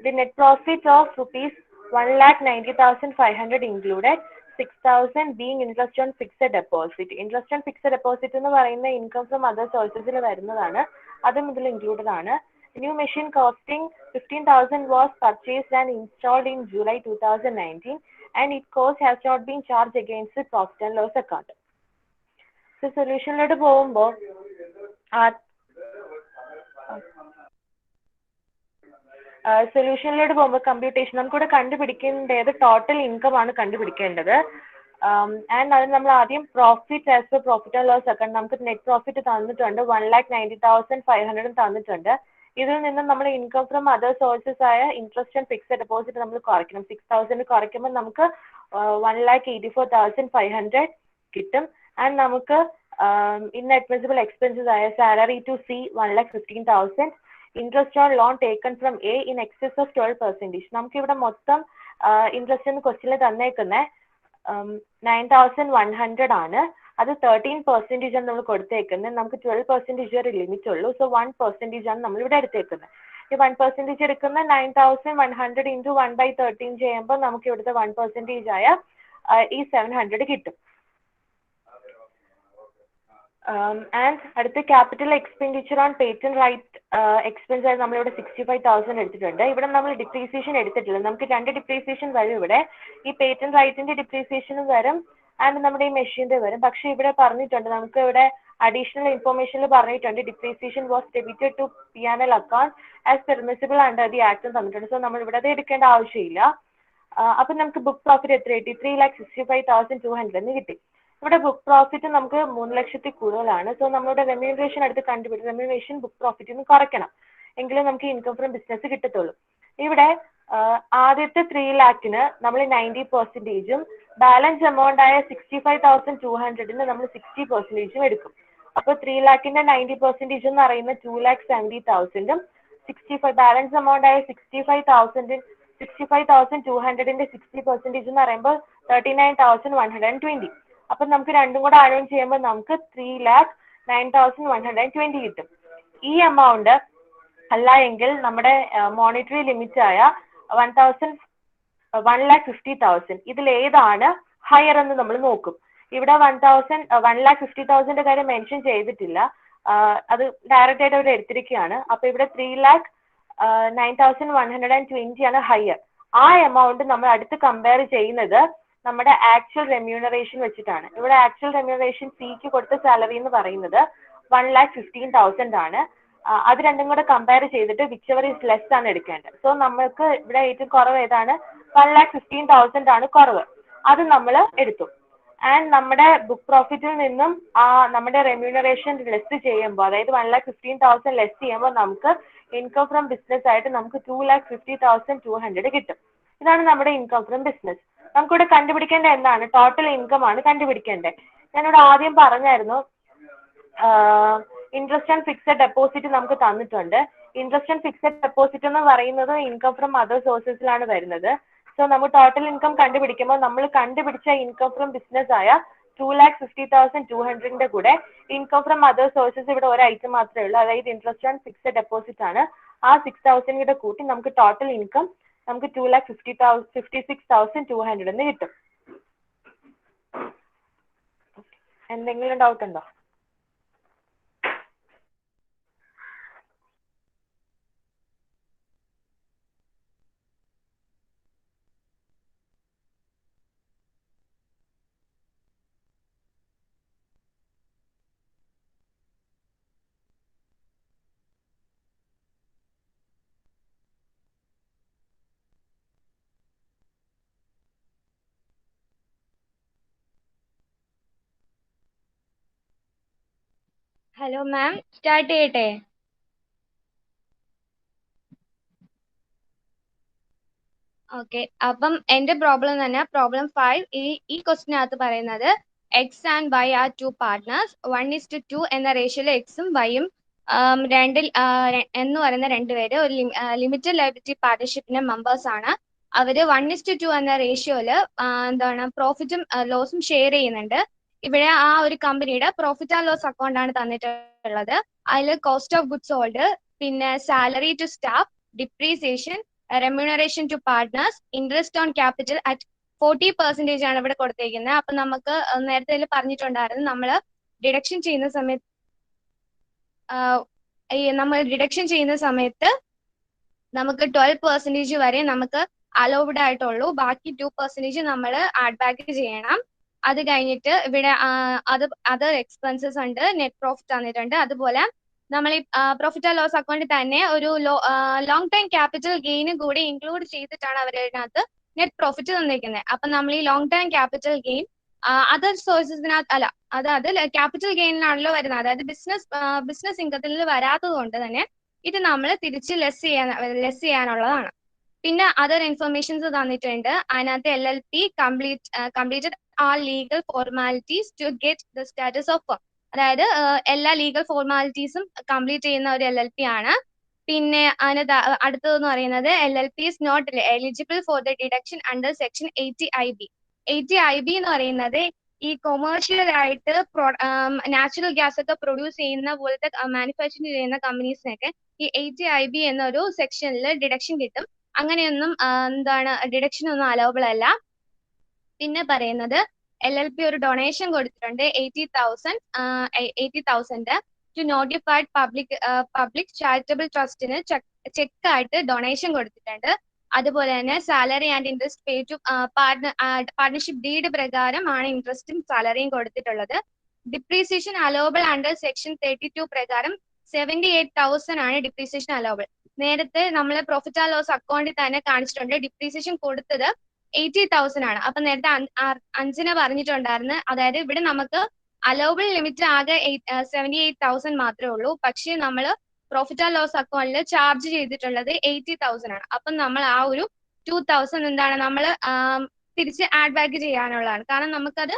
B: The net profit of rupees 1,90,500 included 6,000 being interest on fixed deposit. Interest on fixed deposit എന്ന് പറയുന്ന ഇൻകം ഫ്രം അതർ സോഴ്സസിൽ വരുന്നതാണ്, അതും ഇതിൽ ഇൻക്ലൂഡഡ് ആണ്. New machine costing 15,000 was purchased and installed in July 2019, and its cost has not been charged against the profit and loss account. So solutionലോട്ട് പോകുമ്പോൾ computation നമുക്കിവിടെ കണ്ടുപിടിക്കേണ്ടത് total income ആണ് കണ്ടുപിടിക്കേണ്ടത്. ആൻഡ് അത് നമ്മൾ ആദ്യം profit as per profit and loss account നമുക്ക് net profit തന്നിട്ടുണ്ട് 1,90,500 തന്നിട്ടുണ്ട്. ഇതിൽ നിന്ന് നമ്മൾ ഇൻകം ഫ്രം അതർ സോഴ്സസ് ആയ ഇൻട്രസ്റ്റ് ആൻഡ് ഫിക്സഡ് ഡെപ്പോസിറ്റ് നമ്മൾ കുറയ്ക്കണം. 6,000 കുറയ്ക്കുമ്പോൾ നമുക്ക് 1,84,500 കിട്ടും. ആൻഡ് നമുക്ക് ഇൻഅഡ്മിസിബിൾ എക്സ്പെൻസസ് ആയ salary to C 1,15,000, interest on loan taken from A in excess of 12%. നമുക്കിവിടെ മൊത്തം ഇൻട്രസ്റ്റ് എന്ന് ക്വസ്റ്റ്യനിൽ തന്നേക്കുന്നത് 9,100 ആണ്. അത് 13% ആണ് നമ്മൾ കൊടുത്തേക്കുന്നത്. നമുക്ക് 12% വരെ ലിമിറ്റ് ഉള്ളൂ. സോ 1% ആണ് നമ്മൾ ഇവിടെ എടുത്തേക്കുന്നത്. ഈ 1% എടുക്കുന്ന 9,100 ഇൻറ്റു 1/13 ചെയ്യുമ്പോൾ നമുക്ക് ഇവിടുത്തെ 1% ആയ ഈ 700 കിട്ടും. ആൻഡ് അടുത്ത capital expenditure on patent right expense ആയി നമ്മളിവിടെ 65,000 എടുത്തിട്ടുണ്ട്. ഇവിടെ നമ്മൾ ഡിപ്രീസിയേഷൻ എടുത്തിട്ടില്ല. നമുക്ക് 2 ഡിപ്രീസിയേഷൻ വരും ഇവിടെ. ഈ പേറ്റന്റ് റൈറ്റിന്റെ ഡിപ്രീസിയേഷനും വരും ആൻഡ് നമ്മുടെ ഈ മെഷീന്റെ വരും. പക്ഷെ ഇവിടെ പറഞ്ഞിട്ടുണ്ട്, നമുക്ക് ഇവിടെ അഡീഷണൽ ഇൻഫോർമേഷനിൽ പറഞ്ഞിട്ടുണ്ട് depreciation was debited to P&L account as permissible under the act തന്നിട്ടുണ്ട്. സോ നമ്മൾ ഇവിടെ അത് എടുക്കേണ്ട ആവശ്യമില്ല. അപ്പൊ നമുക്ക് ബുക്ക് പ്രോഫിറ്റ് എത്ര കിട്ടി? 3,65,200 എന്ന് കിട്ടി. ഇവിടെ ബുക്ക് പ്രോഫിറ്റ് നമുക്ക് 3 ലക്ഷത്തിൽ കൂടുതലാണ്. സോ നമ്മളുടെ റെമ്യൂണറേഷൻ എടുത്ത് കണ്ടുപിടിക്കും. റെമ്യൂണറേഷൻ ബുക്ക് പ്രോഫിറ്റിന് കുറയ്ക്കണം, എങ്കിലും നമുക്ക് ഇൻകം ഫ്രം ബിസിനസ് കിട്ടത്തുള്ളൂ. ഇവിടെ ആദ്യത്തെ 3 lakhന് നമ്മൾ 90%, ബാലൻസ് എമൗണ്ട് ആയ 65,200 നമ്മൾ 60% എടുക്കും. അപ്പോൾ 3 lakhന്റെ 90% എന്ന് പറയുന്നത് 2,70,000, ബാലൻസ് എമൗണ്ട് ആയ 65,200ന്റെ 60% എന്ന് പറയുമ്പോൾ 39,120. അപ്പൊ നമുക്ക് രണ്ടും കൂടെ ആഡ് ഓൺ ചെയ്യുമ്പോൾ നമുക്ക് 3,09,120 കിട്ടും. ഈ എമൗണ്ട് അല്ല എങ്കിൽ നമ്മുടെ മോണിറ്ററി ലിമിറ്റ് ആയ 1,50,000 ഇതിൽ ഏതാണ് ഹയർ എന്ന് നമ്മൾ നോക്കും. ഇവിടെ 1,50,000 കാര്യം മെൻഷൻ ചെയ്തിട്ടില്ല, അത് ഡയറക്റ്റ് ആയിട്ട് അവർ എടുത്തിരിക്കുകയാണ്. അപ്പൊ ഇവിടെ 3,09,120 ആണ് ഹയർ. ആ എമൗണ്ട് നമ്മൾ അടുത്ത് കമ്പയർ ചെയ്യുന്നത് നമ്മുടെ ആക്ച്വൽ റെമ്യൂണറേഷൻ വെച്ചിട്ടാണ്. ഇവിടെ ആക്ച്വൽ റെമ്യൂണറേഷൻ സിക്ക് കൊടുത്ത സാലറി എന്ന് പറയുന്നത് 1,15,000 ആണ്. അത് രണ്ടും കൂടെ കമ്പയർ ചെയ്തിട്ട് വിച്ചെവർ ഈസ് ലെസ് ആണ് എടുക്കേണ്ടത്. സോ നമ്മൾക്ക് ഇവിടെ ഏറ്റവും കുറവ് ഏതാണ്? 1,15,000 ആണ് കുറവ്. അത് നമ്മൾ എടുത്തു. ആൻഡ് നമ്മുടെ ബുക്ക് പ്രോഫിറ്റിൽ നിന്നും നമ്മുടെ റെമ്യൂണറേഷൻ ലെസ് ചെയ്യുമ്പോൾ, അതായത് 1,15,000 ലെസ് ചെയ്യുമ്പോൾ നമുക്ക് ഇൻകം ഫ്രം ബിസിനസ് ആയിട്ട് നമുക്ക് 2,50,200 കിട്ടും. ഇതാണ് നമ്മുടെ ഇൻകം ഫ്രം ബിസിനസ്. നമുക്കിവിടെ കണ്ടുപിടിക്കേണ്ട എന്താണ്? ടോട്ടൽ ഇൻകം ആണ് കണ്ടുപിടിക്കേണ്ടത്. ഞാനിവിടെ ആദ്യം പറഞ്ഞായിരുന്നു ഇൻട്രസ്റ്റ് ആൻഡ് ഫിക്സഡ് ഡെപ്പോസിറ്റ് നമുക്ക് തന്നിട്ടുണ്ട്. ഇൻട്രസ്റ്റ് ആൻഡ് ഫിക്സഡ് ഡെപ്പോസിറ്റ് എന്ന് പറയുന്നത് ഇൻകം ഫ്രം അതർ സോഴ്സസിലാണ് വരുന്നത്. സോ നമ്മൾ ടോട്ടൽ ഇൻകം കണ്ടുപിടിക്കുമ്പോൾ നമ്മൾ കണ്ടുപിടിച്ച ഇൻകം ഫ്രം ബിസിനസ് ആയ 2,50,200 കൂടെ ഇൻകം ഫ്രം അതർ സോഴ്സസ് ഇവിടെ ഒരു ഐറ്റം മാത്രമേ ഉള്ളൂ, അതായത് ഇൻട്രസ്റ്റ് ആൻഡ് ഫിക്സഡ് ഡെപ്പോസിറ്റ് ആണ്. ആ 6,000 കൂടെ കൂട്ടി നമുക്ക് ടോട്ടൽ ഇൻകം നമുക്ക് 2,56,200 എന്ന് കിട്ടും. എന്തെങ്കിലും ഡൗട്ട് ഉണ്ടോ?
H: ഹലോ മാം, സ്റ്റാർട്ട് ചെയ്യട്ടെ? ഓക്കെ, അപ്പം എന്റെ പ്രോബ്ലം തന്നെ പ്രോബ്ലം 5 ഈ ക്വസ്റ്റിനകത്ത് പറയുന്നത് X and Y are two partners. 1:2 എന്ന റേഷ്യോയിൽ എക്സും വൈയും എന്ന് പറയുന്ന രണ്ടുപേര് ഒരു ലിമിറ്റഡ് ലയബിലിറ്റി പാർട്ണർഷിപ്പിന്റെ മെമ്പേഴ്സ് ആണ്. അവര് 1:2 എന്ന റേഷ്യോയില് പ്രോഫിറ്റും ലോസും ഷെയർ ചെയ്യുന്നുണ്ട്. ഇവിടെ ആ ഒരു കമ്പനിയുടെ പ്രോഫിറ്റ് ആൻഡ് ലോസ് അക്കൗണ്ട് ആണ് തന്നിട്ടുള്ളത്. അതിൽ കോസ്റ്റ് ഓഫ് ഗുഡ്സ് സോൾഡ്, പിന്നെ salary to staff, depreciation, remuneration to partners, interest on capital at 40% ആണ് ഇവിടെ കൊടുത്തേക്കുന്നത്. അപ്പൊ നമുക്ക് നേരത്തെ പറഞ്ഞിട്ടുണ്ടായിരുന്നു, നമ്മൾ ഡിഡക്ഷൻ ചെയ്യുന്ന സമയത്ത് നമുക്ക് 12% വരെ നമുക്ക് അലൗഡ് ആയിട്ടുള്ളൂ. ബാക്കി 2% നമ്മൾ ആഡ് ബാക്ക് ചെയ്യണം. അത് കഴിഞ്ഞിട്ട് ഇവിടെ അതർ എക്സ്പെൻസസ് ഉണ്ട്, നെറ്റ് പ്രോഫിറ്റ് തന്നിട്ടുണ്ട്. അതുപോലെ നമ്മൾ ഈ പ്രോഫിറ്റ് ആൻഡ് ലോസ് അക്കൗണ്ടിൽ തന്നെ ഒരു ലോങ് ടൈം ക്യാപിറ്റൽ ഗെയിനും കൂടി ഇൻക്ലൂഡ് ചെയ്തിട്ടാണ് അവരതിനകത്ത് നെറ്റ് പ്രോഫിറ്റ് തന്നിരിക്കുന്നത്. അപ്പൊ നമ്മൾ ഈ long time capital gain other സോഴ്സസിനകത്ത് അല്ല, അതായത് ക്യാപിറ്റൽ ഗെയിനിലാണല്ലോ വരുന്നത്, അതായത് ബിസിനസ് ഇൻകത്തിൽ വരാത്തത് കൊണ്ട് തന്നെ ഇത് നമ്മൾ തിരിച്ച് ലെസ് ചെയ്യാനുള്ളതാണ്. പിന്നെ അതർ ഇൻഫർമേഷൻസ് തന്നിട്ടുണ്ട്. അതിനകത്ത് LLP completed all legal formalities to get the status of firm. അതായത് എല്ലാ ലീഗൽ ഫോർമാലിറ്റീസും കംപ്ലീറ്റ് ചെയ്യുന്ന ഒരു LLP ആണ്. പിന്നെ അതിന് അടുത്തതെന്ന് പറയുന്നത് LLP is not eligible for the deduction under section 80IB. 80IB എന്ന് പറയുന്നത് ഈ കൊമേഴ്ഷ്യൽ ആയിട്ട് നാച്ചുറൽ ഗ്യാസ് ഒക്കെ പ്രൊഡ്യൂസ് ചെയ്യുന്ന പോലത്തെ മാനുഫാക്ചറിങ് ചെയ്യുന്ന കമ്പനീസിനൊക്കെ ഈ 80IB എന്നൊരു സെക്ഷനിൽ ഡിഡക്ഷൻ കിട്ടും. അങ്ങനെയൊന്നും ഡിഡക്ഷൻ ഒന്നും അലൗബിൾ അല്ല. പിന്നെ പറയുന്നത് LLP ഒരു ഡൊണേഷൻ കൊടുത്തിട്ടുണ്ട് 80,000 ടു നോട്ടിഫൈഡ് പബ്ലിക് ചാരിറ്റബിൾ ട്രസ്റ്റിന് ചെക്ക് ആയിട്ട് ഡൊണേഷൻ കൊടുത്തിട്ടുണ്ട്. അതുപോലെ തന്നെ salary and interest pay to partnership deed പ്രകാരം ആണ് ഇൻട്രസ്റ്റും സാലറിയും കൊടുത്തിട്ടുള്ളത്. ഡിപ്രീസിയേഷൻ അലോബിൾ അണ്ടർ സെക്ഷൻ 32 പ്രകാരം 78,000 ആണ് ഡിപ്രീസിയേഷൻ അലോബിൾ. നേരത്തെ നമ്മൾ പ്രോഫിറ്റ് ആൻഡ് ലോസ് അക്കൗണ്ടിൽ തന്നെ കാണിച്ചിട്ടുണ്ട് ഡിപ്രീസിയേഷൻ കൊടുത്തത് 80,000 ആണ്. അപ്പൊ നേരത്തെ അഞ്ചിനെ പറഞ്ഞിട്ടുണ്ടായിരുന്നു, അതായത് ഇവിടെ നമുക്ക് അലൗബിൾ ലിമിറ്റ് ആകെ 78,000 മാത്രമേ ഉള്ളൂ. പക്ഷേ നമ്മൾ പ്രോഫിറ്റ് ആൻഡ് ലോസ് അക്കൗണ്ടിൽ ചാർജ് ചെയ്തിട്ടുള്ളത് 80,000 ആണ്. അപ്പം നമ്മൾ ആ ഒരു 2,000 നമ്മൾ തിരിച്ച് ആഡ് ബാക്ക് ചെയ്യാനുള്ളതാണ്. കാരണം നമുക്കത്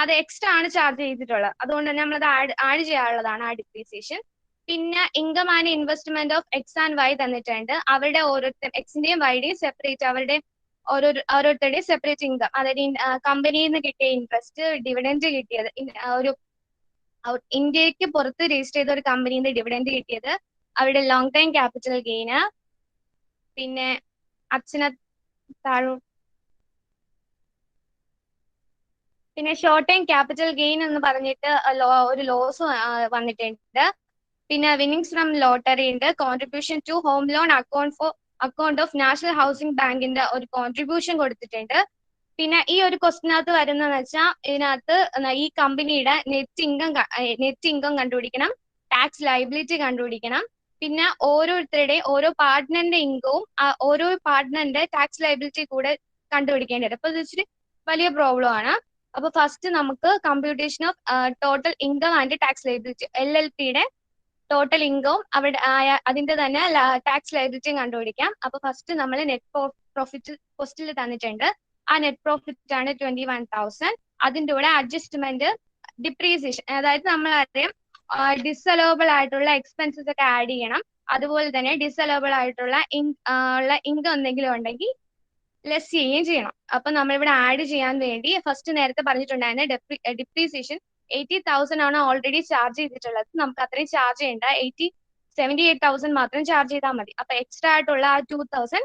H: അത് എക്സ്ട്രാ ആണ് ചാർജ് ചെയ്തിട്ടുള്ളത്. അതുകൊണ്ട് തന്നെ നമ്മളത് ആഡ് ചെയ്യാനുള്ളതാണ് ആ ഡിപ്രീസിയേഷൻ. പിന്നെ income and investment of X and Y തന്നിട്ടുണ്ട്. അവരുടെ ഓരോരുത്തർ എക്സിന്റെയും വൈയുടെയും സെപ്പറേറ്റ് അവരുടെ ഓരോരുത്തരുടെയും സെപ്പറേറ്റ് ഇൻകം, അതായത് കമ്പനിയിൽ നിന്ന് കിട്ടിയ ഇൻട്രസ്റ്റ്, ഡിവിഡൻഡ് കിട്ടിയത്, ഒരു ഇന്ത്യക്ക് പുറത്ത് രജിസ്റ്റർ ചെയ്ത ഒരു കമ്പനിയിൽ നിന്ന് ഡിവിഡൻഡ് കിട്ടിയത്, അവരുടെ ലോങ് ടൈം ക്യാപിറ്റൽ ഗെയിന്, പിന്നെ പിന്നെ ഷോർട്ട് ടൈം ക്യാപിറ്റൽ ഗെയിൻ എന്ന് പറഞ്ഞിട്ട് ഒരു ലോസ് വന്നിട്ടുണ്ട്. പിന്നെ വിന്നിങ്സ് ഫ്രം ലോട്ടറി ഉണ്ട്, contribution to home loan account of National Housing ബാങ്കിന്റെ ഒരു കോൺട്രിബ്യൂഷൻ കൊടുത്തിട്ടുണ്ട്. പിന്നെ ഈ ഒരു ക്വസ്റ്റിനകത്ത് വരുന്നതെന്ന് വെച്ചാൽ ഇതിനകത്ത് ഈ കമ്പനിയുടെ നെറ്റ് ഇൻകം കണ്ടുപിടിക്കണം, ടാക്സ് ലയബിലിറ്റി കണ്ടുപിടിക്കണം, പിന്നെ ഓരോരുത്തരുടെയും ഓരോ പാർട്ട്ണറിന്റെ ഇൻകവും ഓരോ പാർട്ട്ണറിന്റെ ടാക്സ് ലയബിലിറ്റി കൂടെ കണ്ടുപിടിക്കേണ്ടത്. അപ്പൊ ഇത് ഇച്ചിരി വലിയ പ്രോബ്ലം ആണ്. അപ്പൊ ഫസ്റ്റ് നമുക്ക് computation of total income and tax liability, LLPയുടെ ടോട്ടൽ ഇൻകവും അവിടെ അതിന്റെ തന്നെ ടാക്സ് ലയബിലിറ്റിയും കണ്ടുപിടിക്കാം. അപ്പൊ ഫസ്റ്റ് നമ്മൾ നെറ്റ് പ്രോഫിറ്റ് പോസ്റ്റിൽ തന്നിട്ടുണ്ട്. ആ നെറ്റ് പ്രോഫിറ്റ് ആണ് 21,000. അതിന്റെ കൂടെ അഡ്ജസ്റ്റ്മെന്റ്, ഡിപ്രീസിയേഷൻ, അതായത് നമ്മളറിയാം ഡിസലോബിൾ ആയിട്ടുള്ള എക്സ്പെൻസസ് ഒക്കെ ആഡ് ചെയ്യണം. അതുപോലെ തന്നെ ഡിസലോബിൾ ആയിട്ടുള്ള ഇൻകം എന്തെങ്കിലും ഉണ്ടെങ്കിൽ ലെസ് ചെയ്യുകയും ചെയ്യണം. അപ്പൊ നമ്മളിവിടെ ആഡ് ചെയ്യാൻ വേണ്ടി ഫസ്റ്റ് നേരത്തെ പറഞ്ഞിട്ടുണ്ടായിരുന്ന ഡിപ്രീസിയേഷൻ 80,000 ആണ് ഓൾറെഡി ചാർജ് ചെയ്തിട്ടുള്ളത്. നമുക്ക് അത്രയും ചാർജ് ചെയ്യേണ്ട, 78,000 മാത്രം ചാർജ് ചെയ്താൽ മതി. അപ്പൊ എക്സ്ട്രാ ആയിട്ടുള്ള ആ 2,000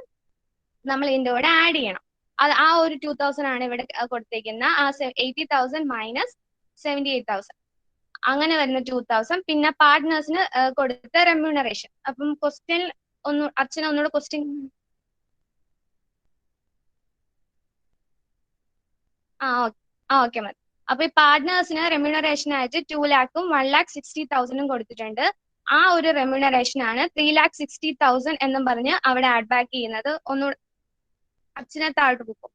H: നമ്മൾ ഇതിന്റെ കൂടെ ആഡ് ചെയ്യണം. അത് ആ ഒരു 2,000 ആണ് ഇവിടെ കൊടുത്തേക്കുന്ന ആ 80,000 മൈനസ് 78,000 അങ്ങനെ വരുന്ന 2,000. പിന്നെ പാർട്ട്നേഴ്സിന് കൊടുത്ത റെമ്യൂണറേഷൻ. അപ്പം ക്വസ്റ്റ്യൻ അച്ഛനെ ഒന്നുകൂടെ ക്വസ്റ്റ്യൻ ഓക്കെ മതി. അപ്പൊ ഈ പാർട്ട്നേഴ്സിന് റെമ്യൂണറേഷൻ ആയിട്ട് 2 lakhും 1,60,000 കൊടുത്തിട്ടുണ്ട്. ആ ഒരു റെമ്യൂണറേഷൻ ആണ് 3,60,000 എന്നും പറഞ്ഞ് അവിടെ ആഡ് ബാക്ക് ചെയ്യുന്നത്. ഒന്നുകൂടെ അച്ഛനെ താഴോട്ട് പോകും.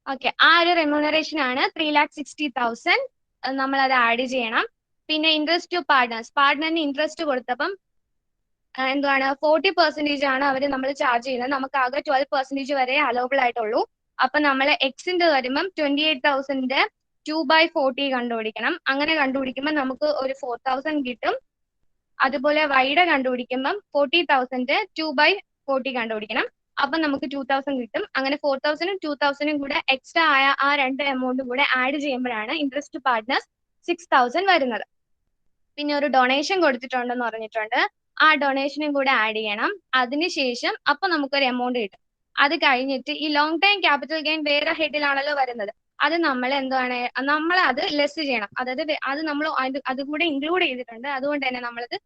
H: ഓക്കെ, ആ ഒരു റെമ്യൂണറേഷൻ ആണ് 3,60,000. നമ്മൾ അത് ആഡ് ചെയ്യണം. പിന്നെ ഇൻട്രസ്റ്റ് ടു പാർട്ട്നറിന് ഇൻട്രസ്റ്റ് കൊടുത്തപ്പം എന്താണ് 40% ആണ് അവർ നമ്മൾ ചാർജ് ചെയ്യുന്നത്. നമുക്ക് ആകെ 12% വരെ അലോബിൾ ആയിട്ടുള്ളൂ. അപ്പൊ നമ്മൾ എക്സിന്റെ വരുമ്പം 28,000 2/40 കണ്ടുപിടിക്കണം. അങ്ങനെ കണ്ടുപിടിക്കുമ്പോൾ നമുക്ക് ഒരു 4,000 കിട്ടും. അതുപോലെ വൈയുടെ കണ്ടുപിടിക്കുമ്പം 40,000 2/40 കണ്ടുപിടിക്കണം. അപ്പൊ നമുക്ക് 2,000 കിട്ടും. അങ്ങനെ 4,000 2,000 കൂടെ എക്സ്ട്രാ ആയ ആ രണ്ട് എമൗണ്ടും കൂടെ ആഡ് ചെയ്യുമ്പോഴാണ് ഇൻട്രസ്റ്റ് പാർട്ട്നേഴ്സ് 6,000 വരുന്നത്. പിന്നെ ഒരു ഡൊണേഷൻ കൊടുത്തിട്ടുണ്ടെന്ന് പറഞ്ഞിട്ടുണ്ട്. ആ ഡൊണേഷനും കൂടെ ആഡ് ചെയ്യണം. അതിനുശേഷം അപ്പൊ നമുക്കൊരു എമൗണ്ട് കിട്ടും. അത് കഴിഞ്ഞിട്ട് ഈ ലോങ് ടൈം ക്യാപിറ്റൽ ഗെയിൻ വേറെ ഹെഡിലാണല്ലോ വരുന്നത്. അത് നമ്മൾ എന്താണ് നമ്മൾ അത് ലെസ് ചെയ്യണം. അതായത് അത് നമ്മൾ അത് കൂടെ ഇൻക്ലൂഡ് ചെയ്തിട്ടുണ്ട്. അതുകൊണ്ട് തന്നെ നമ്മളത്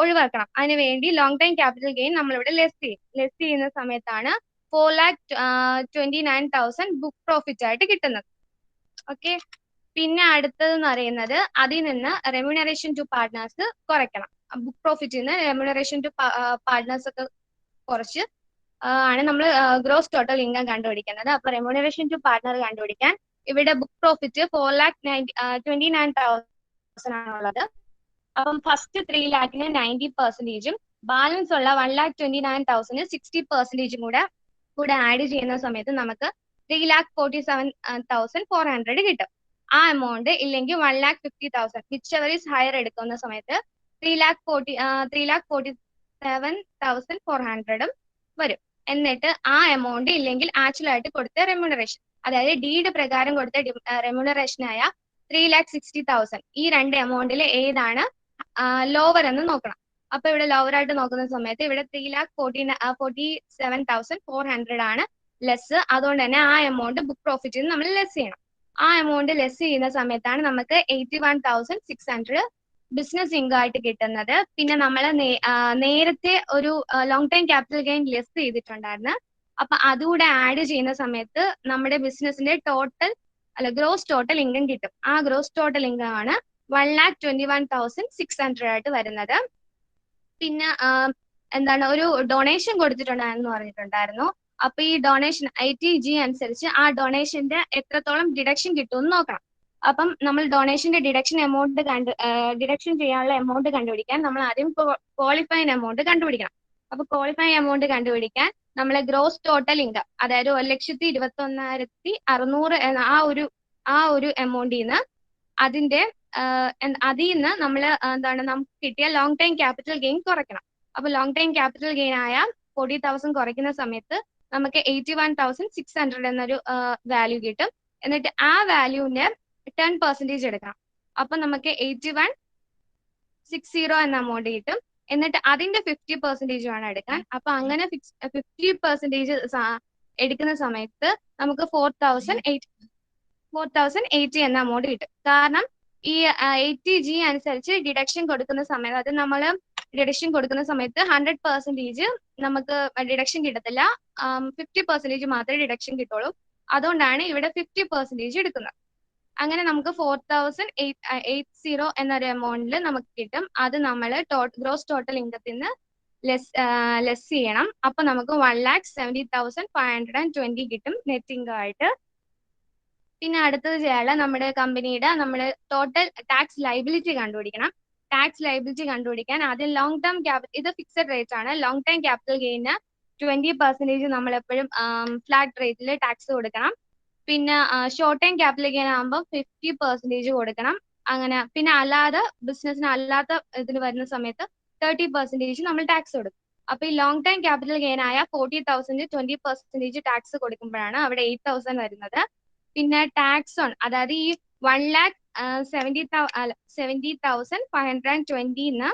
H: ഒഴിവാക്കണം. അതിന് വേണ്ടി ലോങ് ടൈം ക്യാപിറ്റൽ ഗെയിൻ നമ്മളിവിടെ ലെസ് ചെയ്യും. ലെസ് ചെയ്യുന്ന സമയത്താണ് 4,29,000 ബുക്ക് പ്രോഫിറ്റ് ആയിട്ട് കിട്ടുന്നത്. ഓക്കെ, പിന്നെ അടുത്തതെന്ന് പറയുന്നത് അതിൽ നിന്ന് റെമ്യൂണറേഷൻ ടു പാർട്ട്നേഴ്സ് കുറയ്ക്കണം. ബുക്ക് പ്രോഫിറ്റിൽ നിന്ന് റെമ്യൂണറേഷൻ ടു പാർട്ട്നേഴ്സ് ഒക്കെ കുറച്ച് ആണ് നമ്മൾ ഗ്രോസ് ടോട്ടൽ ഇൻകം കണ്ടുപിടിക്കുന്നത്. അപ്പൊ റെമ്യൂണറേഷൻ ടു പാർട്ട്നർ കണ്ടുപിടിക്കാൻ ഇവിടെ ബുക്ക് പ്രോഫിറ്റ് 4,29,000 ആണുള്ളത്. അപ്പം ഫസ്റ്റ് 3 lakhന് 90%, ബാലൻസ് ഉള്ള 1,29,000 60% കൂടെ ആഡ് ചെയ്യുന്ന സമയത്ത് നമുക്ക് 3,47,400 കിട്ടും. ആ എമൗണ്ട് ഇല്ലെങ്കിൽ 1,50,000 വിച്ച് എവർ ഈസ് ഹയർ എടുക്കുന്ന സമയത്ത് 3,47,400 വരും. എന്നിട്ട് ആ എമൗണ്ട് ഇല്ലെങ്കിൽ ആക്ച്വൽ ആയിട്ട് കൊടുത്ത റെമ്യൂണറേഷൻ, അതായത് ഡീഡ് പ്രകാരം കൊടുത്ത റെമ്യൂണറേഷനായ 3,60,000 ഈ രണ്ട് എമൗണ്ടിൽ ഏതാണ് ലോവർ എന്ന് നോക്കണം. അപ്പൊ ഇവിടെ ലോവർ ആയിട്ട് നോക്കുന്ന സമയത്ത് ഇവിടെ 3,47,400 ആണ് ലെസ്. അതുകൊണ്ട് തന്നെ ആ എമൗണ്ട് ബുക്ക് പ്രോഫിറ്റിൽ നിന്ന് നമ്മൾ ലെസ് ചെയ്യണം. ആ എമൗണ്ട് ലെസ് ചെയ്യുന്ന സമയത്താണ് നമുക്ക് 81,600 ബിസിനസ് ഇൻകം ആയിട്ട് കിട്ടുന്നത്. പിന്നെ നമ്മൾ നേരത്തെ ഒരു long time capital gain less ചെയ്തിട്ടുണ്ടായിരുന്നു. അപ്പൊ അതുകൂടെ ആഡ് ചെയ്യുന്ന സമയത്ത് നമ്മുടെ ബിസിനസിന്റെ ഗ്രോസ് ടോട്ടൽ ഇൻകം കിട്ടും. ആ ഗ്രോസ് ടോട്ടൽ ഇൻകം ആണ് 1,21,600 ആയിട്ട് വരുന്നത്. പിന്നെ എന്താണ് ഒരു ഡൊണേഷൻ കൊടുത്തിട്ടുണ്ടായിരുന്നു പറഞ്ഞിട്ടുണ്ടായിരുന്നു. അപ്പൊ ഈ ഡൊണേഷൻ ITG അനുസരിച്ച് ആ ഡൊണേഷന്റെ എത്രത്തോളം ഡിഡക്ഷൻ കിട്ടുമെന്ന് നോക്കണം. അപ്പം നമ്മൾ ഡൊണേഷന്റെ ഡിഡക്ഷൻ ചെയ്യാനുള്ള എമൗണ്ട് കണ്ടുപിടിക്കാൻ നമ്മൾ ആദ്യം ക്വാളിഫൈങ് എമൗണ്ട് കണ്ടുപിടിക്കണം. അപ്പൊ ക്വാളിഫൈങ് എമൗണ്ട് കണ്ടുപിടിക്കാൻ നമ്മളെ ഗ്രോസ് ടോട്ടൽ ഇൻകം, അതായത് 1,21,600 എന്ന ആ ഒരു എമൗണ്ടിൽ നിന്ന് അതിൽ നിന്ന് നമ്മൾ നമുക്ക് കിട്ടിയ ലോങ് ടൈം ക്യാപിറ്റൽ ഗെയിൻ കുറയ്ക്കണം. അപ്പൊ ലോങ് ടൈം ക്യാപിറ്റൽ ഗെയിൻ ആയ 40,000 കുറയ്ക്കുന്ന സമയത്ത് നമുക്ക് 81,600 എന്നൊരു വാല്യൂ കിട്ടും. എന്നിട്ട് ആ വാല്യൂവിന്റെ 10% എടുക്കണം. അപ്പൊ നമുക്ക് 81,60 എന്ന എമൗണ്ട് കിട്ടും. എന്നിട്ട് അതിന്റെ 50% വേണം എടുക്കാൻ. അപ്പൊ അങ്ങനെ 50% എടുക്കുന്ന സമയത്ത് നമുക്ക് 4,080 എന്ന എമൗണ്ട് കിട്ടും. കാരണം ഈ 80G അനുസരിച്ച് ഡിഡക്ഷൻ കൊടുക്കുന്ന സമയത്ത്, അത് നമ്മൾ ഡിഡക്ഷൻ കൊടുക്കുന്ന സമയത്ത് 100% നമുക്ക് ഡിഡക്ഷൻ കിട്ടത്തില്ല, 50% മാത്രമേ ഡിഡക്ഷൻ കിട്ടുള്ളൂ. അതുകൊണ്ടാണ് ഇവിടെ 50% എടുക്കുന്നത്. അങ്ങനെ നമുക്ക് 4,080 എന്നൊരു എമൗണ്ടിൽ നമുക്ക് കിട്ടും. അത് നമ്മൾ ഗ്രോസ് ടോട്ടൽ ഇൻകത്തിൽ നിന്ന് ലെസ് ചെയ്യണം. അപ്പൊ നമുക്ക് 1,70,520 കിട്ടും നെറ്റ് ഇൻകം ആയിട്ട്. പിന്നെ അടുത്തത് ചെയ്യാനുള്ള നമ്മുടെ കമ്പനിയുടെ ടോട്ടൽ ടാക്സ് ലൈബിലിറ്റി കണ്ടുപിടിക്കണം. ടാക്സ് ലൈബിലിറ്റി കണ്ടുപിടിക്കാൻ ആദ്യം ലോങ് ടേം ഇത് ഫിക്സഡ് റേറ്റ് ആണ്. ലോങ് ടൈം ക്യാപിറ്റൽ ഗെയിന് 20% നമ്മൾ എപ്പോഴും ഫ്ലാറ്റ് റേറ്റിൽ ടാക്സ് കൊടുക്കണം. പിന്നെ ഷോർട്ട് ടൈം ക്യാപിറ്റൽ ഗെയിൻ ആകുമ്പോൾ 50% കൊടുക്കണം. അങ്ങനെ പിന്നെ അല്ലാതെ ബിസിനസ്സിന് അല്ലാത്ത ഇതിന് വരുന്ന സമയത്ത് 30% നമ്മൾ ടാക്സ് കൊടുക്കും. അപ്പൊ ഈ ലോങ് ടൈം ക്യാപിറ്റൽ ഗെയിൻ ആയ 40,000 20% ടാക്സ് കൊടുക്കുമ്പോഴാണ് അവിടെ 8,000 വരുന്നത്. പിന്നെ ടാക്സ് ഓൺ, അതായത് ഈ 1,70,520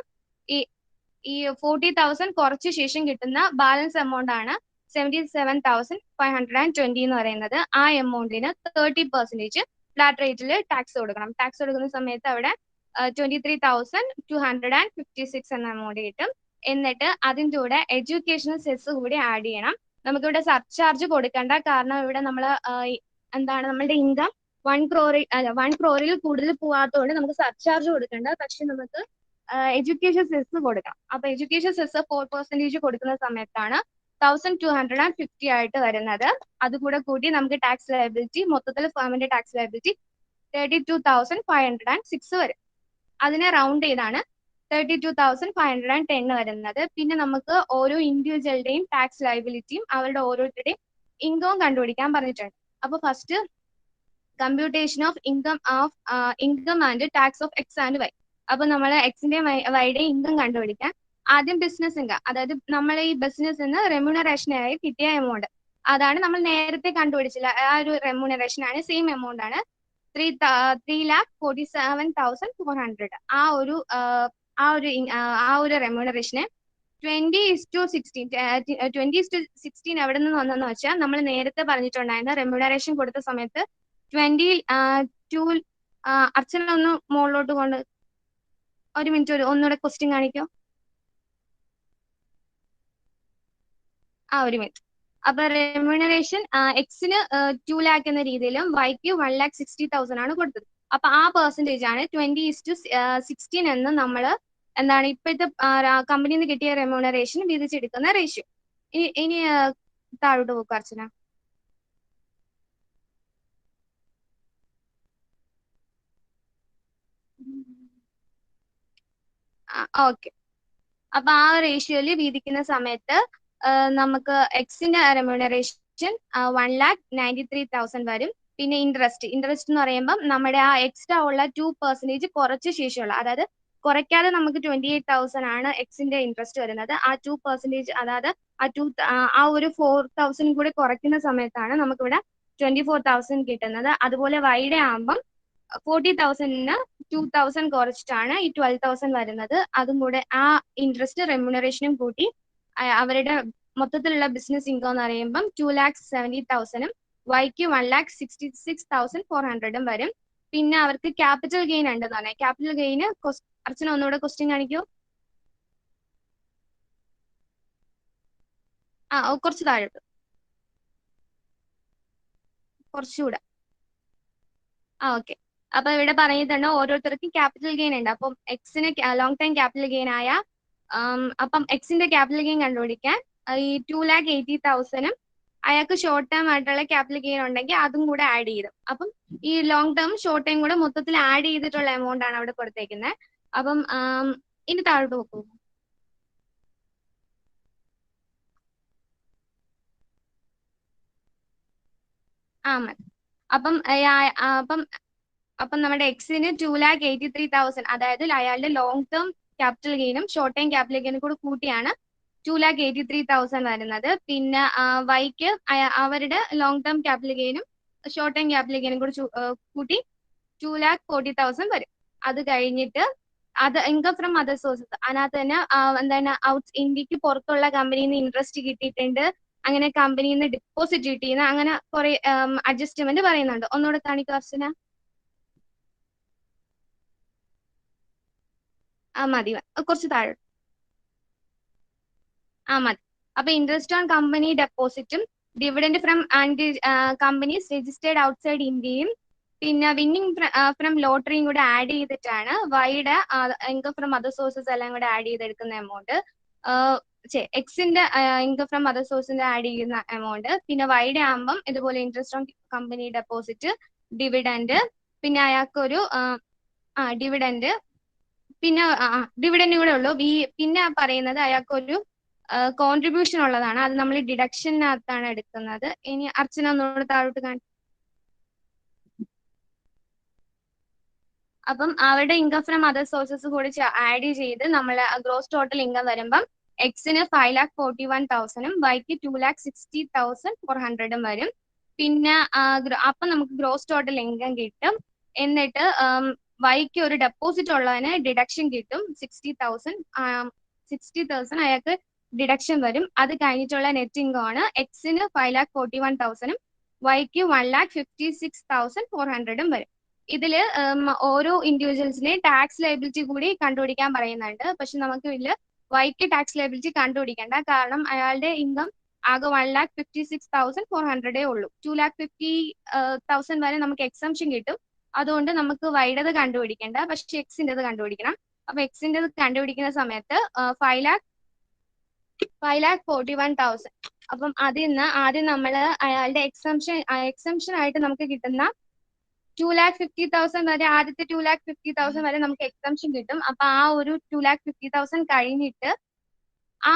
H: ഈ 40,000 കുറച്ച ശേഷം കിട്ടുന്ന ബാലൻസ് എമൗണ്ട് ആണ് 77,520 എന്ന് പറയുന്നത്. ആ എമൗണ്ടിന് 30% ഫ്ലാറ്റ് റേറ്റിൽ ടാക്സ് കൊടുക്കണം. ടാക്സ് കൊടുക്കുന്ന സമയത്ത് അവിടെ 23,256 എന്ന എമൗണ്ട് കിട്ടും. എന്നിട്ട് അതിൻ്റെ കൂടെ എഡ്യൂക്കേഷണൽ സെസ് കൂടി ആഡ് ചെയ്യണം. നമുക്കിവിടെ സർചാർജ് കൊടുക്കേണ്ട, കാരണം ഇവിടെ നമ്മൾ എന്താണ് നമ്മളുടെ ഇൻകം 1 crore കൂടുതൽ പോവാത്തതുകൊണ്ട് നമുക്ക് സർചാർജ് കൊടുക്കേണ്ട. പക്ഷെ നമുക്ക് എഡ്യൂക്കേഷൻ സെസ് കൊടുക്കണം. അപ്പൊ എഡ്യൂക്കേഷൻ സെസ് 4% കൊടുക്കുന്ന സമയത്താണ് 1,250 ആയിട്ട് വരുന്നത്. അതുകൂടെ കൂടി നമുക്ക് ടാക്സ് ലയബിലിറ്റി, മൊത്തത്തിൽ ഫേമിന്റെ ടാക്സ് ലയബിലിറ്റി 32,506 വരും. അതിനെ റൗണ്ട് ചെയ്താണ് 32,510 വരുന്നത്. പിന്നെ നമുക്ക് ഓരോ ഇൻഡിവിജ്വലുടെയും ടാക്സ് ലയബിലിറ്റിയും അവരുടെ ഓരോരുത്തരുടെയും ഇൻകവും കണ്ടുപിടിക്കാൻ പറഞ്ഞിട്ടുണ്ട്. അപ്പൊ first computation of income and tax of X and Y. അപ്പൊ നമ്മൾ എക്സിന്റെ വൈയുടെ ഇൻകം കണ്ടുപിടിക്കാൻ ആദ്യം ബിസിനസ് ഇൻകം, അതായത് നമ്മൾ ഈ ബിസിനസ് റെമ്യൂണറേഷനായി കിട്ടിയ എമൗണ്ട്, അതാണ് നമ്മൾ നേരത്തെ കണ്ടുപിടിച്ചില്ല. ആ ഒരു റെമ്യൂണറേഷൻ ആണ്, സെയിം എമൗണ്ട് ആണ് 3,47,400. ആ ഒരു റെമ്യൂണറേഷന് 20:16 എവിടെ നിന്ന് വന്നെന്ന് വെച്ചാൽ നമ്മൾ നേരത്തെ പറഞ്ഞിട്ടുണ്ടായിരുന്നു. റെമ്യൂണറേഷൻ കൊടുത്ത സമയത്ത് 22 അർച്ചന ഒന്ന് മുകളിലോട്ട് കൊണ്ട് ഒരു മിനിറ്റ് ഒന്നുകൂടെ ക്വസ്റ്റ്യൻ കാണിക്കോ? ഒരു മിനിറ്റ്. അപ്പൊ റെമ്യൂണറേഷൻ എക്സിന് 2 lakh എന്ന രീതിയിലും വൈക്ക് 1,60,000 ആണ് കൊടുത്തത്. അപ്പൊ ആ പെർസെന്റേജ് ആണ് 20:16 എന്ന് നമ്മൾ എന്താണ് ഇപ്പോഴത്തെ കമ്പനിയിൽ നിന്ന് കിട്ടിയ റെമ്യൂണറേഷൻ വിധിച്ചെടുക്കുന്ന റേഷ്യോ. ഇനി താഴോട്ട് പോക്കും അർച്ചന. ഓക്കെ. അപ്പൊ ആ റേഷ്യോയില് വീതിക്കുന്ന സമയത്ത് നമുക്ക് എക്സിന്റെ റെമ്യൂണറേഷൻ 1,93,000 വരും. പിന്നെ ഇൻട്രസ്റ്റ് എന്ന് പറയുമ്പോൾ നമ്മുടെ ആ എക്സ്ട്രാ ഉള്ള 2% കുറച്ച ശേഷമുള്ള, അതായത് കുറയ്ക്കാതെ നമുക്ക് 28,000 ആണ് എക്സിന്റെ ഇൻട്രസ്റ്റ് വരുന്നത്. ആ 2%, അതായത് ആ ഒരു 4,000 കൂടി കുറയ്ക്കുന്ന സമയത്താണ് നമുക്കിവിടെ 24,000 കിട്ടുന്നത്. അതുപോലെ വൈയുടെ ആകുമ്പം 40,000-ന് 2,000 കുറച്ചിട്ടാണ് ഈ 12,000 വരുന്നത്. അതും കൂടെ ആ ഇൻട്രസ്റ്റ് റെമ്യൂണറേഷനും കൂട്ടി അവരുടെ മൊത്തത്തിലുള്ള ബിസിനസ് ഇൻകം എന്ന് പറയുമ്പം 2,70,000-ഉം വൈക്ക് 1,66,400-ഉം വരും. പിന്നെ അവർക്ക് ക്യാപിറ്റൽ ഗെയിൻ ഉണ്ടെന്ന് പറഞ്ഞാൽ ക്യാപിറ്റൽ ഗെയിന് അർച്ചന ഒന്നുകൂടെ ക്വസ്റ്റ്യൻ കാണിക്കൂ. കുറച്ച് താഴോട്ട്, കുറച്ചുകൂടെ. ഓക്കെ. അപ്പൊ ഇവിടെ പറഞ്ഞിട്ടുണ്ട് ഓരോരുത്തർക്കും ക്യാപിറ്റൽ ഗെയിൻ ഉണ്ട്. അപ്പം എക്സിന് ലോങ് ടൈം ക്യാപിറ്റൽ ഗെയിൻ ആയ അപ്പം എക്സിന്റെ ക്യാപിറ്റൽ ഗെയിൻ കണ്ടുപിടിക്കാൻ ഈ 2,80,000-ഉം അയാൾക്ക് ഷോർട്ട് ടേം ആയിട്ടുള്ള ക്യാപിറ്റൽ ഗെയിൻ ഉണ്ടെങ്കിൽ അതും കൂടെ ആഡ് ചെയ്തു. അപ്പം ഈ ലോങ് ടേം ഷോർട്ട് ടൈം കൂടെ മൊത്തത്തിൽ ആഡ് ചെയ്തിട്ടുള്ള എമൗണ്ട് ആണ് അവിടെ കൊടുത്തേക്കുന്നത്. അപ്പം ഇനി താഴോട്ട് നോക്കൂ. മതി. അപ്പം നമ്മുടെ എക്സിന് 2,83,000, അതായത് അയാളുടെ ലോങ് ടേം ക്യാപിറ്റൽ ഗെയിനും ഷോർട്ട് ടൈം ക്യാപിറ്റൽ ഗെയിനും കൂടെ കൂട്ടിയാണ് 2,83,000 വരുന്നത്. പിന്നെ വൈക്ക് അവരുടെ ലോങ് ടേം ക്യാപിറ്റൽ ഗെയിനും ഷോർട്ട് ടൈം ക്യാപിറ്റൽ ഗെയിനും കൂടി കൂട്ടി 2,40,000 വരും. അത് കഴിഞ്ഞിട്ട് ഇൻകം ഫ്രം അതർ സോഴ്സസ്, അതിനകത്ത് തന്നെ എന്താണ് ഇന്ത്യക്ക് പുറത്തുള്ള കമ്പനിയിൽ നിന്ന് ഇൻട്രസ്റ്റ് കിട്ടിയിട്ടുണ്ട്, അങ്ങനെ കമ്പനിയിൽ നിന്ന് ഡിപ്പോസിറ്റ് കിട്ടിയെന്ന്, അങ്ങനെ കുറെ അഡ്ജസ്റ്റ്മെന്റ് പറയുന്നുണ്ട്. ഒന്നുകൂടെ കാണിക്കുക അർച്ചന. മതി, കുറച്ച് താഴെ. മതി. അപ്പൊ ഇൻട്രസ്റ്റ് ഓൺ കമ്പനി ഡെപ്പോസിറ്റും dividend from companies registered outside ഇന്ത്യയും പിന്നെ വിന്നിംഗ് ഫ്രം ലോട്ടറിയും കൂടെ ആഡ് ചെയ്തിട്ടാണ് വൈയുടെ ഇൻകം ഫ്രം അതർ സോഴ്സസ് എല്ലാം കൂടെ ആഡ് ചെയ്തെടുക്കുന്ന എമൗണ്ട്. എക്സിന്റെ ഇൻകം ഫ്രം അതർ സോഴ്സിന്റെ ആഡ് ചെയ്യുന്ന എമൗണ്ട്. പിന്നെ വൈയുടെ ആകുമ്പം ഇതുപോലെ interest on company deposit, dividend, പിന്നെ അയാൾക്കൊരു ഡിവിഡൻഡ്, പിന്നെ ഡിവിഡൻഡ് കൂടെ ഉള്ളൂ. പിന്നെ പറയുന്നത് അയാൾക്കൊരു കോൺട്രിബ്യൂഷൻ ഉള്ളതാണ്, അത് നമ്മൾ ഡിഡക്ഷനകത്താണ് എടുക്കുന്നത്. ഇനി അർച്ചന ഒന്നുകൂടെ താഴോട്ട് കാണിക്കും. അപ്പം അവരുടെ ഇൻകം ഫ്രം അതർ സോഴ്സസ് കൂടി ആഡ് ചെയ്ത് നമ്മൾ ഗ്രോസ് ടോട്ടൽ ഇൻകം വരുമ്പം എക്സിന് 5,41,000 വൈക്ക് 2,60,400 വരും. പിന്നെ അപ്പൊ നമുക്ക് ഗ്രോസ് ടോട്ടൽ ഇൻകം കിട്ടും. എന്നിട്ട് വൈക്ക് ഒരു ഡെപ്പോസിറ്റ് ഉള്ളതിന് ഡിഡക്ഷൻ കിട്ടും 60,000 അയാൾക്ക് ഡിഡക്ഷൻ വരും. അത് കഴിഞ്ഞിട്ടുള്ള നെറ്റ് ഇൻകം ആണ് എക്സിന് 5,41,000 വൈക്ക് 1,56,400 വരും. ഇതില് ഓരോ ഇൻഡിവിജ്വൽസിനെ ടാക്സ് ലയബിലിറ്റി കൂടി കണ്ടുപിടിക്കാൻ പറയുന്നുണ്ട്. പക്ഷെ നമുക്ക് ഇതില് വൈക്ക് ടാക്സ് ലയബിലിറ്റി കണ്ടുപിടിക്കേണ്ട, കാരണം അയാളുടെ ഇൻകം ആകെ 1,56,400 ഉള്ളൂ. 2,50,000 വരെ നമുക്ക് എക്സംഷൻ കിട്ടും. അതുകൊണ്ട് നമുക്ക് വൈഡത് കണ്ടുപിടിക്കേണ്ട, പക്ഷെ എക്സിൻ്റെത് കണ്ടുപിടിക്കണം. അപ്പൊ എക്സിൻ്റെത് കണ്ടുപിടിക്കുന്ന സമയത്ത് 5,41,000. അപ്പം അതിൽ നിന്ന് ആദ്യം നമ്മൾ അയാളുടെ എക്സംഷൻ ആയിട്ട് നമുക്ക് കിട്ടുന്ന 2,50,000 വരെ, ആദ്യത്തെ 2,50,000 വരെ നമുക്ക് എക്സംഷൻ കിട്ടും. അപ്പൊ ആ ഒരു 2,50,000 കഴിഞ്ഞിട്ട് ആ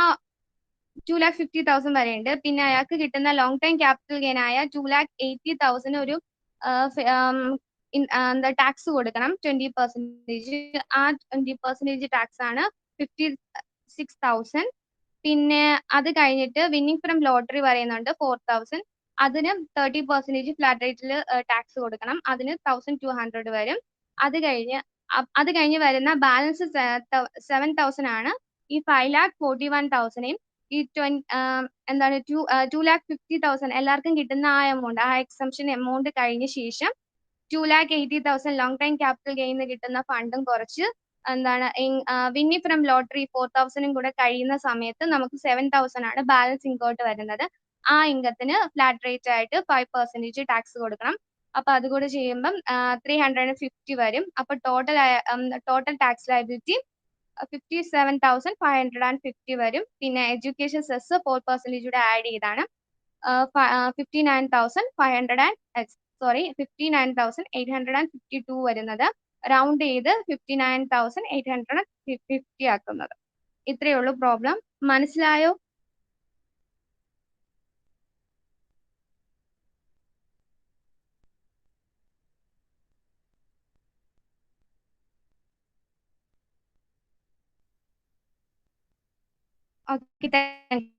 H: 2,50,000 വരെ ഉണ്ട്. പിന്നെ അയാൾക്ക് കിട്ടുന്ന ലോങ് ടൈം ക്യാപിറ്റൽ ഗെയിൻ ആയ 2,80,000 ഒരു എന്താ ടാക്സ് കൊടുക്കണം 20%. ആ 20% ടാക്സ് ആണ് 56,000. പിന്നെ അത് കഴിഞ്ഞിട്ട് വിന്നിംഗ് ഫ്രം ലോട്ടറി പറയുന്നുണ്ട് 4,000. അതിന് 30% ഫ്ലാറ്റ് റേറ്റിൽ ടാക്സ് കൊടുക്കണം. അതിന് 1,200 വരും. അത് കഴിഞ്ഞ് വരുന്ന ബാലൻസ് 7,000 ആണ്. ഈ 5,41,000 ഈ എന്താണ് 2,50,000 എല്ലാവർക്കും കിട്ടുന്ന ആ എമൗണ്ട്, ആ എക്സംഷൻ എമൗണ്ട് കഴിഞ്ഞ ശേഷം 2,80,000 ലോങ് ടൈം ക്യാപിറ്റൽ ഗെയിൻ കിട്ടുന്ന ഫണ്ടും കുറച്ച് എന്താണ് വിന്നി ഫ്രം ലോട്ടറി 4,000 കൂടെ കഴിയുന്ന സമയത്ത് നമുക്ക് 7,000 ആണ് ബാലൻസ് ഇങ്ങോട്ട് വരുന്നത്. ആ ഇൻകത്തിന് ഫ്ലാറ്റ് റേറ്റ് ആയിട്ട് 5% ടാക്സ് കൊടുക്കണം. അപ്പൊ അതുകൂടെ ചെയ്യുമ്പം 350 വരും. അപ്പൊ ടോട്ടൽ ടാക്സ് ലയബിലിറ്റി 57,550 വരും. പിന്നെ എഡ്യൂക്കേഷൻ സെസ് 4% കൂടെ ആഡ് ചെയ്താണ് 59,852 വരുന്നത്. റൗണ്ട് ചെയ്ത് 59,850 ആക്കുന്നത്. ഇത്രയേ ഉള്ളൂ പ്രോബ്ലം. മനസ്സിലായോ? Okay, thank you.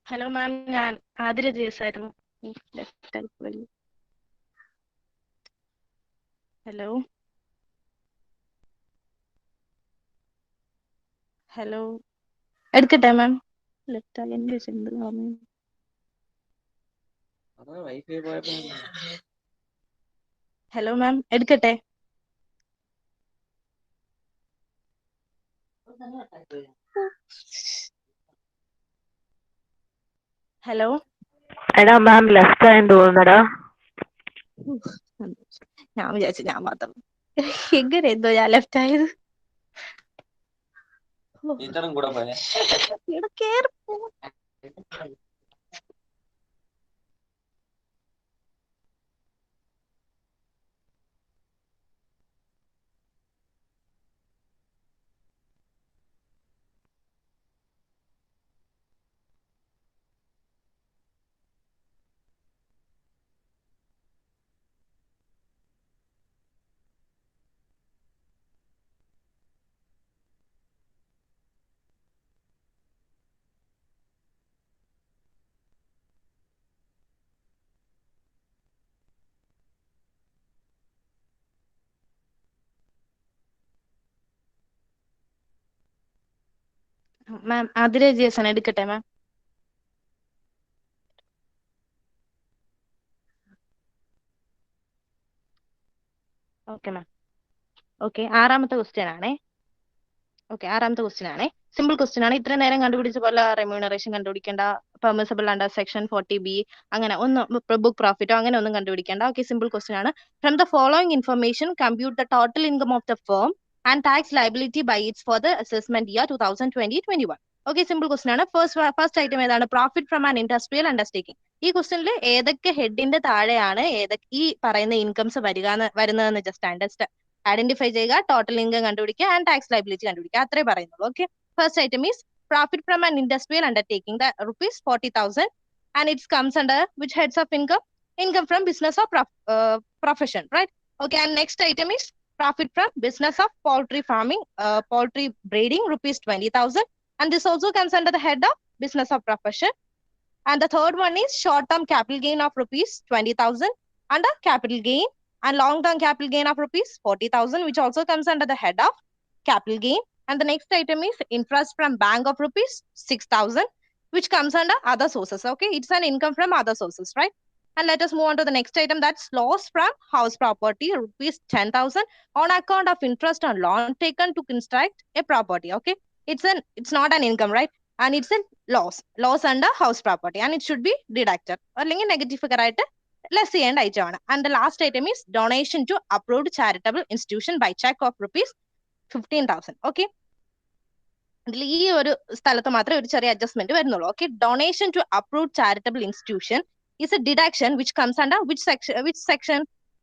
I: Hello ma'am, ഞാൻ ആതിര ജേസായിരുന്നു. ഹലോ ഹലോ, എടുക്കട്ടെ മാം? ലെഫ്റ്റ് ആയി എന്റെ ഹലോ മാം, എടുക്കട്ടെ? ഹലോ
B: എടാ മാം ലെഫ്റ്റ് ആയെന്ന് തോന്നുന്നടാ.
I: ഞാൻ വിചാരിച്ചു ഞാൻ മാത്രം. എങ്ങനെ എന്തോ ഞാൻ ലെഫ്റ്റ് ആയത്. ഇവിടെ കേറി പോ. മാം ആതിര ജേസൺ, എടുക്കട്ടെ മാം? Okay ma'am. ഓക്കെ, ആറാമത്തെ ക്വസ്റ്റ്യൻ ആണേ. സിമ്പിൾ ക്വസ്റ്റ്യൻ ആണ്. ഇത്ര നേരം കണ്ടുപിടിച്ച പോലെ റെമ്യൂണറേഷൻ കണ്ടുപിടിക്കേണ്ട, പെർമിസിബിൾ അണ്ടർ സെക്ഷൻ 40B അങ്ങനെ ഒന്നും, ബുക്ക് പ്രോഫിറ്റോ അങ്ങനെ ഒന്നും കണ്ടുപിടിക്കേണ്ട. ഓക്കെ, സിമ്പിൾ ക്വസ്റ്റ്യൻ ആണ്. From the following information compute the total income of the firm and tax liability by its for the assessment year 2020-21. Okay, simple question ആണ്. First item ഏതാണ്? Profit from an industrial undertaking. ഈ ക്വസ്റ്റ്യനിൽ ഏതൊക്കെ ഹെഡിന്റെ താഴെയാണ് ഈ പറയുന്ന incomes വരുന്നതെന്ന് just identify ചെയ്യുക, ടോട്ടൽ ഇൻകം കണ്ടുപിടിക്കുക ആൻഡ് ടാക്സ് ലയബിലിറ്റി കണ്ടുപിടിക്കുക. അത്രേ പറയുന്നുള്ളൂ. Okay, first item is profit from an industrial undertaking, rupees 40,000, and it comes under which heads of income? Income from business or profession, right? Okay, and next item is profit from business of poultry farming, poultry breeding, rupees 20,000, and this also comes under the head of business of profession. And the third one is short-term capital gain of rupees 20,000 under capital gain, and long-term capital gain of rupees 40,000, which also comes under the head of capital gain. And the next item is interest from bank of rupees 6,000, which comes under other sources. Okay, it's an income from other sources, right? And let us move on to the next item, that's loss from house property, rupees 10,000 on account of interest on loan taken to construct a property. Okay, it's not an income, right? And it's a loss under house property, and it should be deducted. Or negative figure ആയിട്ട് less ചെയ്യേണ്ട item ആണ്. And the last item is donation to approved charitable institution by cheque of rupees 15,000. Okay, ഇതിൽ ഈ ഒരു സ്ഥലത്ത് മാത്രമേ ഒരു ചെറിയ അഡ്ജസ്റ്റ്മെന്റ് വരുന്നുള്ളൂ. Okay, donation to approved charitable institution is a deduction which comes under which section?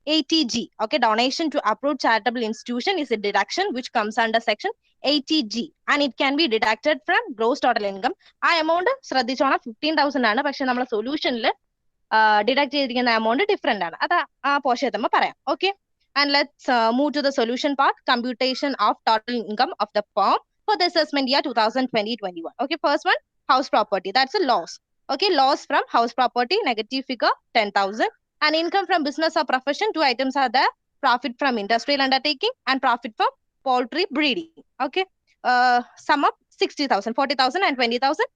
I: 80G. Okay, donation to approved charitable institution is a deduction which comes under section 80G, and it can be deducted from gross total income. ആ amount ശ്രദ്ധിച്ചോണം, 15,000 ആണ്. പക്ഷെ നമ്മളെ സൊല്യൂഷനിൽ deduct ചെയ്തിരിക്കുന്ന amount different ആണ്. അത് ആ പോർഷൻ എത്തുമ്പോൾ പറയാം. Okay, and let's move to the solution part, computation of total income of the firm for the assessment year 2020-21. Okay, first one, house property, that's a loss. Okay, loss from house property, negative figure 10,000, and income from business or profession, two items are there, profit from industrial undertaking and profit from poultry breeding. Okay, sum up 60,000, 40,000 and 20,000,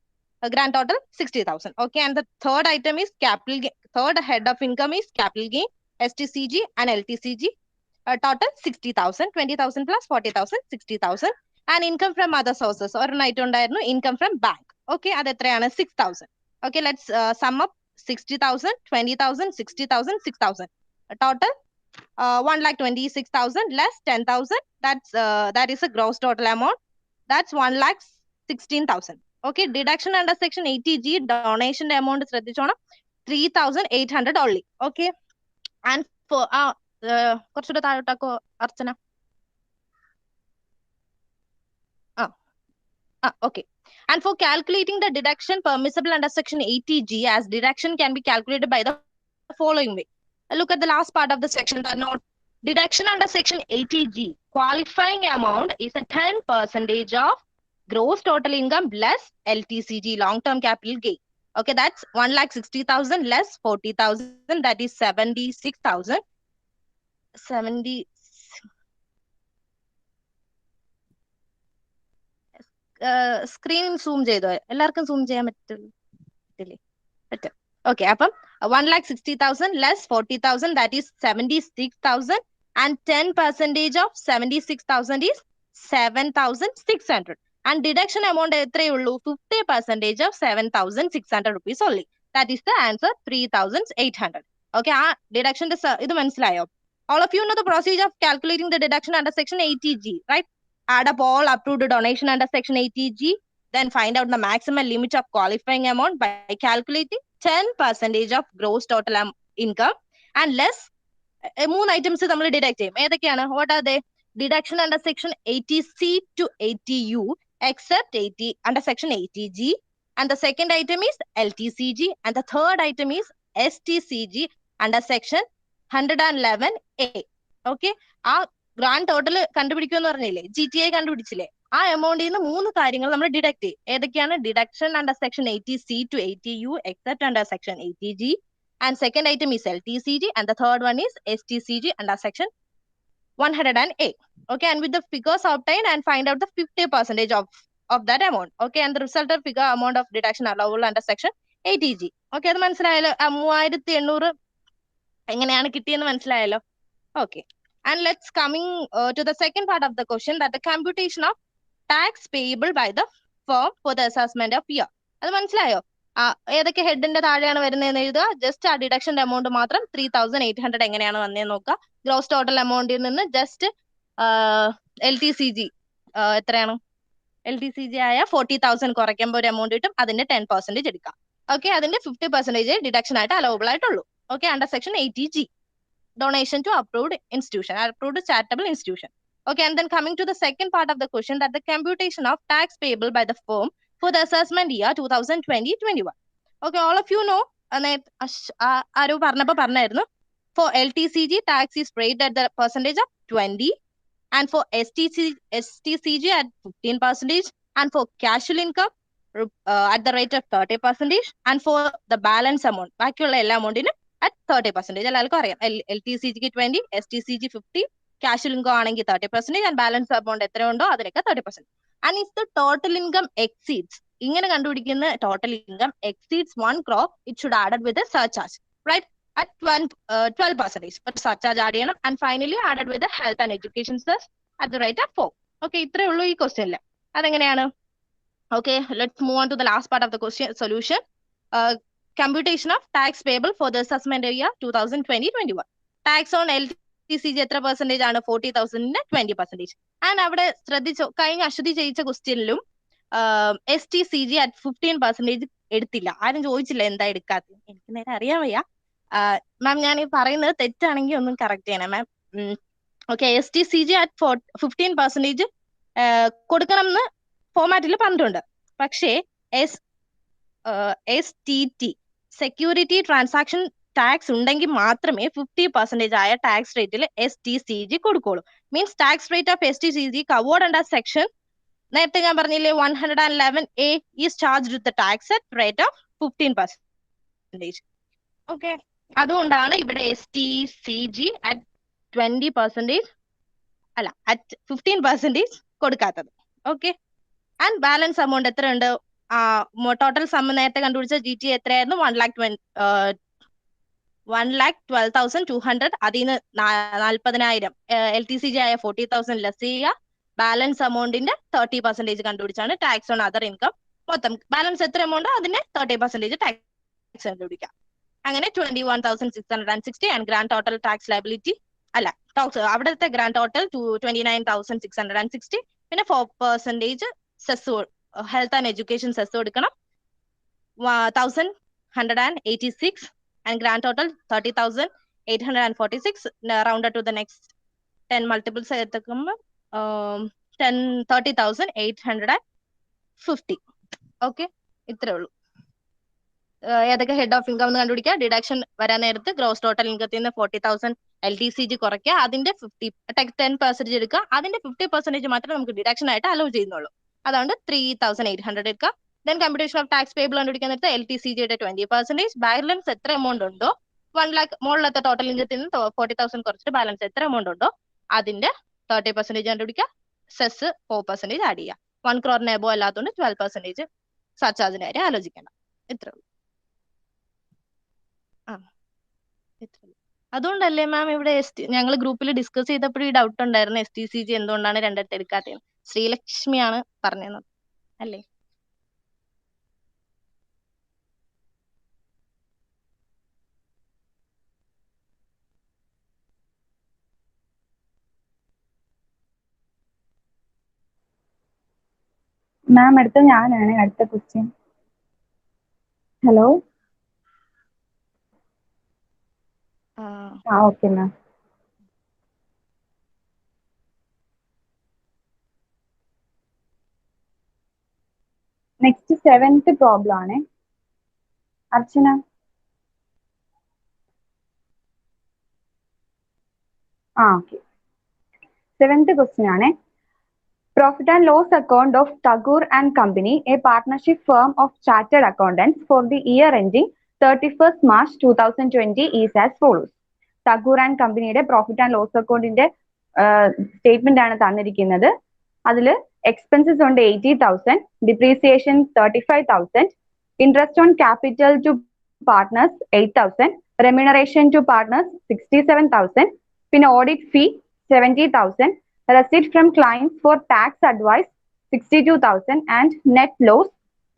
I: grand total 60,000. Okay, and the third item is capital gain. Third head of income is capital gain, STCG and LTCG, total 60,000, 20,000 plus 40,000, 60,000. And income from other sources, or an item ഉണ്ടായിരുന്നു, income from bank. Okay, അത് എത്രയാണ്? 6,000. Okay, let's sum up 60,000, 20,000, 60,000, 6,000. Total 1,26,000 less 10,000. That is a gross total amount. That's 1,16,000. Okay, deduction under section 80G, donation amount ശ്രദ്ധിച്ചോണം, 3,800 only. Okay, and for കുറച്ചുകൂടെ താഴോട്ടാക്കോ അർച്ചന? Okay. And for calculating the deduction permissible under section 80G, as deduction can be calculated by the following way. Look at the last part of the section, the note. Deduction under section 80G, qualifying amount is a 10% of gross total income plus LTCG, long-term capital gain. Okay, that's 1,60,000 less 40,000, that is 76,000. 70. Screen zoom ചെയ്തോ? എല്ലാവർക്കും zoom ചെയ്യാൻ പറ്റില്ലേ? പറ്റും. Okay, അപ്പം 1,60,000 less 40,000, that is 76,000, and 10% of 76,000 is 7,600. And deduction amount എത്രയേ ഉള്ളൂ? 50% of 7,600 rupees only. That is the answer, 3,800. Okay, ആ ഡിഡക്ഷന്റെ ഇത് മനസ്സിലായോ? All of you know the procedure of calculating the deduction under section 80G, right? Add up all approved donation under section 80G, then find out the maximum limit of qualifying amount by calculating 10% of gross total income and less. മൂന്ന് items നമ്മൾ deduct ചെയ്യും. ഏതൊക്കെയാണ്? What are they? Deduction under section 80C to 80U except 80 under section 80G, and the second item is LTCG, and the third item is STCG under section 111A. Okay, ആ grand total കണ്ടുപിടിക്കുമെന്ന് പറഞ്ഞില്ലേ, GTI കണ്ടുപിടിച്ചില്ലേ, ആ എമൗണ്ടിൽ നിന്ന് മൂന്ന് കാര്യങ്ങൾ നമ്മൾ deduct ചെയ്യും. ഏതൊക്കെയാണ്? Deduction under section 80C to 80U except under section 80G, and second item is LTCG, and the third one is STCG under section 100A. Okay, and with the figures obtained and find out the 50% of that amount. Okay, and the resultant figure amount of deduction allowable under section 80G. Okay, അത് മനസ്സിലായല്ലോ? 3,800 എങ്ങനെയാണ് കിട്ടിയെന്ന് മനസ്സിലായല്ലോ? Okay, and let's coming to the second part of the question, that the computation of tax payable by the firm for the assessment of year. അത് മനസ്സിലായോ? ഏതൊക്കെ ഹെഡിന്റെ താഴെയാണ് വരുന്നതെന്ന് എഴുതുക. ജസ്റ്റ് ആ ഡിഡക്ഷന്റെ എമൗണ്ട് മാത്രം 3,800 എങ്ങനെയാണ് വന്നതെന്ന് നോക്കുക. ഗ്രോസ് ടോട്ടൽ എമൗണ്ടിൽ നിന്ന് ജസ്റ്റ് LTCG എത്രയാണ്? LTCG ആയ 40,000 കുറയ്ക്കുമ്പോൾ ഒരു എമൗണ്ട് കിട്ടും, അതിന്റെ 10% എടുക്കാം. ഓക്കെ, അതിന്റെ 50% ഡിഡക്ഷൻ ആയിട്ട് അലവബിൾ ആയിട്ടുള്ളൂ. Okay, under section 80G, donation to approved institution, approved charitable institution. Okay, and then coming to the second part of the question, that the computation of tax payable by the firm for the assessment year 2020-21. Okay, all of you know, ആരോ പറഞ്ഞപ്പോ പറഞ്ഞായിരുന്നു, for LTCG tax is paid at the percentage of 20, and for STCG at 15%, and for casual income at the rate of 30%, and for the balance amount, ബാക്കിയുള്ള എല്ലാ അമൗണ്ടിനും at 30%. എല്ലാവർക്കും അറിയാം, LTCG 20, STCG 50, casual income ആണെങ്കിൽ 30%, and balance amount എത്രയുണ്ടോ അതിനൊക്കെ 30%. And if the total income exceeds, ഇങ്ങനെ കണ്ടുപിടിക്കുന്ന total income exceeds 1 crore, it should added with a surcharge, right? At 12%. But surcharge add ചെയ്യണം. And finally added with the health and education cess at the rate of 4. Okay, ഇത്രേ ഉള്ളൂ ഈ ക്വസ്റ്റ്യനിൽ. അതെങ്ങനെയാണ്? Okay, let's move on to the last part of the question solution. Computation of tax payable for the assessment year 2020-21. Tax on LTCG എത്ര percentage ആണ്? 40,000-ന് 20%. And അവിടെ ശ്രദ്ധിച്ചോ, കഴിഞ്ഞ അശ്വതി ചെയ്യിച്ച ക്വസ്റ്റ്യനിലും STCG at 15% എടുത്തില്ല. ആരും ചോദിച്ചില്ല എന്താ എടുക്കാത്തത്. എനിക്ക് നേരെ അറിയാൻ വയ്യ. മാം ഞാൻ ഈ പറയുന്നത് തെറ്റാണെങ്കിൽ ഒന്നും കറക്റ്റ് ചെയ്യണം മാം. ഓക്കെ, STCG at 15% കൊടുക്കണം എന്ന് ഫോമാറ്റിൽ പറഞ്ഞിട്ടുണ്ട്. പക്ഷേ STT സെക്യൂരിറ്റി ട്രാൻസാക്ഷൻ ടാക്സ് ഉണ്ടെങ്കിൽ മാത്രമേ 50% ആയ ടാക്സ് റേറ്റിൽ STCG കൊടുക്കുള്ളൂ. Means tax rate of STCG covered under section, നേരത്തെ ഞാൻ പറഞ്ഞില്ലേ 111A is charged with tax at rate of 15%. Okay, അതുകൊണ്ടാണ് ഇവിടെ STCG at 20% അല്ല at 15% കൊടുക്കാത്തത്. ഓക്കെ, ആൻഡ് ബാലൻസ് എമൗണ്ട് എത്ര ഉണ്ട്? ടോട്ടൽ സമ്മ് നേരത്തെ കണ്ടുപിടിച്ച GTI എത്രയായിരുന്നു? 1,12,200. അതിൽ നിന്ന് 40,000 LTCG ആയ 40,000 ലെസ് ചെയ്യുക. ബാലൻസ് എമൗണ്ടിന്റെ 30% കണ്ടുപിടിച്ചാണ് ടാക്സ് ഓൺ അതർ ഇൻകം. മൊത്തം ബാലൻസ് എത്ര എമൗണ്ട് അതിന്റെ 30% ടാക്സ് കണ്ടുപിടിക്കാം. അങ്ങനെ 21,660 and grand total tax liability അല്ല അവിടുത്തെ ഗ്രാൻഡ് ടോട്ടൽ 29,660. പിന്നെ 4% cess, health and education cess കൊടുക്കണം 1,186, and grand total 30,846. Rounded to the next 10 multiples 30,850. Okay, ഇത്രേ ഉള്ളൂ. ഏതൊക്കെ ഹെഡ് ഓഫ് ഇൻകം എന്ന് കണ്ടുപിടിക്കുക. ഡിഡക്ഷൻ വരാൻ നേരത്ത് ഗ്രോസ് ടോട്ടൽ ഇൻകത്തിൽ നിന്ന് 40,000 LTCG കുറയ്ക്കുക, അതിന്റെ 10% എടുക്കുക, അതിന്റെ 50% മാത്രമേ നമുക്ക് ഡിഡക്ഷൻ ആയിട്ട് അലോ ചെയ്യുന്നുള്ളൂ. അതുകൊണ്ട് 3,800 എടുക്കുക. Then computation of tax payable കണ്ടുപിടിക്കാൻ നേരത്തെ LTCJ 20%, ബാലൻസ് എത്ര എമൗണ്ട് ഉണ്ടോ 1 lakh മുകളിലത്തെ ടോട്ടൽ ഇൻകത്തിൽ നിന്ന് 40,000 കുറച്ചിട്ട് ബാലൻസ് എത്ര എമൗണ്ട് ഉണ്ടോ അതിന്റെ 30% കണ്ടുപിടിക്കുക, സെസ് 4% ആഡ് ചെയ്യുക. 1 crore എബോ അല്ലാത്തതുകൊണ്ട് 12% സർചാർജിന്റെ കാര്യം ആലോചിക്കണം. ഇത്രേ ഉള്ളൂ. അതുകൊണ്ടല്ലേ മാം ഇവിടെ ഞങ്ങൾ ഗ്രൂപ്പിൽ ഡിസ്കസ് ചെയ്തപ്പോഴും ഈ ഡൗട്ട് ഉണ്ടായിരുന്നു, STCG എന്തുകൊണ്ടാണ് രണ്ടിടത്ത് എടുക്കാത്തത്. ശ്രീലക്ഷ്മിയാണ് പറഞ്ഞത് അല്ലേ?
G: മാം അടുത്ത ഞാനാണ് അടുത്ത question. Hello. Okay ma'am. Next 7th problem ആണ്. അർച്ചന. ഓക്കെ. 7th ക്വസ്റ്റ്യൻ ആണ്. Profit and loss account of Tagore and Company, a partnership firm of chartered accountants, for the year ending 31st March 2020 is as follows. Tagore and Companyയുടെ profit and loss അക്കൗണ്ടിന്റെ statement ആണ് തന്നിരിക്കുന്നത്. അതിൽ expenses ഉണ്ട് 80,000, depreciation 35,000, interest on capital to partners 8,000, remuneration to partners 67,000, പിന്നെ audit fee 70,000, receipt from clients for tax advice 62,000 and net loss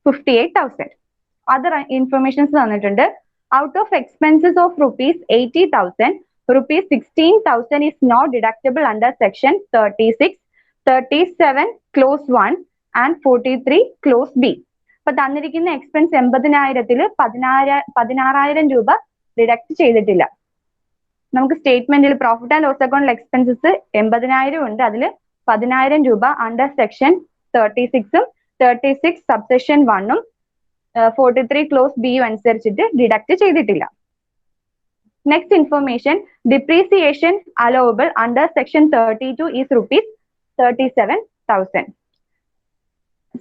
G: 58,000. Other informations തന്നിട്ടുണ്ട്. Out of expenses of rupees 80,000, rupees 16,000 is not deductible under section 36, 37 clause 1 and 43 clause B. അപ്പൊ തന്നിരിക്കുന്ന expense 80,000-ൽ 16,000 രൂപ deduct ചെയ്തിട്ടില്ല. നമുക്ക് സ്റ്റേറ്റ്മെന്റിൽ profit and loss അക്കൗണ്ടിൽ expenses 80,000 ഉണ്ട്, അതിൽ 10,000 രൂപ അണ്ടർ സെക്ഷൻ 36-ഉം 36 സബ്സെക്ഷൻ 1-ഉം 43 ക്ലോസ് ബിയും അനുസരിച്ചിട്ട് ഡിഡക്ട് ചെയ്തിട്ടില്ല. Next information, depreciation allowable under section 32 is rupees 37,000.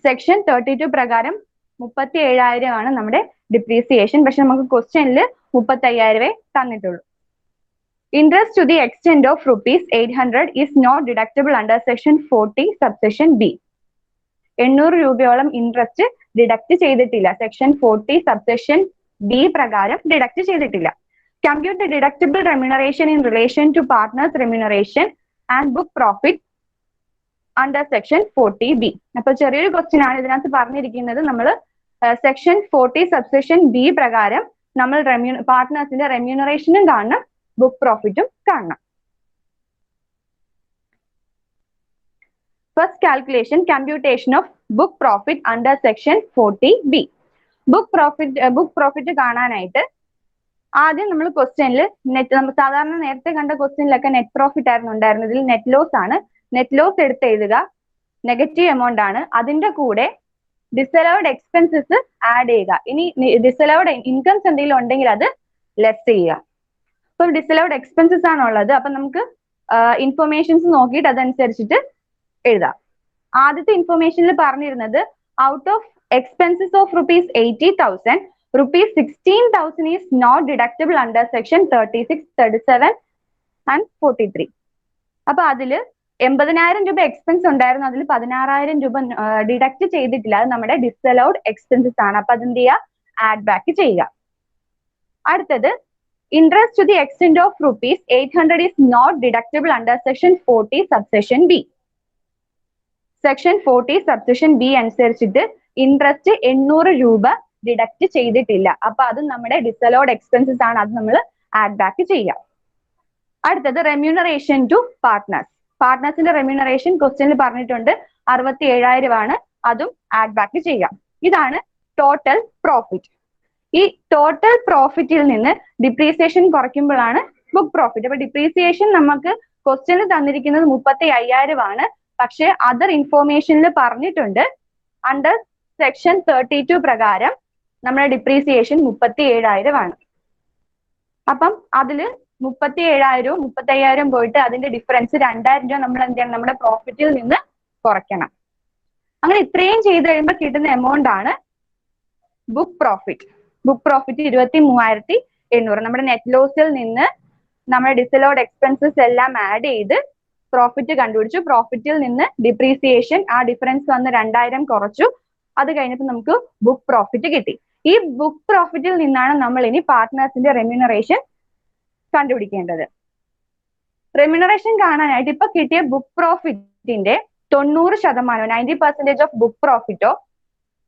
G: Section 32 പ്രകാരം 37,000 ആണ് നമ്മുടെ ഡിപ്രീസിയേഷൻ. പക്ഷെ നമുക്ക് ക്വസ്റ്റ്യനിൽ 35,000 തന്നിട്ടുള്ളൂ. Interest to the extent of rupees 800 is not deductible under section 40 subsection B. 800 രൂപയോളം ഇൻട്രസ്റ്റ് ഡിഡക്ട് ചെയ്തിട്ടില്ല. സെക്ഷൻ 40 സബ്സെക്ഷൻ ബി പ്രകാരം ഡിഡക്ട് ചെയ്തിട്ടില്ല. Compute the deductible remuneration in relation to partners remuneration and book profit under section 40B. അപ്പോൾ ചെറിയൊരു question ആണ് ഇതിനകത്ത് പറഞ്ഞിരിക്കുന്നത്. നമ്മൾ സെക്ഷൻ 40 സബ്സെക്ഷൻ ബി പ്രകാരം നമ്മൾ പാർട്ട്നേഴ്സിന്റെ റെമ്യൂണറേഷനും കാണണം, ബുക്ക് പ്രോഫിറ്റും കാണണം. First calculation, computation of book profit under section 40B. book profit കാണാനായിട്ട് ആദ്യം നമ്മൾ ക്വസ്റ്റ്യനിൽ നെറ്റ്, നമ്മൾ സാധാരണ നേരത്തെ കണ്ട ക്വസ്റ്റ്യനിലൊക്കെ നെറ്റ് പ്രോഫിറ്റ് ആയിരുന്നു ഉണ്ടായിരുന്നത്. ഇതിൽ നെറ്റ് ലോസ് ആണ്. നെറ്റ് ലോസ് എടുത്ത് എഴുതുക, നെഗറ്റീവ് എമൗണ്ട് ആണ്. അതിന്റെ കൂടെ ഡിസലൗഡ് എക്സ്പെൻസസ് ആഡ് ചെയ്യുക. ഇനി ഡിസലൗഡ് ഇൻകംസ് എന്തെങ്കിലും ഉണ്ടെങ്കിൽ അത് ലെസ് ചെയ്യുക. ഇപ്പൊ ഡിസലൗഡ് എക്സ്പെൻസസ് ആണുള്ളത്. അപ്പൊ നമുക്ക് ഇൻഫർമേഷൻസ് നോക്കിയിട്ട് അതനുസരിച്ചിട്ട് എഴുതാം. ആദ്യത്തെ ഇൻഫർമേഷനിൽ പറഞ്ഞിരുന്നത് out of expenses of rupees 80,000, rupees 16,000 is not deductible under section 36, 37 and 43. അപ്പൊ അതില് 80,000 രൂപ എക്സ്പെൻസ് ഉണ്ടായിരുന്നു, അതിൽ 16,000 രൂപ ഡിഡക്ട് ചെയ്തിട്ടില്ല. അത് നമ്മുടെ ഡിസലൗഡ് എക്സ്പെൻസസ് ആണ്. അപ്പൊ അതെന്ത് ചെയ്യുക, ആഡ് ബാക്ക് ചെയ്യുക. അടുത്തത് interest to the extent of rupees 800 is not deductible under section 40 subsection B. section 40 subsection B അനുസരിച്ചിട്ട് ഇൻട്രസ്റ്റ് 800 രൂപ ഡിഡക്ട് ചെയ്തിട്ടില്ല. അപ്പൊ അത് നമ്മുടെ ഡിസലൗഡ് എക്സ്പെൻസസ് ആണ്. അത് നമ്മൾ ആഡ് ബാക്ക് ചെയ്യാം. അടുത്തത് റെമ്യൂണറേഷൻ ടു പാർട്ട്നേഴ്സ്. പാർട്ട്നേഴ്സിന്റെ റെമ്യൂണറേഷൻ ക്വസ്റ്റ്യനിൽ പറഞ്ഞിട്ടുണ്ട് 67,000 ആണ്. അതും ആഡ് ബാക്ക് ചെയ്യാം. ഇതാണ് ടോട്ടൽ പ്രോഫിറ്റ്. ഈ ടോട്ടൽ പ്രോഫിറ്റിൽ നിന്ന് ഡിപ്രീസിയേഷൻ കുറയ്ക്കുമ്പോഴാണ് ബുക്ക് പ്രോഫിറ്റ്. അപ്പൊ ഡിപ്രീസിയേഷൻ നമുക്ക് ക്വസ്റ്റ്യനിൽ തന്നിരിക്കുന്നത് 35,000 ആണ്. പക്ഷെ അതർ ഇൻഫോർമേഷനിൽ പറഞ്ഞിട്ടുണ്ട് അണ്ടർ സെക്ഷൻ 32 പ്രകാരം നമ്മുടെ ഡിപ്രീസിയേഷൻ 37,000 ആണ്. അപ്പം അതില് 37,000 35,000 പോയിട്ട് അതിന്റെ ഡിഫറൻസ് 2,000 രൂപ നമ്മൾ എന്ത് ചെയ്യണം, നമ്മുടെ പ്രോഫിറ്റിൽ നിന്ന് കുറയ്ക്കണം. അങ്ങനെ ഇത്രയും ചെയ്ത് കഴിയുമ്പോൾ കിട്ടുന്ന എമൗണ്ട് ആണ് ബുക്ക് പ്രോഫിറ്റ്. Book profit 23,800. നമ്മുടെ നെറ്റ് ലോസിൽ നിന്ന് നമ്മുടെ ഡിസലോഡ് എക്സ്പെൻസസ് എല്ലാം ആഡ് ചെയ്ത് പ്രോഫിറ്റ് കണ്ടുപിടിച്ചു. പ്രോഫിറ്റിൽ നിന്ന് ഡിപ്രീസിയേഷൻ, ആ ഡിഫറൻസ് വന്ന് 2,000 കുറച്ചു. അത് കഴിഞ്ഞപ്പോൾ നമുക്ക് ബുക്ക് പ്രോഫിറ്റ് കിട്ടി. ഈ ബുക്ക് പ്രോഫിറ്റിൽ നിന്നാണ് നമ്മൾ ഇനി പാർട്ട്നേഴ്സിന്റെ റെമ്യൂണറേഷൻ കണ്ടുപിടിക്കേണ്ടത്. റെമ്യൂണറേഷൻ കാണാനായിട്ട് ഇപ്പൊ കിട്ടിയ ബുക്ക് പ്രോഫിറ്റിന്റെ 90%, 90% ഓഫ് ബുക്ക് പ്രോഫിറ്റോ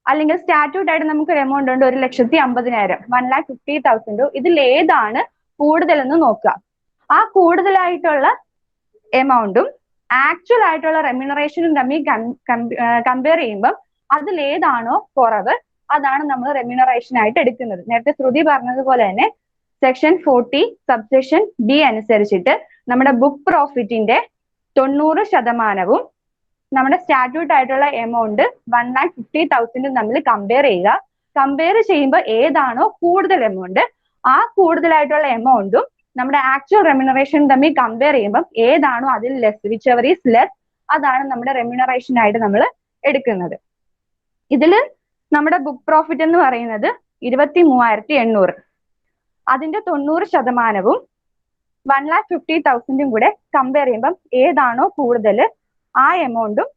G: അല്ലെങ്കിൽ സ്റ്റാറ്റ്യൂട്ട് ആയിട്ട് നമുക്ക് ഒരു എമൗണ്ട് ഉണ്ട് 1,50,000, 1,50,000, ഇതിൽ ഏതാണ് കൂടുതലെന്ന് നോക്കുക. ആ കൂടുതലായിട്ടുള്ള എമൗണ്ടും ആക്ച്വൽ ആയിട്ടുള്ള റെമ്യൂണറേഷനും തമ്മിൽ കമ്പയർ ചെയ്യുമ്പോൾ അതിൽ ഏതാണോ കുറവ് അതാണ് നമ്മൾ റെമ്യൂണറേഷൻ ആയിട്ട് എടുക്കുന്നത്. നേരത്തെ ശ്രുതി പറഞ്ഞതുപോലെ തന്നെ സെക്ഷൻ 40 സബ്സെക്ഷൻ ബി അനുസരിച്ചിട്ട് നമ്മുടെ ബുക്ക് പ്രോഫിറ്റിന്റെ 90% നമ്മുടെ സ്റ്റാറ്റ്യൂട്ട് ആയിട്ടുള്ള എമൗണ്ട് 1,50,000 തമ്മിൽ കമ്പയർ ചെയ്യുക. കമ്പയർ ചെയ്യുമ്പോൾ ഏതാണോ കൂടുതൽ എമൗണ്ട് ആ കൂടുതലായിട്ടുള്ള എമൗണ്ടും നമ്മുടെ ആക്ച്വൽ റെമ്യൂണറേഷൻ തമ്മിൽ കമ്പയർ ചെയ്യുമ്പോൾ ഏതാണോ അതിൽ less, which ever is less, അതാണ് നമ്മുടെ റെമ്യൂണറേഷൻ ആയിട്ട് നമ്മൾ എടുക്കുന്നത്. ഇതിൽ നമ്മുടെ ബുക്ക് പ്രോഫിറ്റ് എന്ന് പറയുന്നത് 23,800. അതിന്റെ 90%, 1,50,000 കൂടെ കമ്പയർ ചെയ്യുമ്പോൾ ഏതാണോ കൂടുതൽ ആ എമൗണ്ടും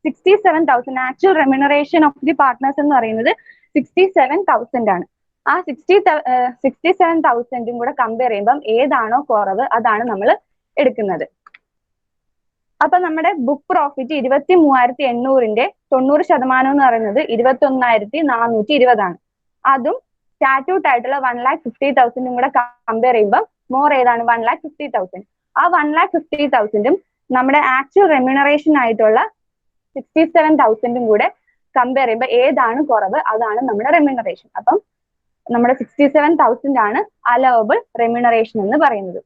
G: 67,000. Actual remuneration of the partners എന്ന് പറയുന്നത് 67,000 ആണ്. ആ 67,000 കൂടെ കമ്പയർ ചെയ്യുമ്പോൾ ഏതാണോ കുറവ് അതാണ് നമ്മൾ എടുക്കുന്നത്. അപ്പൊ നമ്മുടെ ബുക്ക് പ്രോഫിറ്റ് 23,800ന്റെ 90% എന്ന് പറയുന്നത് 21,420 ആണ്. അതും സ്റ്റാറ്റ്യൂട്ട് ആയിട്ടുള്ള 1,50,000 കൂടെ കമ്പയർ ചെയ്യുമ്പോൾ മോർ ഏതാണ്? 1,50,000. ആ 1,50,000 നമ്മുടെ ആക്ച്വൽ റെമ്യൂണറേഷൻ ആയിട്ടുള്ള 67,000 കൂടെ കമ്പയർ ചെയ്യുമ്പോൾ ഏതാണ് കുറവ് അതാണ് നമ്മുടെ റെമ്യൂണറേഷൻ. അപ്പം നമ്മുടെ 67,000 ആണ് അലവബിൾ റെമ്യൂണറേഷൻ എന്ന് പറയുന്നത്.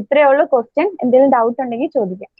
G: ഇത്രയേ ഉള്ളൂ ക്വസ്റ്റ്യൻ. എന്തെങ്കിലും ഡൗട്ട് ഉണ്ടെങ്കിൽ ചോദിക്കാം.